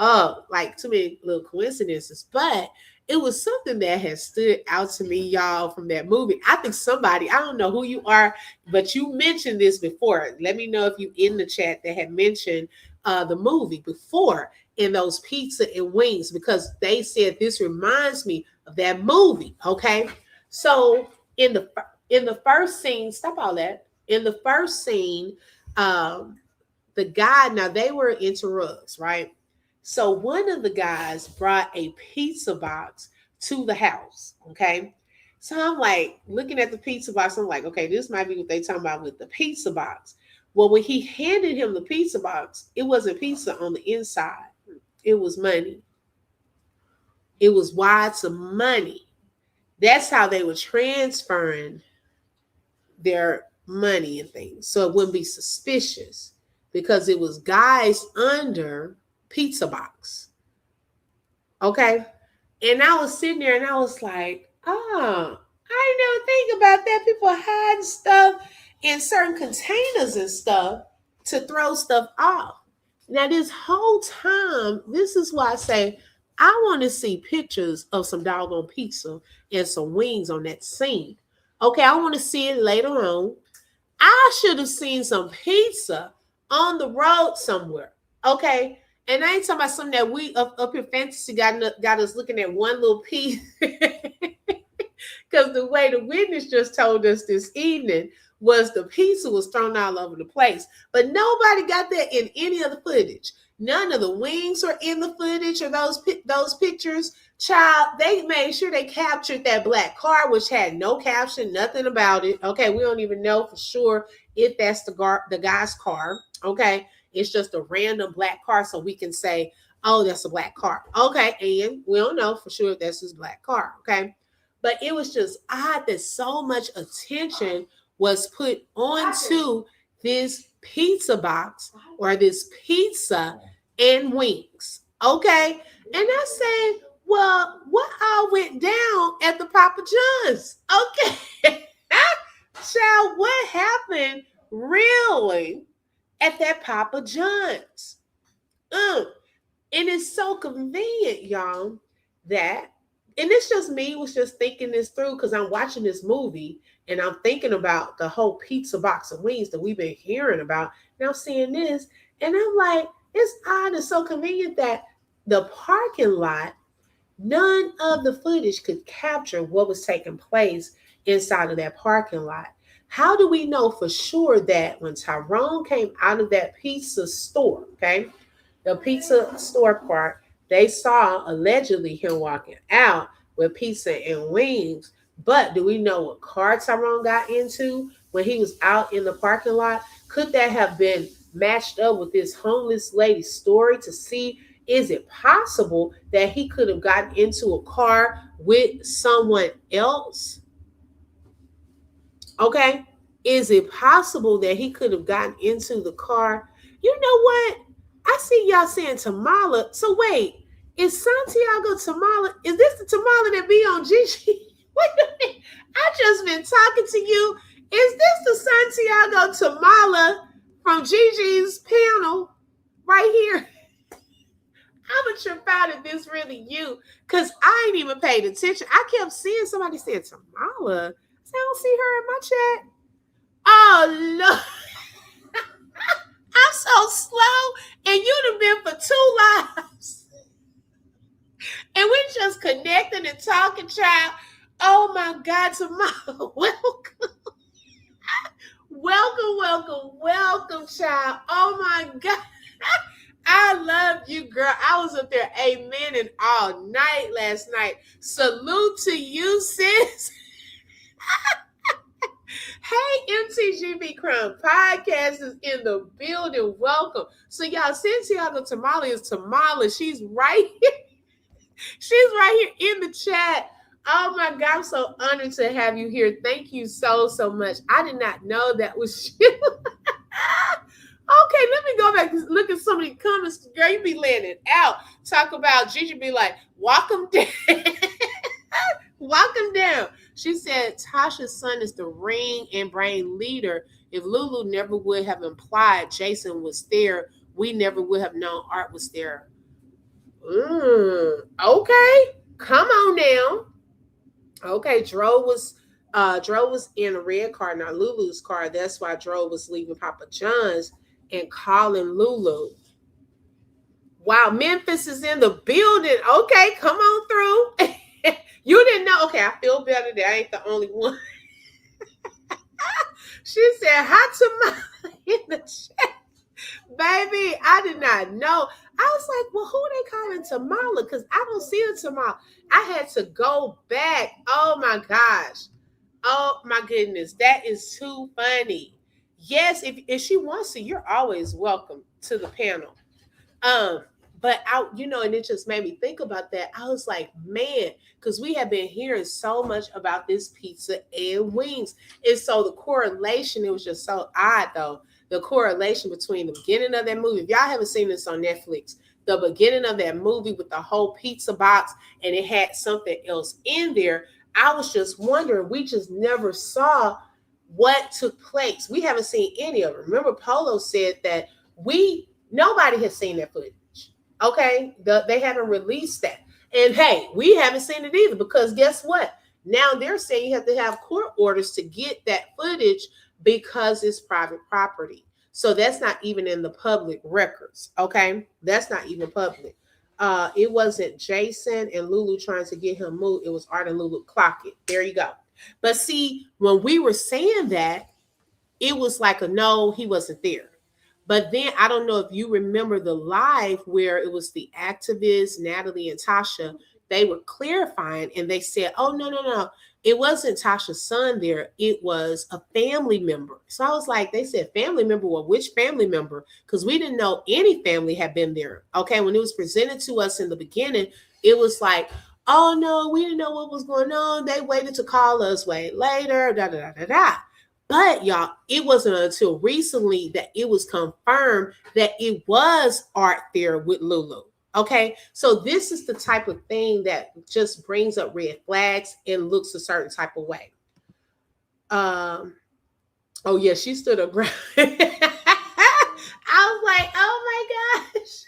too many little coincidences." But it was something that has stood out to me, y'all, from that movie. I think somebody, I don't know who you are, but you mentioned this before. Let me know if you in the chat that had mentioned the movie before in those pizza and wings, because they said this reminds me of that movie. Okay, so in the first scene, stop all that. In the first scene, the guy, now they were into rugs, right? So one of the guys brought a pizza box to the house. Okay. So I'm like looking at the pizza box. I'm like, okay, this might be what they talking about with the pizza box. Well, when he handed him the pizza box, it wasn't pizza on the inside. It was money. It was wads of money. That's how they were transferring their money and things. So it wouldn't be suspicious because it was guys under pizza box. Okay. And I was sitting there and I was like, oh, I didn't never think about that. People hiding stuff in certain containers and stuff to throw stuff off. Now, this whole time, this is why I say I want to see pictures of some doggone pizza and some wings on that scene. Okay, I want to see it later on. I should have seen some pizza on the road somewhere. Okay. And I ain't talking about something that we up here fantasy got us looking at one little piece. Because the way the witness just told us this evening was the pizza was thrown all over the place. But nobody got that in any of the footage. None of the wings were in the footage or those pictures. Child, they made sure they captured that black car, which had no caption, nothing about it. Okay, we don't even know for sure if that's the guy's car. Okay, it's just a random black car, so we can say, oh, that's a black car. Okay, and we don't know for sure if that's his black car. Okay, but it was just odd that so much attention was put onto this pizza box or this pizza and wings. Okay, and I said, well, what all went down at the Papa John's? Okay. Child, what happened really at that Papa John's? And it's so convenient, y'all, that, and it's just me was just thinking this through because I'm watching this movie and I'm thinking about the whole pizza box of wings that we've been hearing about. And I'm seeing this and I'm like, it's odd and so convenient that the parking lot, none of the footage could capture what was taking place inside of that parking lot. How do we know for sure that when Tyrone came out of that pizza store, okay, the pizza store part, they saw allegedly him walking out with pizza and wings, but do we know what car Tyrone got into when he was out in the parking lot? Could that have been matched up with this homeless lady's story to see, is it possible that he could have gotten into a car with someone else? Okay. Is it possible that he could have gotten into the car? You know what? I see y'all saying Tamala. So wait, is Santiago Tamala? Is this the Tamala that be on Gigi? Wait a minute. I just been talking to you. Is this the Santiago Tamala from Gigi's panel right here? I'm a trip out if this really you, because I ain't even paid attention. I kept seeing somebody saying Tamala. I don't see her in my chat. Oh, no. I'm so slow, and you'd have been for 2 lives. And we just connecting and talking, child. Oh, my God, Tamala, welcome. Welcome, child. Oh, my God. I love you, girl. I was up there amening all night last night. Salute to you, sis. Hey, MTGB Crown Podcast is in the building. Welcome. So, y'all, Santiago Tamala is Tamala. She's right here. She's right here in the chat. Oh, my God. I'm so honored to have you here. Thank you so much. I did not know that was you. Okay, let me go back and look at some of the comments. Girl, you be laying it out. Talk about Gigi be like, walk them down. Walk them down. She said Tasha's son is the ring and brain leader. If Lulu never would have implied Jason was there, we never would have known Art was there. Okay, come on now. Okay, Dro was in a red car, not Lulu's car. That's why Dro was leaving Papa John's and calling Lulu. Wow, Memphis is in the building. Okay, come on through. You didn't know. Okay, I feel better that I ain't the only one. She said, "Hi Tamala in the chat." Baby, I did not know. I was like, well, who are they calling Tamala? Because I don't see a Tamala. I had to go back. Oh my gosh. Oh my goodness. That is too funny. Yes, if she wants to, you're always welcome to the panel. But and it just made me think about that. I was like, man, because we have been hearing so much about this pizza and wings. And so the correlation, it was just so odd though. The correlation between the beginning of that movie. If y'all haven't seen this on Netflix, the beginning of that movie with the whole pizza box and it had something else in there. I was just wondering, we just never saw what took place. We haven't seen any of it. Remember, Polo said that nobody has seen that footage. Okay, they haven't released that. And hey, we haven't seen it either because guess what? Now they're saying you have to have court orders to get that footage because it's private property. So that's not even in the public records. Okay, that's not even public. It wasn't Jason and Lulu trying to get him moved. It was Art and Lulu. Clock it. There you go. But see, when we were saying that, it was like a no, he wasn't there. But then I don't know if you remember the live where it was the activists, Natalie and Tasha, they were clarifying and they said, oh, no. It wasn't Tasha's son there. It was a family member. So I was like, they said family member. Well, which family member? Because we didn't know any family had been there. Okay. When it was presented to us in the beginning, it was like, oh, no, we didn't know what was going on. They waited to call us way later. But y'all, it wasn't until recently that it was confirmed that it was Art there with Lulu. Okay, so this is the type of thing that just brings up red flags and looks a certain type of way. Oh yeah, she stood up. I was like, oh my gosh.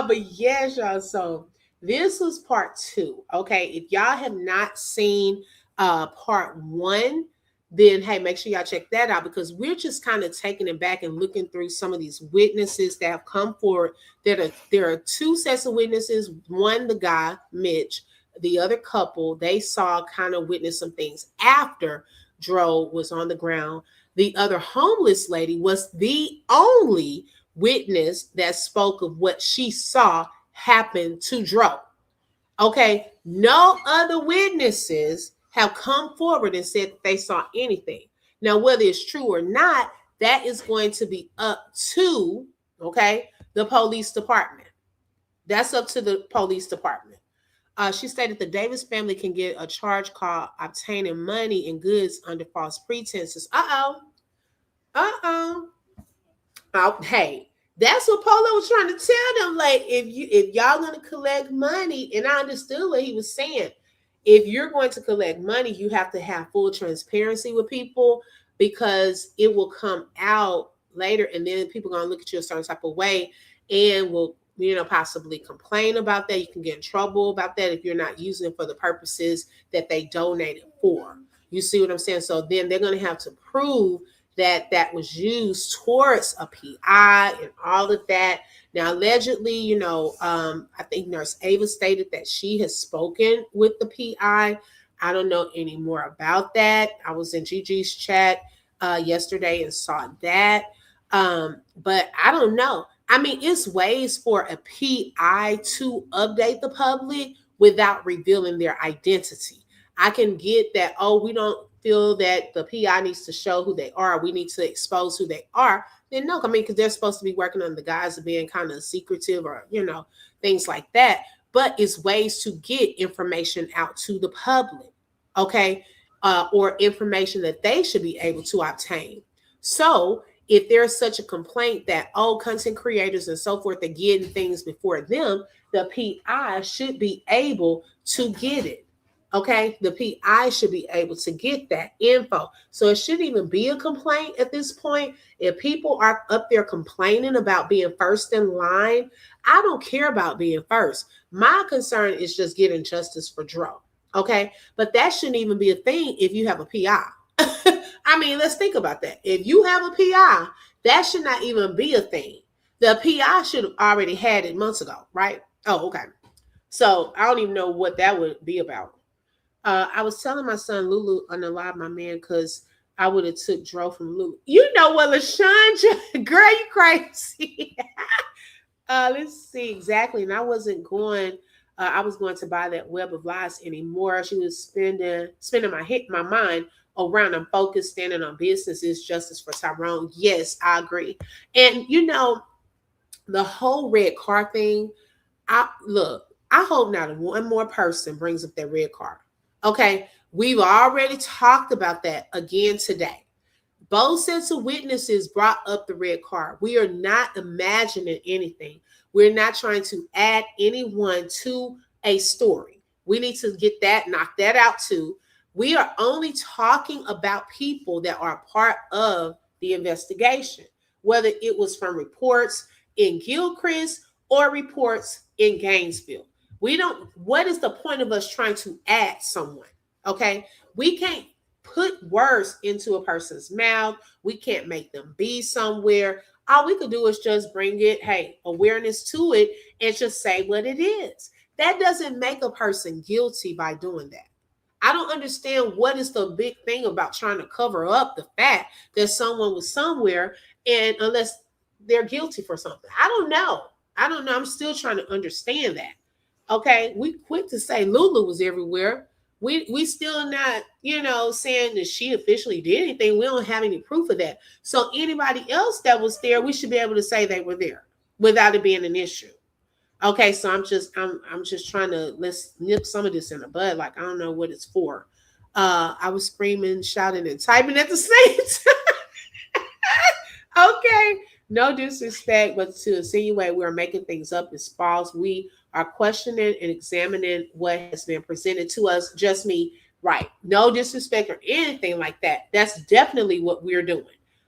But yes, y'all. So this was part 2. Okay, if y'all have not seen part 1. Then hey, make sure y'all check that out because we're just kind of taking it back and looking through some of these witnesses that have come forward. There are 2 sets of witnesses. One, the guy, Mitch, the other couple, they saw kind of witness some things after Dro was on the ground. The other homeless lady was the only witness that spoke of what she saw happen to Dro. Okay, no other witnesses have come forward and said they saw anything. Now, whether it's true or not, that is going to be up to, the police department. That's up to the police department. She stated the Davis family can get a charge called obtaining money and goods under false pretenses. Hey, that's what Polo was trying to tell them. Like, if y'all gonna collect money, and I understood what he was saying. If you're going to collect money, you have to have full transparency with people because it will come out later and then people are going to look at you a certain type of way and will, possibly complain about that. You can get in trouble about that if you're not using it for the purposes that they donated for. You see what I'm saying? So then they're going to have to prove that that was used towards a PI and all of that. Now, allegedly, I think Nurse Ava stated that she has spoken with the PI. I don't know any more about that. I was in Gigi's chat yesterday and saw that. But I don't know. I mean, it's ways for a PI to update the public without revealing their identity. I can get that, we don't feel that the PI needs to show who they are. We need to expose who they are. Then no, because they're supposed to be working on the guise of being kind of secretive or, things like that. But it's ways to get information out to the public, or information that they should be able to obtain. So if there's such a complaint that, content creators and so forth are getting things before them, the PI should be able to get it. Okay, the PI should be able to get that info. So it shouldn't even be a complaint at this point. If people are up there complaining about being first in line, I don't care about being first. My concern is just getting justice for Dro. Okay, but that shouldn't even be a thing if you have a PI. I mean, let's think about that. If you have a PI, that should not even be a thing. The PI should have already had it months ago, right? Oh, okay. So I don't even know what that would be about. I was telling my son Lulu unalive my man because I would have took Dro from Lulu. You know what, LaShawn, girl, you crazy. Let's see exactly. And I wasn't going. I was going to buy that web of lies anymore. She was spending my mind around. I'm focused, standing on business is justice for Tyrone. Yes, I agree. And you know, the whole red car thing. I hope not one more person brings up that red car. Okay, we've already talked about that again today. Both sets of witnesses brought up the red card. We are not imagining anything. We're not trying to add anyone to a story. We need to get that, knock that out too. We are only talking about people that are part of the investigation, whether it was from reports in Gilchrist or reports in Gainesville. What is the point of us trying to add someone? Okay. We can't put words into a person's mouth. We can't make them be somewhere. All we could do is just bring it, hey, awareness to it and just say what it is. That doesn't make a person guilty by doing that. I don't understand what is the big thing about trying to cover up the fact that someone was somewhere and unless they're guilty for something. I don't know. I'm still trying to understand that. Okay, we quick to say Lulu was everywhere. We still not, saying that she officially did anything. We don't have any proof of that. So anybody else that was there, we should be able to say they were there without it being an issue. Okay, so I'm just trying to let's nip some of this in the bud. Like I don't know what it's for. I was screaming, shouting, and typing at the same time. Okay, no disrespect, but to insinuate we're making things up is false. We are questioning and examining what has been presented to us. Just me, right? No disrespect or anything like that. That's definitely what we're doing.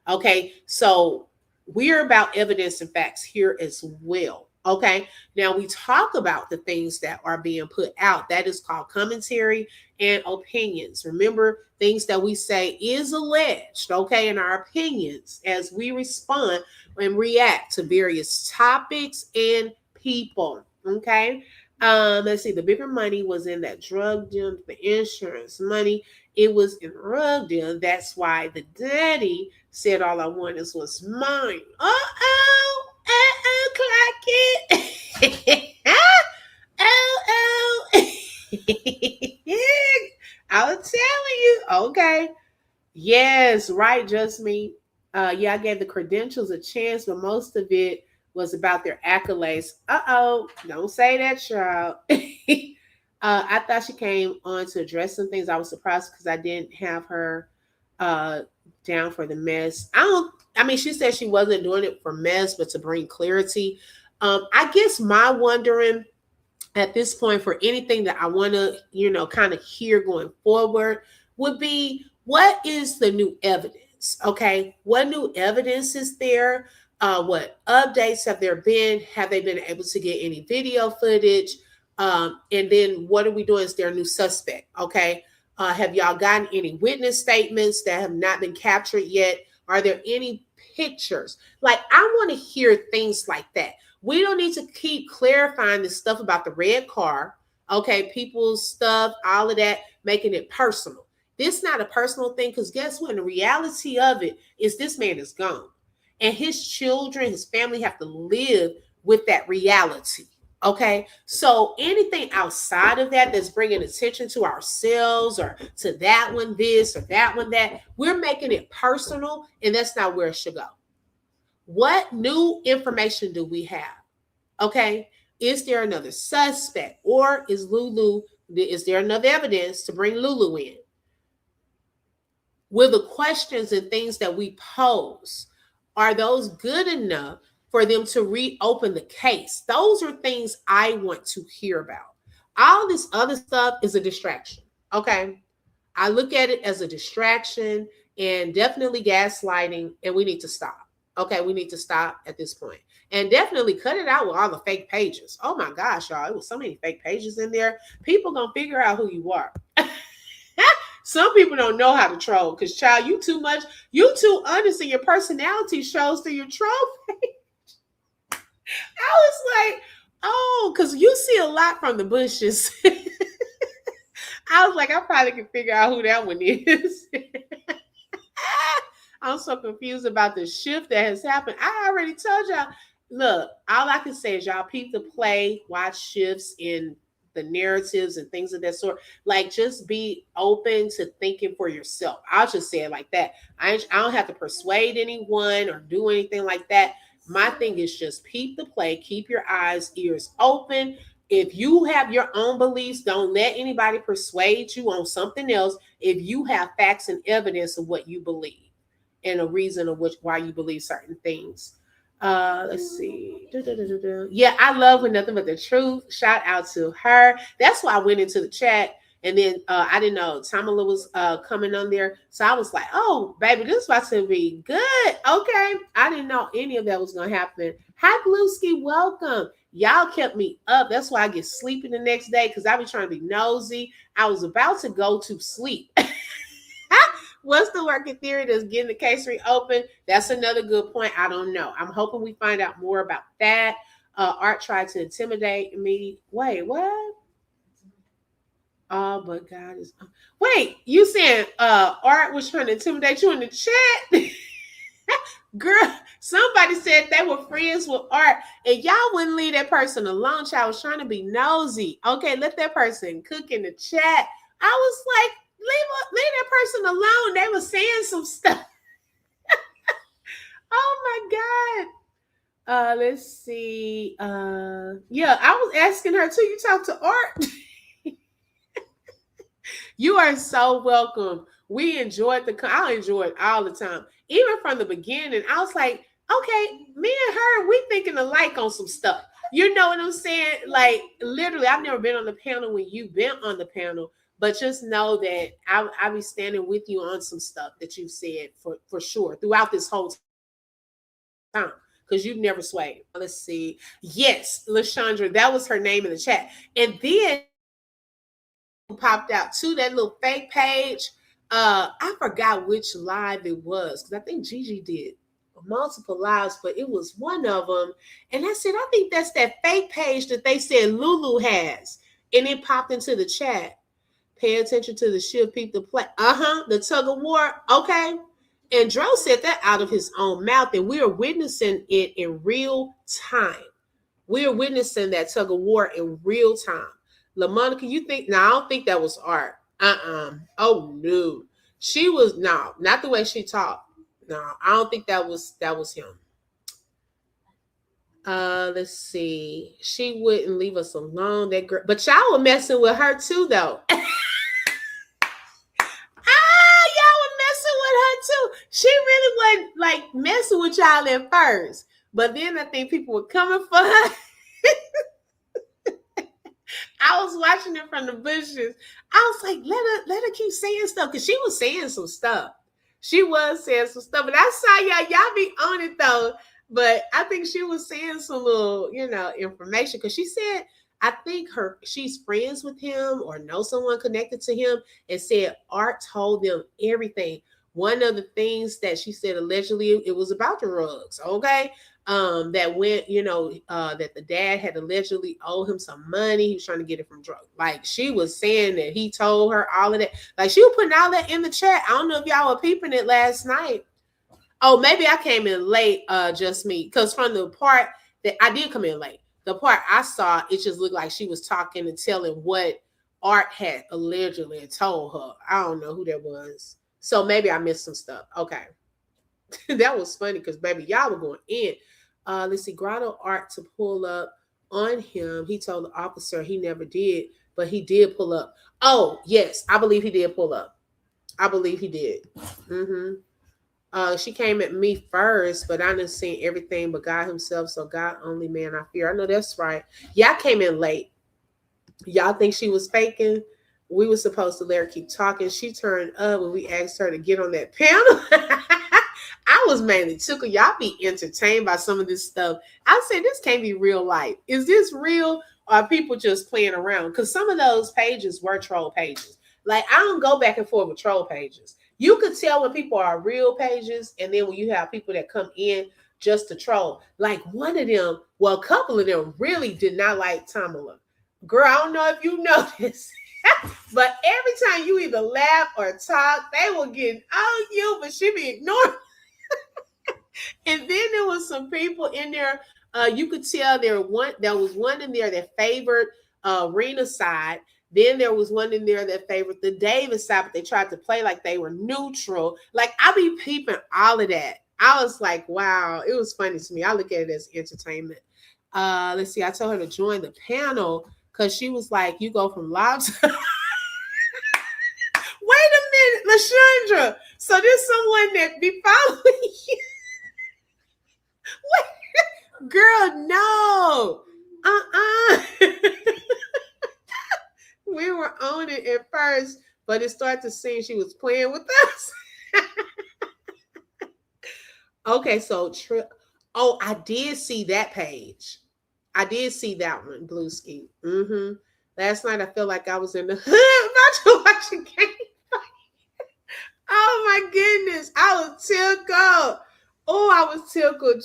Okay, so we're about evidence and facts here as well. Okay, now we talk about the things that are being put out. That is called commentary and opinions. Remember, things that we say is alleged, okay, in our opinions as we respond and react to various topics and people. Okay. Let's see. The bigger money was in that drug deal, the insurance money. It was in drug deal. That's why the daddy said all I wanted was mine. Clock it. I was telling you. Okay. Yes, right, just me. Yeah, I gave the credentials a chance, but most of it was about their accolades. Don't say that, child. I thought she came on to address some things. I was surprised because I didn't have her down for the mess. She said she wasn't doing it for mess, but to bring clarity. I guess my wondering at this point for anything that I want to, kind of hear going forward would be what is the new evidence? Okay. What new evidence is there? What updates have there been? Have they been able to get any video footage? And then what are we doing? Is there a new suspect? Okay. Have y'all gotten any witness statements that have not been captured yet? Are there any pictures? Like, I want to hear things like that. We don't need to keep clarifying this stuff about the red car. Okay. People's stuff, all of that, making it personal. This is not a personal thing because guess what? The reality of it is this man is gone. And his children, his family have to live with that reality. Okay. So anything outside of that that's bringing attention to ourselves or to that one this or that one that, we're making it personal, and that's not where it should go. What new information do we have? Okay. Is there another suspect, or is there enough evidence to bring Lulu in? Will the questions and things that we pose, are those good enough for them to reopen the case? Those are things I want to hear about. All this other stuff is a distraction. Okay. I look at it as a distraction and definitely gaslighting, and we need to stop. Okay, we need to stop at this point. And definitely cut it out with all the fake pages. Oh my gosh, y'all. It was so many fake pages in there. People gonna figure out who you are. Some people don't know how to troll because, child, you too honest, and your personality shows through your troll. I was like, oh, because you see a lot from the bushes. I was like, I probably can figure out who that one is. I'm so confused about the shift that has happened. I already told y'all. Look, all I can say is y'all peep the play, watch shifts in the narratives and things of that sort. Like, just be open to thinking for yourself. I'll just say it like that. I don't have to persuade anyone or do anything like that. My thing is just peep the play, keep your eyes, ears open. If you have your own beliefs, don't let anybody persuade you on something else. If you have facts and evidence of what you believe and a reason of why you believe certain things. Let's see. Yeah, I love With Nothing But the Truth. Shout out to her. That's why I went into the chat. And then I didn't know Tamala was coming on there. So I was like, oh, baby, this is about to be good. Okay. I didn't know any of that was going to happen. Hi, Blueski. Welcome. Y'all kept me up. That's why I get sleepy the next day because I be trying to be nosy. I was about to go to sleep. What's the working theory that's getting the case reopened? That's another good point. I don't know. I'm hoping we find out more about that. Art tried to intimidate me. Wait, what? Oh, but God is. Wait, you saying Art was trying to intimidate you in the chat? Girl, somebody said they were friends with Art and y'all wouldn't leave that person alone. Y'all was trying to be nosy. Okay, let that person cook in the chat. I was like, leave that person alone. They were saying some stuff. Oh my God. Let's see. Yeah, I was asking her too. You talked to Art. You are so welcome. We enjoyed I enjoy it all the time. Even from the beginning, I was like, okay, me and her, we thinking alike on some stuff. You know what I'm saying? Like, literally, I've never been on the panel when you've been on the panel, but just know that I'll be standing with you on some stuff that you've said for sure throughout this whole time. Because you've never swayed. Let's see. Yes, LaShandra, that was her name in the chat. And then popped out to that little fake page. I forgot which live it was because I think Gigi did multiple lives, but it was one of them. And I said, I think that's that fake page that they said Lulu has. And it popped into the chat. Pay attention to the shift, peep the play. The tug of war. Okay. And Dro said that out of his own mouth, and we are witnessing it in real time. We are witnessing that tug of war in real time. LaMonica, you think? No, I don't think that was Art. Oh no, she was not the way she talked. No, I don't think that was him. Let's see. She wouldn't leave us alone. That girl, but y'all were messing with her too, though. Y'all were messing with her too. She really wasn't like messing with y'all at first, but then I think people were coming for her. I was watching it from the bushes. I was like, let her keep saying stuff because she was saying some stuff. She was saying some stuff, but I saw y'all be on it though. But I think she was saying some little, information because she said, I think she's friends with him or know someone connected to him and said Art told them everything. One of the things that she said allegedly it was about the drugs. Okay. That went, that the dad had allegedly owed him some money. He was trying to get it from drugs. Like she was saying that he told her all of that. Like she was putting all that in the chat. I don't know if y'all were peeping it last night. Oh, maybe I came in late, just me. Because from the part that I did come in late, the part I saw, it just looked like she was talking and telling what Art had allegedly told her. I don't know who that was. So maybe I missed some stuff. Okay. That was funny because, baby, y'all were going in. Let's see, Grotto Art to pull up on him. He told the officer he never did, but he did pull up. Oh, yes, I believe he did pull up. I believe he did. She came at me first, but I didn't see everything but God himself, so God only man I fear. I know that's right. Y'all came in late. Y'all think she was faking? we were supposed to let her keep talking. She turned up when we asked her to get on that panel. I was mainly tickled. Y'all be entertained by some of this stuff. I said, this can't be real life. Is this real? Or are people just playing around? Because some of those pages were troll pages. Like, I don't go back and forth with troll pages. You could tell when people are real pages, and then when you have people that come in just to troll. Like one of them, well, a couple of them really did not like Tamala. Girl, I don't know if you noticed, but every time you either laugh or talk, they will get on you, but she be ignoring. And then there was some people in there. You could tell there was one in there that favored Rena's side. Then there was one in there that favored the Davis side, but they tried to play like they were neutral. Like, I be peeping all of that. I was like, wow, it was funny to me. I look at it as entertainment. Let's see. I told her to join the panel because she was like, you go from live to... Wait a minute, LaShandra. So there's someone that be following you. Wait, girl, no. We were on it at first, but it started to seem she was playing with us. Okay, so I did see that page. I did see that one, Blue Ski. Last night I felt like I was in the hood about to watch a game. Oh my goodness, I was tickled. Oh, I was tickled.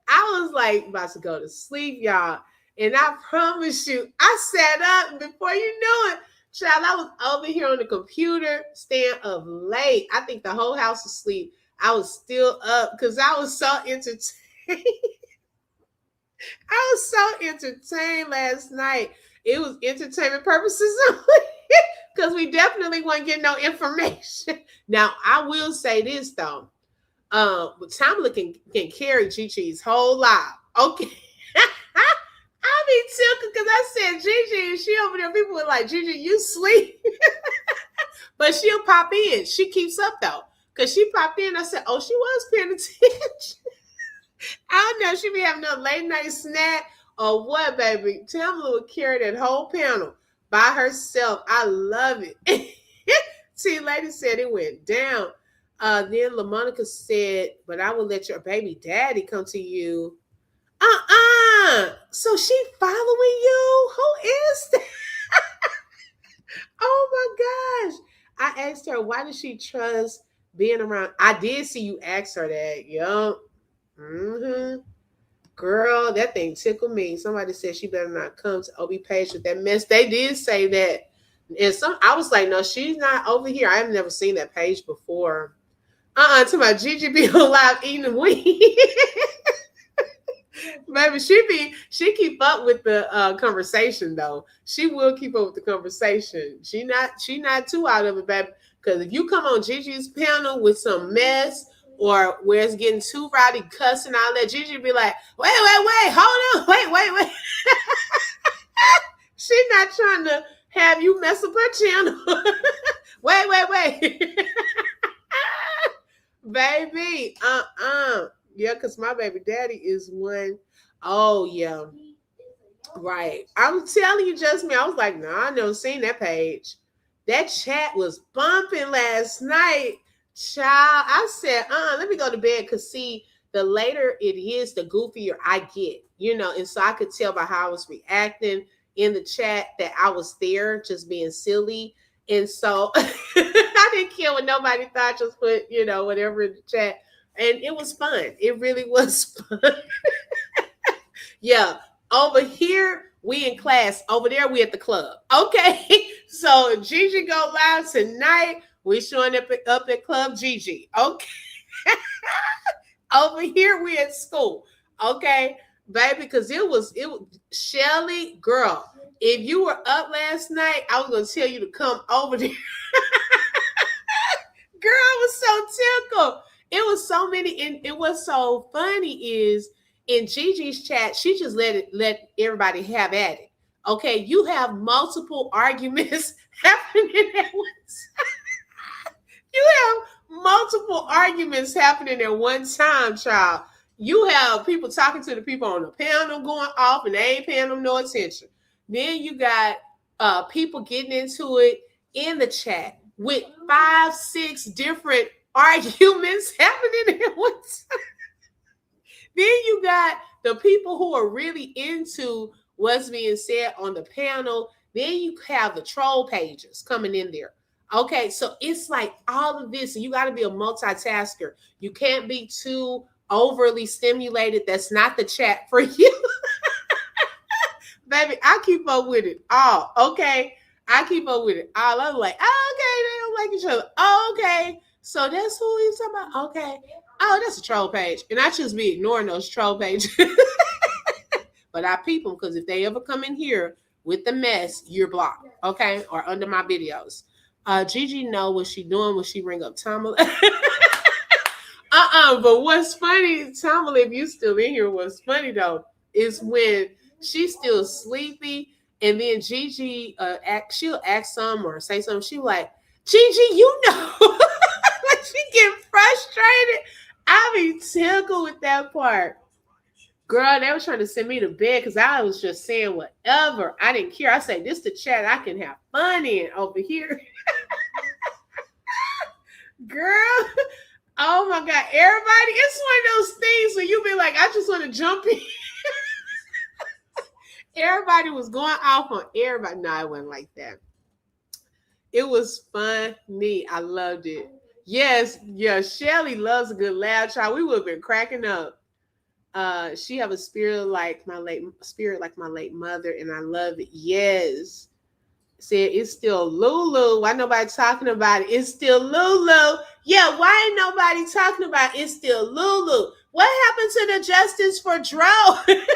I was like about to go to sleep, y'all. And I promise you, I sat up, and before you knew it, child, I was over here on the computer, staying up late. I think the whole house was asleep. I was still up because I was so entertained. I was so entertained last night. It was entertainment purposes only because we definitely weren't getting no information. Now, I will say this, though. Tamala can carry Gigi's whole life. Okay. I be tickled because I said Gigi, and she over there, people were like, Gigi, you sleep. But she'll pop in. She keeps up, though. Because she popped in. I said, oh, she was paying attention. I don't know. She be having a late night snack or what, baby. Tamala would carry that whole panel by herself. I love it. See, lady said it went down. Then LaMonica said, but I will let your baby daddy come to you. So she following you? Who is that? Oh my gosh. I asked her, why does she trust being around? I did see you ask her that. Yup. Girl, that thing tickled me. Somebody said she better not come to OB Page with that mess. They did say that. And I was like, no, she's not over here. I've never seen that page before. To my Gigi be alive eating weed. Baby, she keep up with the conversation though. She will keep up with the conversation. She not too out of it, baby. Because if you come on Gigi's panel with some mess or where it's getting too rowdy, cussing, all that, Gigi be like, wait, hold on, wait. She not trying to have you mess up her channel. wait. Baby, yeah, because my baby daddy is one. Oh, yeah. Right. I'm telling you, just me. I was like, I never seen that page. That chat was bumping last night. Child, I said, let me go to bed because see, the later it is, the goofier I get, and so I could tell by how I was reacting in the chat that I was there just being silly. And so I didn't care what nobody thought, just put, whatever in the chat. And it was fun. It really was fun. Yeah. Over here, we in class. Over there, we at the club. Okay. So Gigi go live tonight. We showing up at Club Gigi. Okay. Over here, we at school. Okay. Baby, because it was Shelly, girl. If you were up last night, I was going to tell you to come over there. Girl, I was so tickled. It was so many, and it was so funny is in Gigi's chat, she just let everybody have at it. Okay, you have multiple arguments happening at once. You have multiple arguments happening at one time, child. You have people talking to the people on the panel going off, and they ain't paying them no attention. Then you got people getting into it in the chat with 5-6 different arguments happening at one time. Then you got the people who are really into what's being said on the panel. Then you have the troll pages coming in there. Okay, so it's like all of this, and you got to be a multitasker. You can't be too overly stimulated. That's not the chat for you. Baby, I keep up with it all. Okay, I keep up with it all. I'm like, oh, okay, they don't like each other. Oh, okay, so that's who he's talking about. Okay, oh, that's a troll page, and I just be ignoring those troll pages. But I peep them because if they ever come in here with the mess, you're blocked, okay, or under my videos. Gigi know what she doing when she ring up Tamala. But what's funny, Tamala, if you still in here, what's funny though is when she's still sleepy, and then Gigi she'll ask some or say something. She like, Gigi, you know, like she get frustrated. I be tickled with that part. Girl, they were trying to send me to bed because I was just saying whatever. I didn't care. I say, this the chat I can have fun in over here. Girl, oh my God. Everybody, it's one of those things where you be like, I just want to jump in. Everybody was going off on everybody. No, it wasn't like that. It was funny. I loved it. Yes, yeah, Shelly loves a good laugh, child. We would have been cracking up. She have a spirit like my late mother, and I love it. Yes. Said it's still Lulu. Why nobody talking about it? It's still Lulu. Yeah, why ain't nobody talking about it? It's still Lulu. What happened to the justice for Dro?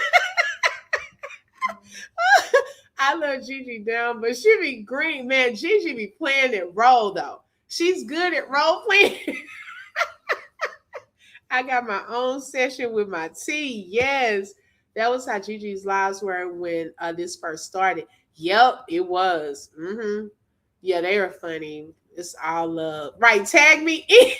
I love Gigi down, but she be green, man. Gigi be playing that role though. She's good at role playing. I got my own session with my tea. Yes, that was how Gigi's lives were when this first started. Yep, it was. Yeah, they were funny. It's all love. Right, tag me in.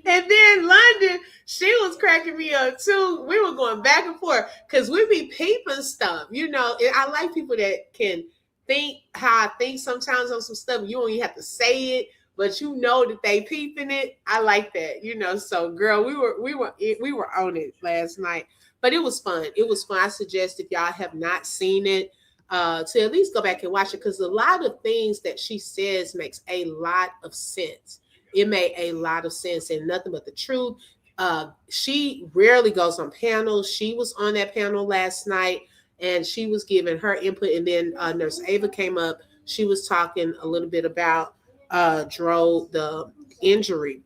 And then London, she was cracking me up too. We were going back and forth because we be peeping stuff. You know, I like people that can think how I think sometimes on some stuff. You don't even have to say it, but you know that they peeping it. I like that, you know. So, girl, we were on it last night, but it was fun. It was fun. I suggest if y'all have not seen it, to at least go back and watch it because a lot of things that she says makes a lot of sense. It made a lot of sense and nothing but the truth. She rarely goes on panels. She was on that panel last night and she was giving her input. And then Nurse Ava came up. She was talking a little bit about Dro, the injury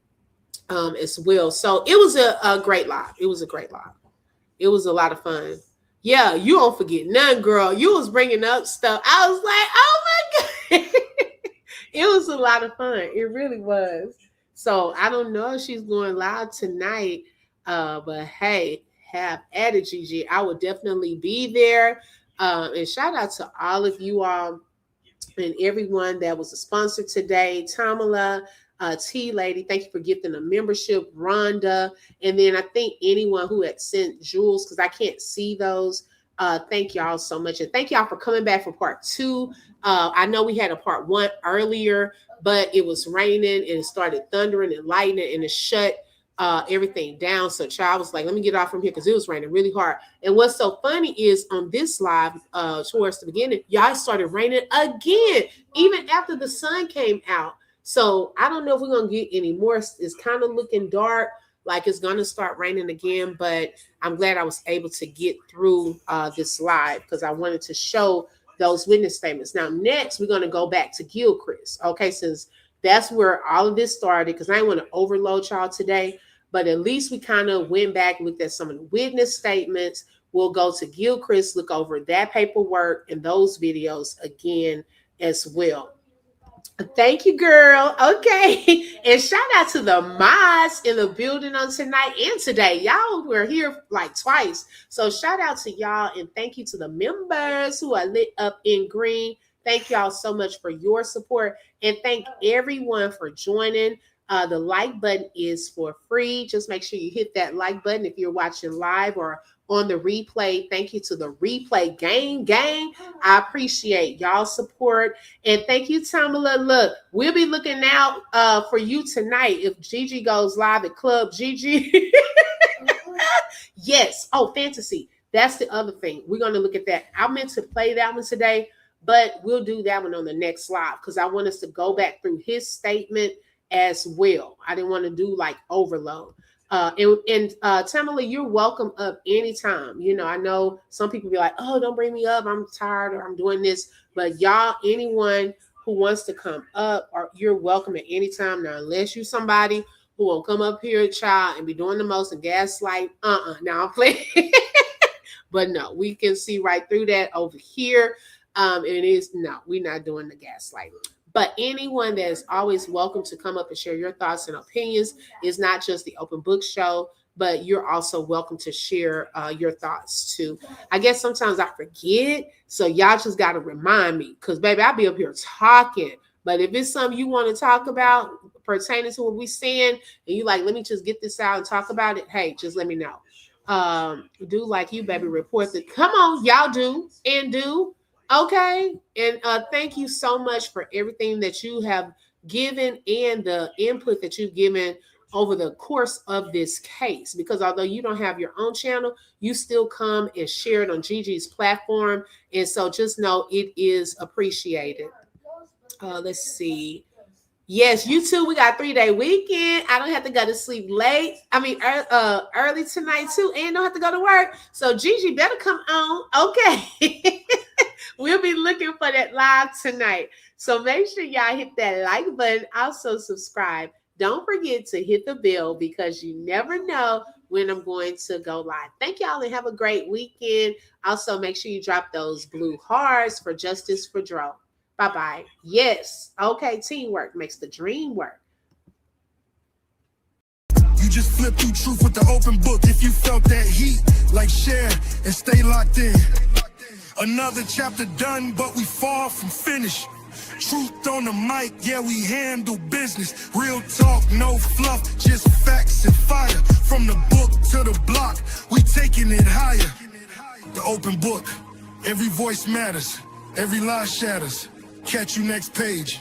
as well. So it was a great live. It was a great live. It was a lot of fun. Yeah, you don't forget none, girl. You was bringing up stuff. I was like, oh my God. It was a lot of fun. It really was. So I don't know if she's going live tonight, but hey, have at it, Gigi. I would definitely be there. And shout out to all of you all and everyone that was a sponsor today. Tamala, T Lady, thank you for gifting a membership. Rhonda, and then I think anyone who had sent jewels, because I can't see those. Thank y'all so much. And thank y'all for coming back for part 2. I know we had a part 1 earlier, but it was raining and it started thundering and lightning and it shut everything down. So child was like, let me get off from here because it was raining really hard. And what's so funny is on this live towards the beginning, y'all started raining again, even after the sun came out. So I don't know if we're going to get any more. It's kind of looking dark, like it's going to start raining again, but I'm glad I was able to get through this live because I wanted to show those witness statements. Now, next, we're going to go back to Gilchrist, okay, since that's where all of this started, because I didn't want to overload y'all today, but at least we kind of went back, looked at some of the witness statements. We'll go to Gilchrist, look over that paperwork and those videos again as well. Thank you, girl. Okay. And shout out to the mods in the building on tonight and today. Y'all were here like twice. So shout out to y'all and thank you to the members who are lit up in green. Thank y'all so much for your support and thank everyone for joining. The like button is for free. Just make sure you hit that like button if you're watching live or on the replay. Thank you to the replay gang. I appreciate y'all support. And thank you, Tamala. Look, we'll be looking out for you tonight if Gigi goes live at Club Gigi. Yes. Oh, fantasy. That's the other thing. We're going to look at that. I meant to play that one today, but we'll do that one on the next live because I want us to go back through his statement as well. I didn't want to do like overload. And Tamala, you're welcome up anytime. You know, I know some people be like, oh, don't bring me up. I'm tired or I'm doing this. But y'all, anyone who wants to come up, or you're welcome at any time. Now, unless you somebody who won't come up here, child, and be doing the most and gaslight. Now I'm playing. But no, we can see right through that over here. It is no, we're not doing the gaslighting. But anyone that is always welcome to come up and share your thoughts and opinions. Is not just the open book show, but you're also welcome to share your thoughts too. I guess sometimes I forget, so y'all just got to remind me, because baby, I'll be up here talking. But if it's something you want to talk about pertaining to what we saying, and you like, let me just get this out and talk about it, hey, just let me know. Do like you, baby, report that. Come on, y'all do and do. Okay. And thank you so much for everything that you have given and the input that you've given over the course of this case. Because although you don't have your own channel, you still come and share it on Gigi's platform. And so just know it is appreciated. Let's see. Yes, you too. We got 3-day weekend. I don't have to go to sleep late. Early tonight too, and don't have to go to work. So Gigi better come on. Okay. We'll be looking for that live tonight. So make sure y'all hit that like button. Also subscribe. Don't forget to hit the bell because you never know when I'm going to go live. Thank y'all and have a great weekend. Also make sure you drop those blue hearts for Justice for Dro. Bye-bye. Yes. Okay. Teamwork makes the dream work. You just flip through truth with the open book. If you felt that heat, like share and stay locked in. Another chapter done, but we far from finished. Truth on the mic, yeah, we handle business. Real talk, no fluff, just facts and fire. From the book to the block, we taking it higher. The open book, every voice matters, every lie shatters. Catch you next page.